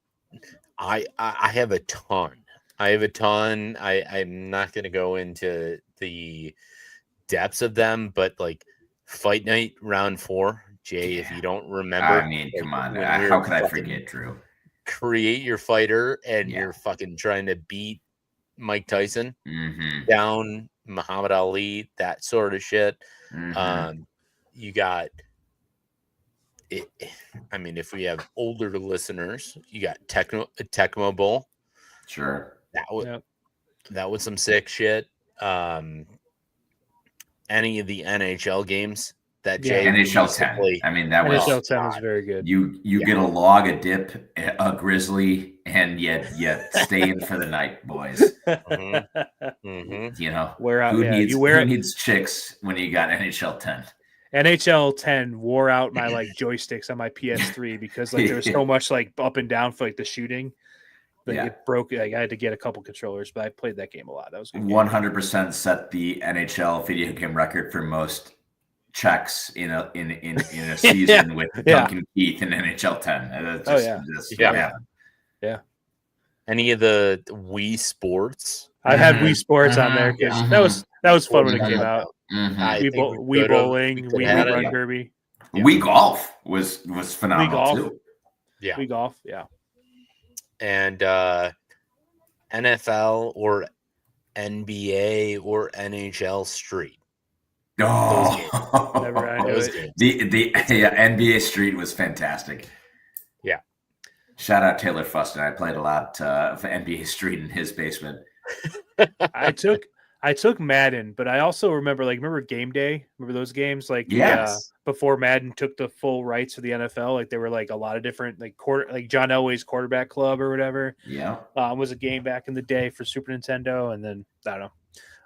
I have a ton. I'm not going to go into the depths of them, but like Fight Night Round 4, Jay, if you don't remember. I mean, come on. How could I forget, Drew? Create your fighter and you're fucking trying to beat Mike Tyson down, Muhammad Ali, that sort of shit. You got it. I mean, if we have older listeners, you got Tecmo Bowl. Sure. That was some sick shit. Any of the NHL games that Jay NHL 10. Play. I mean, that was NHL 10 was very good. You get a log, a dip, a grizzly, and yet stay in for the night, boys. You know, who needs chicks when you got NHL 10? NHL 10 wore out my like joysticks on my PS3 because like there was so much like up and down for like the shooting. Like it broke. Like, I had to get a couple controllers, but I played that game a lot. That was 100% set the NHL video game record for most checks in a season with Duncan Keith in NHL 10. Yeah. Any of the Wii Sports? I had Wii Sports on there because that was fun when it came out. Wii bowling, Wii Run Derby. Wii Golf was phenomenal too. Yeah, Wii Golf. Yeah. And NFL or NBA or NHL Street. Oh, the NBA Street was fantastic. Yeah. Shout out Taylor Fuston. I played a lot of NBA Street in his basement. I took Madden, but I also remember Game Day. Remember those games? Like before Madden took the full rights for the NFL, like there were like a lot of different like John Elway's Quarterback Club or whatever. Yeah, was a game back in the day for Super Nintendo, and then I don't know.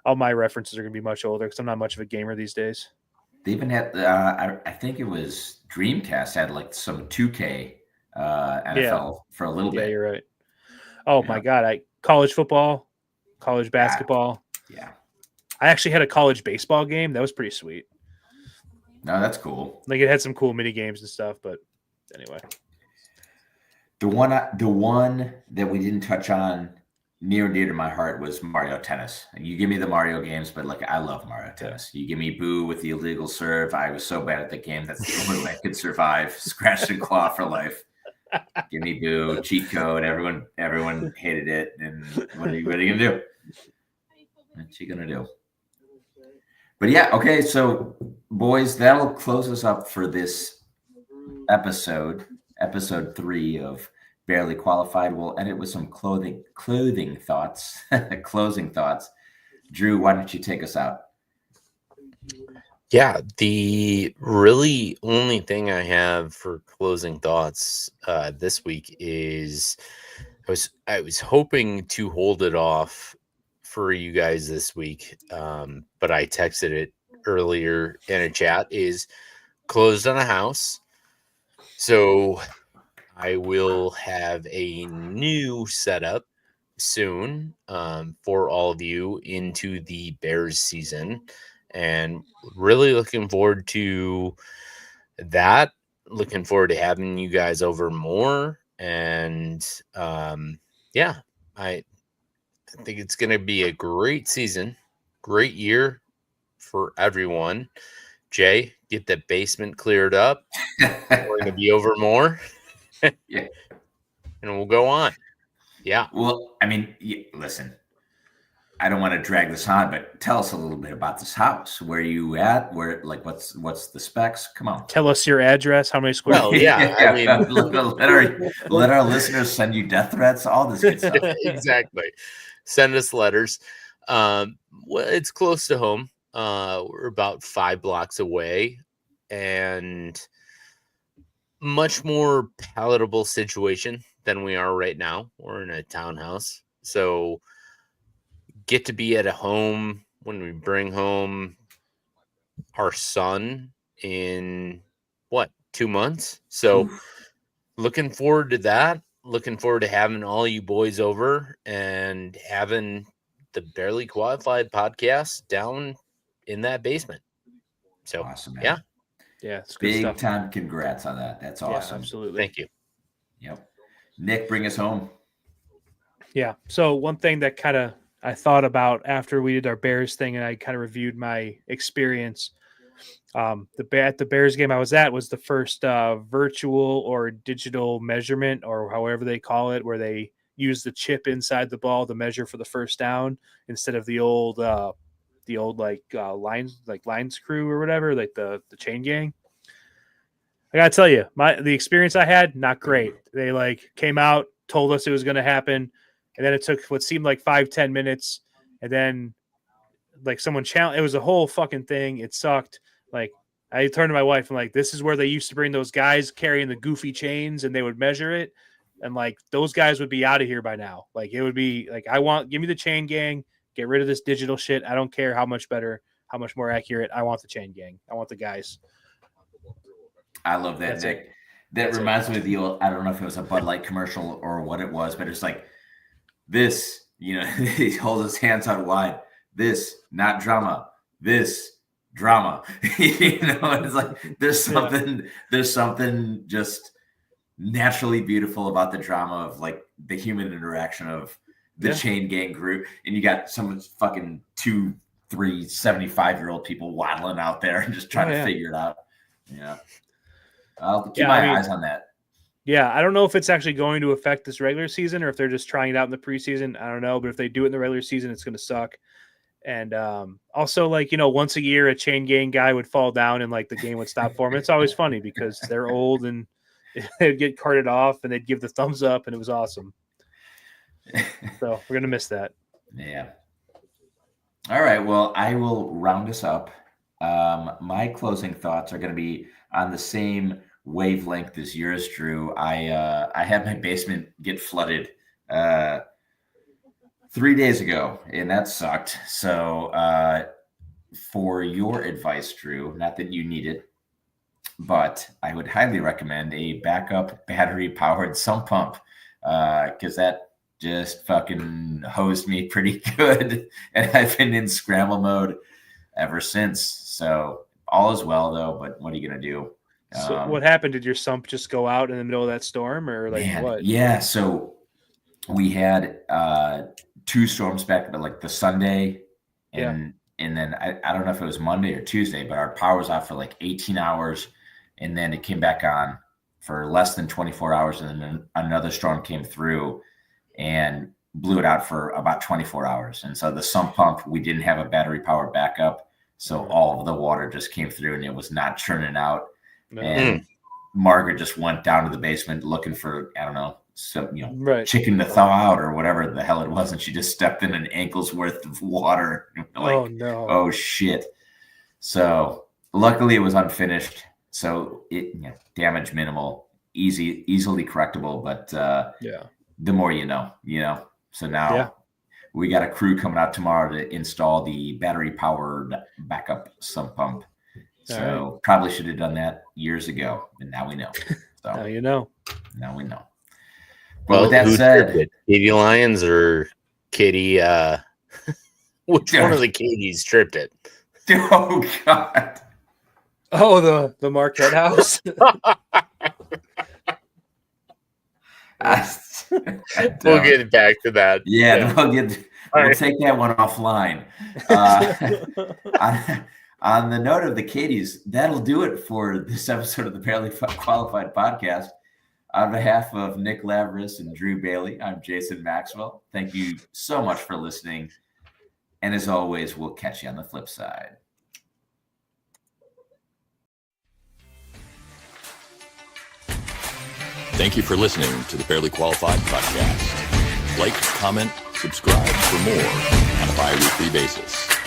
All my references are going to be much older because I'm not much of a gamer these days. They even had, I think it was Dreamcast had like some 2K NFL for a little bit. Yeah, you're right. Oh my God, college football, college basketball. Yeah. I actually had a college baseball game. That was pretty sweet. No, that's cool. Like it had some cool mini games and stuff, but anyway. The one that we didn't touch on near and dear to my heart was Mario Tennis. You give me the Mario games, but like I love Mario Tennis. You give me Boo with the illegal serve. I was so bad at the game that's the only way I could survive. Scratch and claw for life. Give me Boo, cheat code. Everyone hated it. And what are you gonna do? What's she gonna do? But yeah, okay. So boys, that'll close us up for this episode 3 of Barely Qualified. We'll end it with some clothing thoughts, closing thoughts. Drew, why don't you take us out? Yeah, the really only thing I have for closing thoughts this week is I was hoping to hold it off for you guys this week, but I texted it earlier in a chat, is closed on a house. So I will have a new setup soon for all of you into the Bears season, and really looking forward to that. Looking forward to having you guys over more. And I think it's going to be a great season, great year for everyone. Jay, get the basement cleared up. We're going to be over more. Yeah. And we'll go on. Yeah. Well, I mean, listen, I don't want to drag this on, but tell us a little bit about this house. Where are you at? Where, like, what's the specs? Come on. Tell us your address. How many square? Well, yeah. I mean, let our listeners send you death threats. All this good stuff. Exactly. Send us letters. Well, it's close to home. We're about 5 blocks away, and much more palatable situation than we are right now. We're in a townhouse, so get to be at a home when we bring home our son in 2 months. So looking forward to that. Looking forward to having all you boys over and having the Barely Qualified podcast down in that basement. So awesome, man. Yeah, it's good big stuff. Time congrats on that. That's awesome. Yeah, absolutely. Thank you. Yep. Nick, bring us home. Yeah. So one thing that kind of I thought about after we did our Bears thing and I kind of reviewed my experience. The Bears game I was at was the first virtual or digital measurement, or however they call it, where they use the chip inside the ball to measure for the first down instead of the old line screw or whatever, like the chain gang. I gotta tell you, the experience I had, not great. They came out, told us it was going to happen, and then it took what seemed like 5-10 minutes, and then someone challenged. It was a whole fucking thing. It sucked. I turned to my wife and this is where they used to bring those guys carrying the goofy chains and they would measure it. And those guys would be out of here by now. It would be give me the chain gang, get rid of this digital shit. I don't care how much better, how much more accurate. I want the chain gang. I want the guys. I love that, That's Nick. That reminds me of the old, I don't know if it was a Bud Light commercial or what it was, but it's this, he holds his hands out wide. This, not drama. This, drama. It's there's something just naturally beautiful about the drama of the human interaction of the chain gang group. And you got some fucking 2, 3, 75-year-old people waddling out there and just trying to figure it out. Yeah. I'll keep my eyes on that. Yeah, I don't know if it's actually going to affect this regular season or if they're just trying it out in the preseason. I don't know, but if they do it in the regular season, it's going to suck. And also, once a year, a chain gang guy would fall down and the game would stop for him. It's always funny because they're old and they'd get carted off and they'd give the thumbs up, and it was awesome. So we're going to miss that. Yeah. All right. Well, I will round us up. My closing thoughts are going to be on the same wavelength as yours, Drew. I had my basement get flooded 3 days ago, and that sucked. So for your advice, Drew, not that you need it, but I would highly recommend a backup battery-powered sump pump because that just fucking hosed me pretty good, and I've been in scramble mode ever since. So all is well, though, but what are you going to do? So what happened? Did your sump just go out in the middle of that storm, or what? Yeah, so we had 2 storms back, but the Sunday and then I don't know if it was Monday or Tuesday, but our power was off for 18 hours, and then it came back on for less than 24 hours, and then another storm came through and blew it out for about 24 hours. And so the sump pump, we didn't have a battery powered backup, so all of the water just came through and it was not churning out. And Margaret just went down to the basement looking for, I don't know, some chicken to thaw out or whatever the hell it was, and she just stepped in an ankle's worth of water. Oh no! Oh shit! So luckily it was unfinished, so damage minimal, easily correctable. But the more you know. So now we got a crew coming out tomorrow to install the battery powered backup sump pump. So probably should have done that years ago, and now we know. So now you know. Now we know. Well, with that said, Katie Lyons or Katie, which one of the Katies tripped it? Oh God! Oh, the Marquette House. We'll get back to that. Yeah. We'll take that one offline. On the note of the Katies, that'll do it for this episode of the Barely Qualified podcast. On behalf of Nick Lavris and Drew Bailey, I'm Jason Maxwell. Thank you so much for listening. And as always, we'll catch you on the flip side. Thank you for listening to the Barely Qualified Podcast. Like, comment, subscribe for more on a bi-weekly basis.